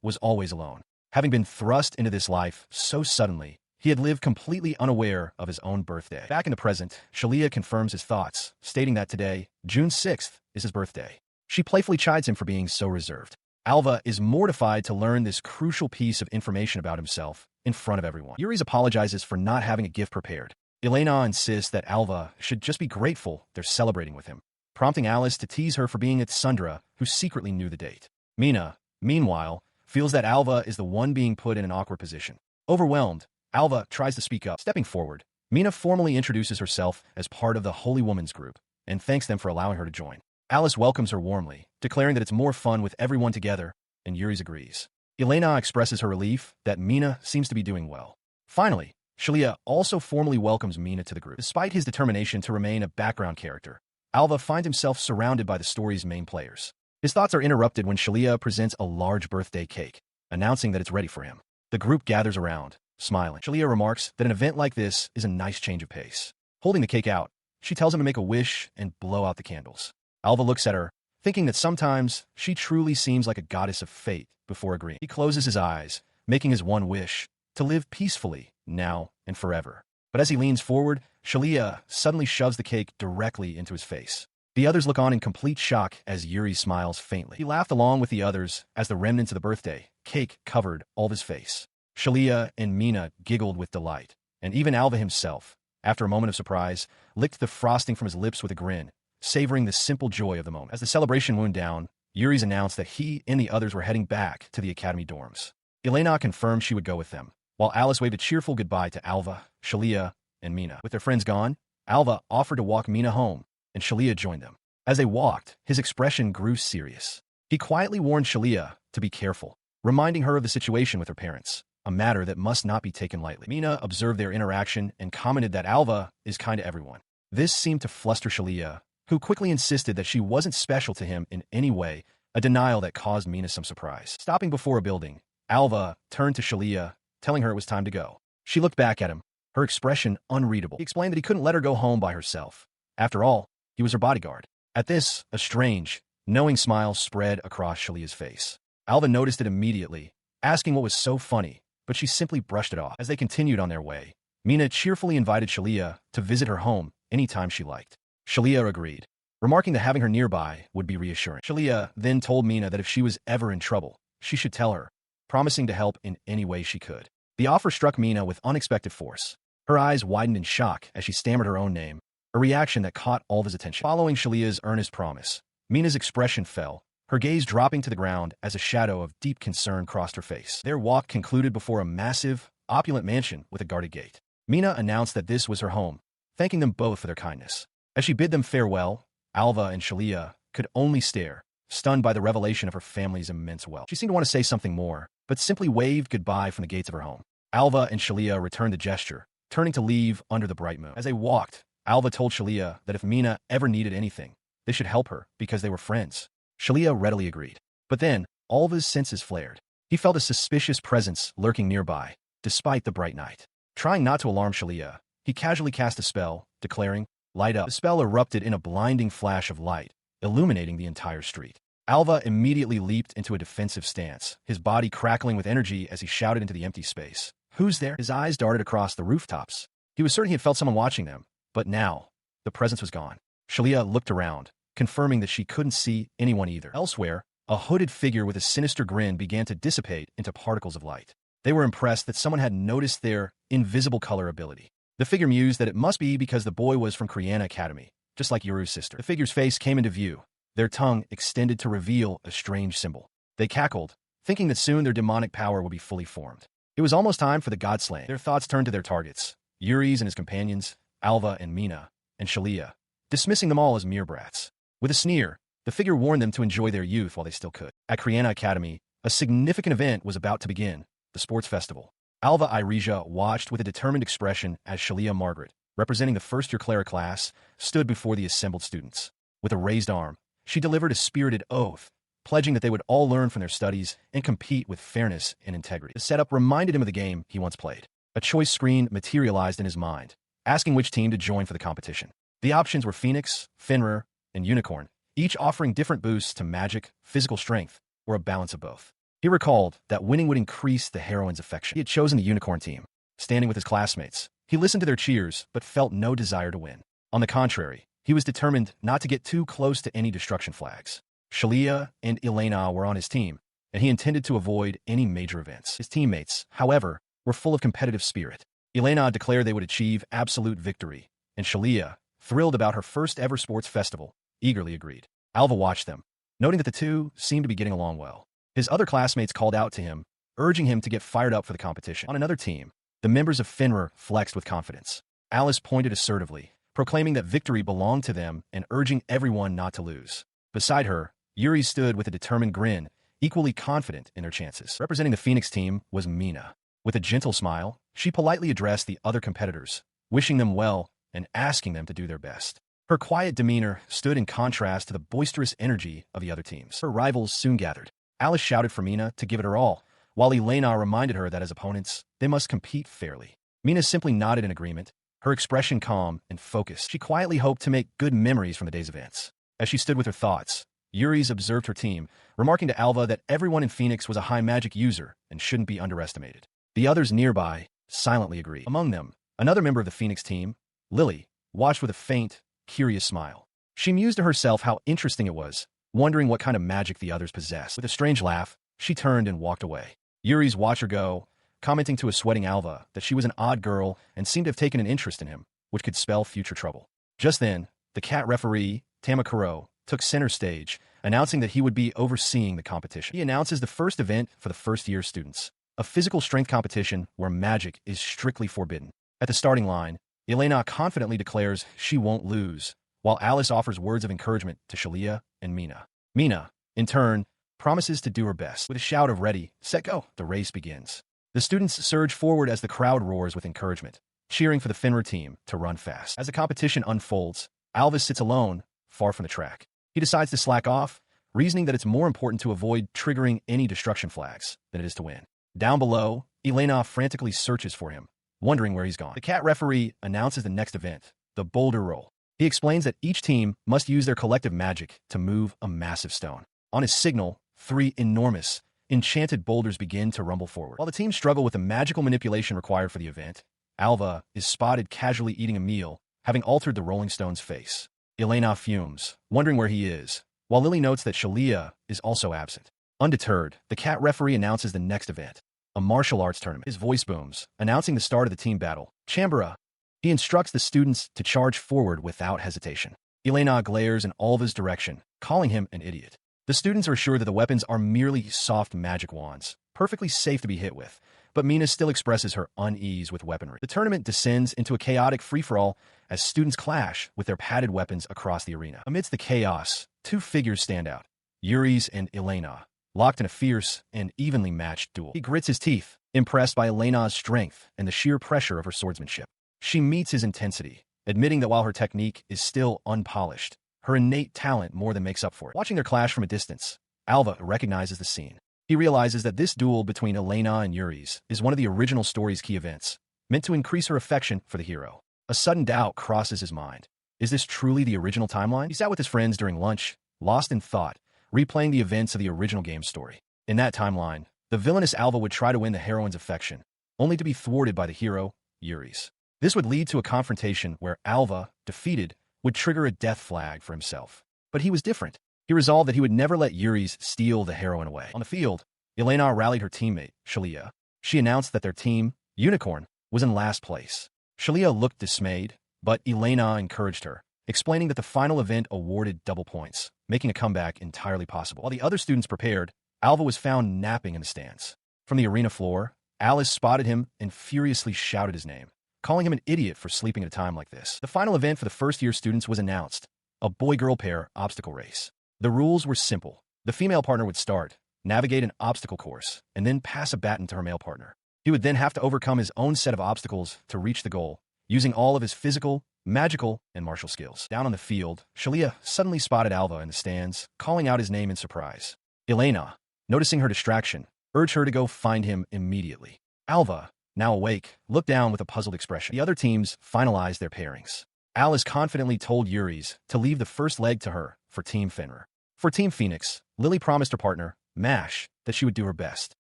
was always alone. Having been thrust into this life so suddenly, He had lived completely unaware of his own birthday. Back in the present, Shalia confirms his thoughts, stating that today, June 6th, is his birthday. She playfully chides him for being so reserved. Alva is mortified to learn this crucial piece of information about himself in front of everyone. Yuri's apologizes for not having a gift prepared. Elena insists that Alva should just be grateful they're celebrating with him, prompting Alice to tease her for being at Sundra, who secretly knew the date. Mina, meanwhile, feels that Alva is the one being put in an awkward position. Overwhelmed, Alva tries to speak up. Stepping forward, Mina formally introduces herself as part of the Holy Woman's group and thanks them for allowing her to join. Alice welcomes her warmly, declaring that it's more fun with everyone together, and Yuri agrees. Elena expresses her relief that Mina seems to be doing well. Finally, Shalia also formally welcomes Mina to the group. Despite his determination to remain a background character, Alva finds himself surrounded by the story's main players. His thoughts are interrupted when Shalia presents a large birthday cake, announcing that it's ready for him. The group gathers around, smiling. Shalia remarks that an event like this is a nice change of pace. Holding the cake out, she tells him to make a wish and blow out the candles. Alva looks at her, thinking that sometimes she truly seems like a goddess of fate before agreeing. He closes his eyes, making his one wish, to live peacefully, now and forever. But as he leans forward, Shalia suddenly shoves the cake directly into his face. The others look on in complete shock as Yuri smiles faintly. He laughed along with the others as the remnants of the birthday cake covered all of his face. Shalia and Mina giggled with delight, and even Alva himself, after a moment of surprise, licked the frosting from his lips with a grin, savoring the simple joy of the moment. As the celebration wound down, Yuri's announced that he and the others were heading back to the academy dorms. Elena confirmed she would go with them, while Alice waved a cheerful goodbye to Alva, Shalia, and Mina. With their friends gone, Alva offered to walk Mina home, and Shalia joined them. As they walked, his expression grew serious. He quietly warned Shalia to be careful, reminding her of the situation with her parents, a matter that must not be taken lightly. Mina observed their interaction and commented that Alva is kind to everyone. This seemed to fluster Shalia, who quickly insisted that she wasn't special to him in any way, a denial that caused Mina some surprise. Stopping before a building, Alva turned to Shalia, telling her it was time to go. She looked back at him, her expression unreadable. He explained that he couldn't let her go home by herself. After all, he was her bodyguard. At this, a strange, knowing smile spread across Shalia's face. Alva noticed it immediately, asking what was so funny, but she simply brushed it off. As they continued on their way, Mina cheerfully invited Shalia to visit her home anytime she liked. Shalia agreed, remarking that having her nearby would be reassuring. Shalia then told Mina that if she was ever in trouble, she should tell her, promising to help in any way she could. The offer struck Mina with unexpected force. Her eyes widened in shock as she stammered her own name, a reaction that caught all of his attention. Following Shalia's earnest promise, Mina's expression fell, her gaze dropping to the ground as a shadow of deep concern crossed her face. Their walk concluded before a massive, opulent mansion with a guarded gate. Mina announced that this was her home, thanking them both for their kindness. As she bid them farewell, Alva and Shalia could only stare, stunned by the revelation of her family's immense wealth. She seemed to want to say something more, but simply waved goodbye from the gates of her home. Alva and Shalia returned the gesture, turning to leave under the bright moon. As they walked, Alva told Shalia that if Mina ever needed anything, they should help her because they were friends. Shalia readily agreed. But then, all of his senses flared. He felt a suspicious presence lurking nearby, despite the bright night. Trying not to alarm Shalia, he casually cast a spell, declaring, "Light up." The spell erupted in a blinding flash of light, illuminating the entire street. Alva immediately leaped into a defensive stance, his body crackling with energy as he shouted into the empty space. "Who's there?" His eyes darted across the rooftops. He was certain he had felt someone watching them, but now, the presence was gone. Shalia looked around, confirming that she couldn't see anyone either. Elsewhere, a hooded figure with a sinister grin began to dissipate into particles of light. They were impressed that someone had noticed their invisible color ability. The figure mused that it must be because the boy was from Kriana Academy, just like Yuru's sister. The figure's face came into view, their tongue extended to reveal a strange symbol. They cackled, thinking that soon their demonic power would be fully formed. It was almost time for the god slaying. Their thoughts turned to their targets, Yuri's and his companions, Alva and Mina, and Shalia, dismissing them all as mere brats. With a sneer, the figure warned them to enjoy their youth while they still could. At Kriana Academy, a significant event was about to begin, the sports festival. Alva Irija watched with a determined expression as Shalia Margaret, representing the first-year Clara class, stood before the assembled students. With a raised arm, she delivered a spirited oath, pledging that they would all learn from their studies and compete with fairness and integrity. The setup reminded him of the game he once played. A choice screen materialized in his mind, asking which team to join for the competition. The options were Phoenix, Fenrir, and Unicorn, each offering different boosts to magic, physical strength, or a balance of both. He recalled that winning would increase the heroine's affection. He had chosen the Unicorn team, standing with his classmates. He listened to their cheers, but felt no desire to win. On the contrary, he was determined not to get too close to any destruction flags. Shalia and Elena were on his team, and he intended to avoid any major events. His teammates, however, were full of competitive spirit. Elena declared they would achieve absolute victory, and Shalia, thrilled about her first ever sports festival, eagerly agreed. Alva watched them, noting that the two seemed to be getting along well. His other classmates called out to him, urging him to get fired up for the competition. On another team, the members of Fenrir flexed with confidence. Alice pointed assertively, proclaiming that victory belonged to them and urging everyone not to lose. Beside her, Yuri stood with a determined grin, equally confident in their chances. Representing the Phoenix team was Mina. With a gentle smile, she politely addressed the other competitors, wishing them well and asking them to do their best. Her quiet demeanor stood in contrast to the boisterous energy of the other teams. Her rivals soon gathered. Alice shouted for Mina to give it her all, while Elena reminded her that as opponents, they must compete fairly. Mina simply nodded in agreement, her expression calm and focused. She quietly hoped to make good memories from the day's events. As she stood with her thoughts, Yuri's observed her team, remarking to Alva that everyone in Phoenix was a high magic user and shouldn't be underestimated. The others nearby silently agreed. Among them, another member of the Phoenix team, Lily, watched with a faint, curious smile. She mused to herself how interesting it was, wondering what kind of magic the others possessed. With a strange laugh, she turned and walked away. Yuri's watched her go, commenting to a sweating Alva that she was an odd girl and seemed to have taken an interest in him, which could spell future trouble. Just then, the cat referee, Tamakuro, took center stage, announcing that he would be overseeing the competition. He announces the first event for the first-year students, a physical strength competition where magic is strictly forbidden. At the starting line, Elena confidently declares she won't lose, while Alice offers words of encouragement to Shalia and Mina. Mina, in turn, promises to do her best. With a shout of ready, set, go, the race begins. The students surge forward as the crowd roars with encouragement, cheering for the Fenrir team to run fast. As the competition unfolds, Alva sits alone, far from the track. He decides to slack off, reasoning that it's more important to avoid triggering any destruction flags than it is to win. Down below, Elena frantically searches for him, wondering where he's gone. The cat referee announces the next event, the boulder roll. He explains that each team must use their collective magic to move a massive stone. On his signal, 3 enormous, enchanted boulders begin to rumble forward. While the teams struggle with the magical manipulation required for the event, Alva is spotted casually eating a meal, having altered the rolling stone's face. Elena fumes, wondering where he is, while Lily notes that Shalia is also absent. Undeterred, the cat referee announces the next event, a martial arts tournament. His voice booms, announcing the start of the team battle. Chambera. He instructs the students to charge forward without hesitation. Elena glares in Alva's direction, calling him an idiot. The students are assured that the weapons are merely soft magic wands, perfectly safe to be hit with, but Mina still expresses her unease with weaponry. The tournament descends into a chaotic free-for-all as students clash with their padded weapons across the arena. Amidst the chaos, 2 figures stand out, Yuri's and Elena, locked in a fierce and evenly matched duel. He grits his teeth, impressed by Elena's strength and the sheer pressure of her swordsmanship. She meets his intensity, admitting that while her technique is still unpolished, her innate talent more than makes up for it. Watching their clash from a distance, Alva recognizes the scene. He realizes that this duel between Elena and Yuri's is one of the original story's key events, meant to increase her affection for the hero. A sudden doubt crosses his mind. Is this truly the original timeline? He sat with his friends during lunch, lost in thought, replaying the events of the original game's story. In that timeline, the villainous Alva would try to win the heroine's affection, only to be thwarted by the hero, Yuri's. This would lead to a confrontation where Alva, defeated, would trigger a death flag for himself. But he was different. He resolved that he would never let Yuri's steal the heroine away. On the field, Elena rallied her teammate, Shalia. She announced that their team, Unicorn, was in last place. Shalia looked dismayed, but Elena encouraged her, explaining that the final event awarded double points, making a comeback entirely possible. While the other students prepared, Alva was found napping in the stands. From the arena floor, Alice spotted him and furiously shouted his name, calling him an idiot for sleeping at a time like this. The final event for the first-year students was announced, a boy-girl pair obstacle race. The rules were simple. The female partner would start, navigate an obstacle course, and then pass a baton to her male partner. He would then have to overcome his own set of obstacles to reach the goal, using all of his physical, magical, and martial skills. Down on the field, Shalia suddenly spotted Alva in the stands, calling out his name in surprise. Elena, noticing her distraction, urged her to go find him immediately. Alva, now awake, looked down with a puzzled expression. The other teams finalized their pairings. Alice confidently told Yuri's to leave the first leg to her for Team Fenrir. For Team Phoenix, Lily promised her partner, Mash, that she would do her best.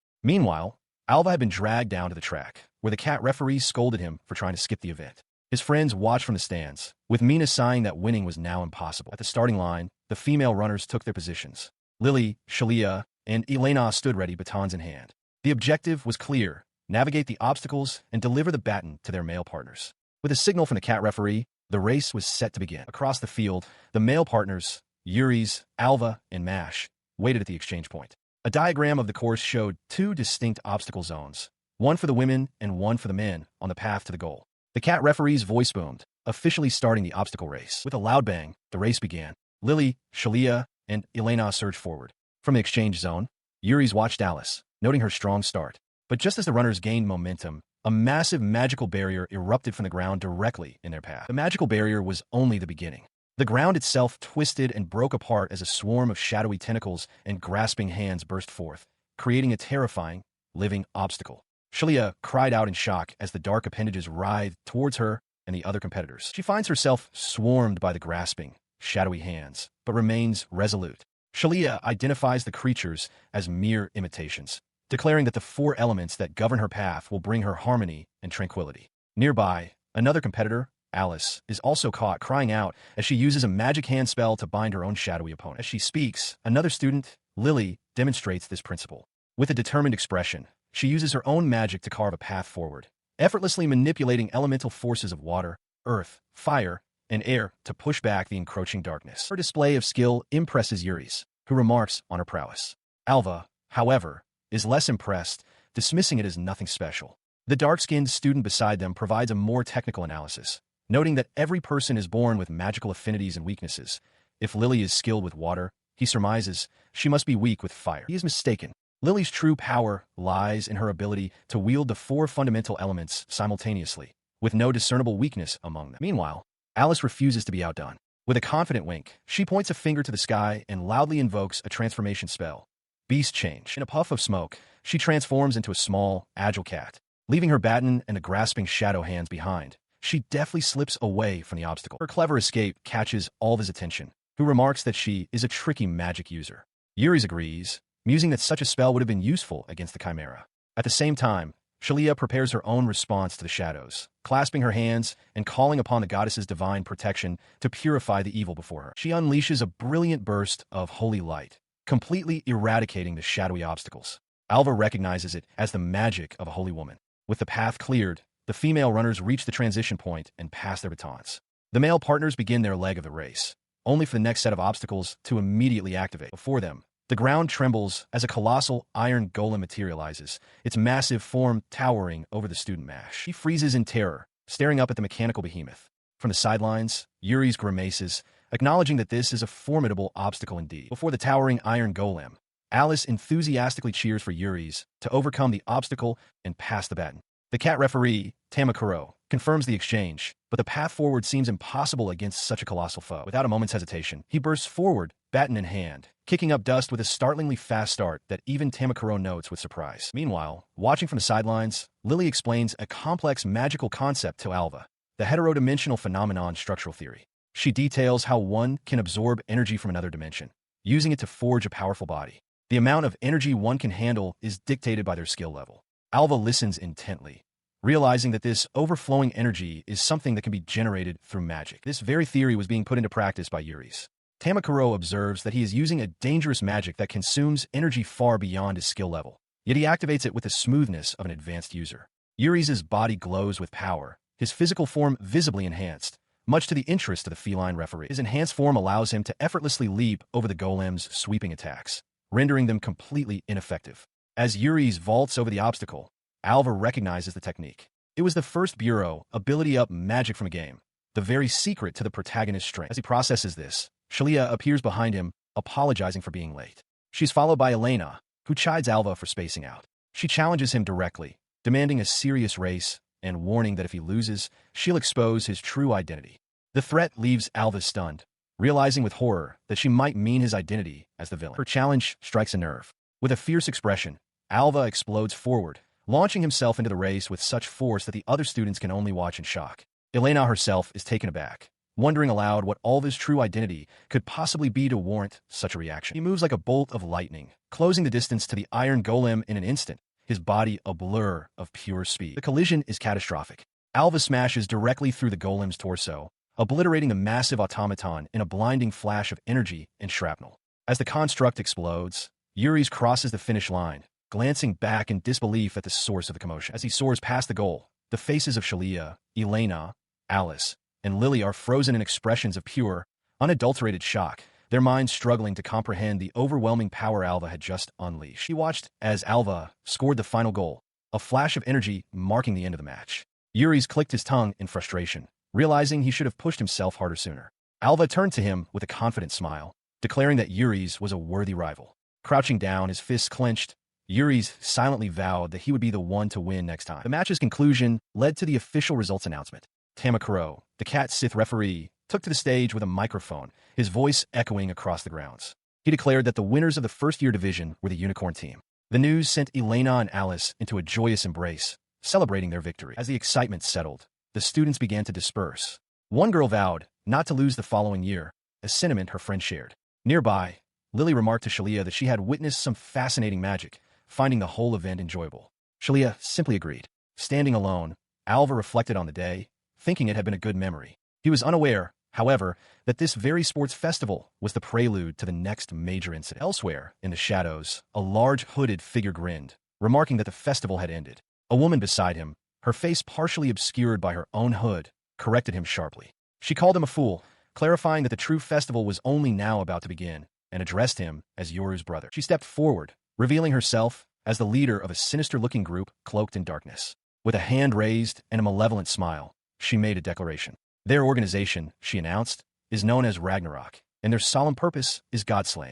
Meanwhile, Alva had been dragged down to the track, where the cat referee scolded him for trying to skip the event. His friends watched from the stands, with Mina sighing that winning was now impossible. At the starting line, the female runners took their positions. Lily, Shalia, and Elena stood ready, batons in hand. The objective was clear: navigate the obstacles and deliver the baton to their male partners. With a signal from the cat referee, the race was set to begin. Across the field, the male partners, Yuri's, Alva, and Mash, waited at the exchange point. A diagram of the course showed two distinct obstacle zones, one for the women and one for the men, on the path to the goal. The cat referee's voice boomed, officially starting the obstacle race. With a loud bang, the race began. Lily, Shalia, and Elena surged forward. From the exchange zone, Yuri's watched Alice, noting her strong start. But just as the runners gained momentum, a massive magical barrier erupted from the ground directly in their path. The magical barrier was only the beginning. The ground itself twisted and broke apart as a swarm of shadowy tentacles and grasping hands burst forth, creating a terrifying, living obstacle. Shalia cried out in shock as the dark appendages writhed towards her and the other competitors. She finds herself swarmed by the grasping, shadowy hands, but remains resolute. Shalia identifies the creatures as mere imitations, declaring that the four elements that govern her path will bring her harmony and tranquility. Nearby, another competitor, Alice, is also caught crying out as she uses a magic hand spell to bind her own shadowy opponent. As she speaks, another student, Lily, demonstrates this principle. With a determined expression, she uses her own magic to carve a path forward, effortlessly manipulating elemental forces of water, earth, fire, and air to push back the encroaching darkness. Her display of skill impresses Yuri's, who remarks on her prowess. Alva, however, is less impressed, dismissing it as nothing special. The dark-skinned student beside them provides a more technical analysis, noting that every person is born with magical affinities and weaknesses. If Lily is skilled with water, he surmises she must be weak with fire. He is mistaken. Lily's true power lies in her ability to wield the four fundamental elements simultaneously, with no discernible weakness among them. Meanwhile, Alice refuses to be outdone. With a confident wink, she points a finger to the sky and loudly invokes a transformation spell. Beast change. In a puff of smoke, she transforms into a small, agile cat, leaving her baton and the grasping shadow hands behind. She deftly slips away from the obstacle. Her clever escape catches Alva's attention, who remarks that she is a tricky magic user. Yuri's agrees, musing that such a spell would have been useful against the Chimera. At the same time, Shalia prepares her own response to the shadows, clasping her hands and calling upon the goddess's divine protection to purify the evil before her. She unleashes a brilliant burst of holy light, completely eradicating the shadowy obstacles. Alva recognizes it as the magic of a holy woman. With the path cleared, the female runners reach the transition point and pass their batons. The male partners begin their leg of the race, only for the next set of obstacles to immediately activate. Before them, the ground trembles as a colossal iron golem materializes, its massive form towering over the student Mash. He freezes in terror, staring up at the mechanical behemoth. From the sidelines, Yuri's grimaces, acknowledging that this is a formidable obstacle indeed. Before the towering iron golem, Alice enthusiastically cheers for Yuri's to overcome the obstacle and pass the baton. The cat referee, Tamakuro, confirms the exchange, but the path forward seems impossible against such a colossal foe. Without a moment's hesitation, he bursts forward, baton in hand, kicking up dust with a startlingly fast start that even Tamakuro notes with surprise. Meanwhile, watching from the sidelines, Lily explains a complex magical concept to Alva, the heterodimensional phenomenon structural theory. She details how one can absorb energy from another dimension, using it to forge a powerful body. The amount of energy one can handle is dictated by their skill level. Alva listens intently, realizing that this overflowing energy is something that can be generated through magic. This very theory was being put into practice by Yuri's. Tamakuro observes that he is using a dangerous magic that consumes energy far beyond his skill level, yet he activates it with the smoothness of an advanced user. Yuri's body glows with power, his physical form visibly enhanced, much to the interest of the feline referee. His enhanced form allows him to effortlessly leap over the golem's sweeping attacks, rendering them completely ineffective. As Yuri's vaults over the obstacle, Alva recognizes the technique. It was the first bureau, ability up magic from a game, the very secret to the protagonist's strength. As he processes this, Shalia appears behind him, apologizing for being late. She's followed by Elena, who chides Alva for spacing out. She challenges him directly, demanding a serious race and warning that if he loses, she'll expose his true identity. The threat leaves Alva stunned, realizing with horror that she might mean his identity as the villain. Her challenge strikes a nerve. With a fierce expression, Alva explodes forward, launching himself into the race with such force that the other students can only watch in shock. Elena herself is taken aback, wondering aloud what Alva's true identity could possibly be to warrant such a reaction. He moves like a bolt of lightning, closing the distance to the iron golem in an instant, his body a blur of pure speed. The collision is catastrophic. Alva smashes directly through the golem's torso, obliterating the massive automaton in a blinding flash of energy and shrapnel. As the construct explodes, Yuri's crosses the finish line, glancing back in disbelief at the source of the commotion. As he soars past the goal, the faces of Shalia, Elena, Alice, and Lily are frozen in expressions of pure, unadulterated shock, their minds struggling to comprehend the overwhelming power Alva had just unleashed. He watched as Alva scored the final goal, a flash of energy marking the end of the match. Yuri's clicked his tongue in frustration, realizing he should have pushed himself harder sooner. Alva turned to him with a confident smile, declaring that Yuri's was a worthy rival. Crouching down, his fists clenched, Yuri's silently vowed that he would be the one to win next time. The match's conclusion led to the official results announcement. Tamakuro, the Cat Sith referee, took to the stage with a microphone, his voice echoing across the grounds. He declared that the winners of the first-year division were the Unicorn team. The news sent Elena and Alice into a joyous embrace, celebrating their victory. As the excitement settled, the students began to disperse. One girl vowed not to lose the following year, a sentiment her friend shared. Nearby, Lily remarked to Shalia that she had witnessed some fascinating magic, finding the whole event enjoyable. Shalia simply agreed. Standing alone, Alva reflected on the day, thinking it had been a good memory. He was unaware, however, that this very sports festival was the prelude to the next major incident. Elsewhere, in the shadows, a large hooded figure grinned, remarking that the festival had ended. A woman beside him, her face partially obscured by her own hood, corrected him sharply. She called him a fool, clarifying that the true festival was only now about to begin, and addressed him as Yoru's brother. She stepped forward, revealing herself as the leader of a sinister-looking group cloaked in darkness. With a hand raised and a malevolent smile, she made a declaration. Their organization, she announced, is known as Ragnarok, and their solemn purpose is God-slaying.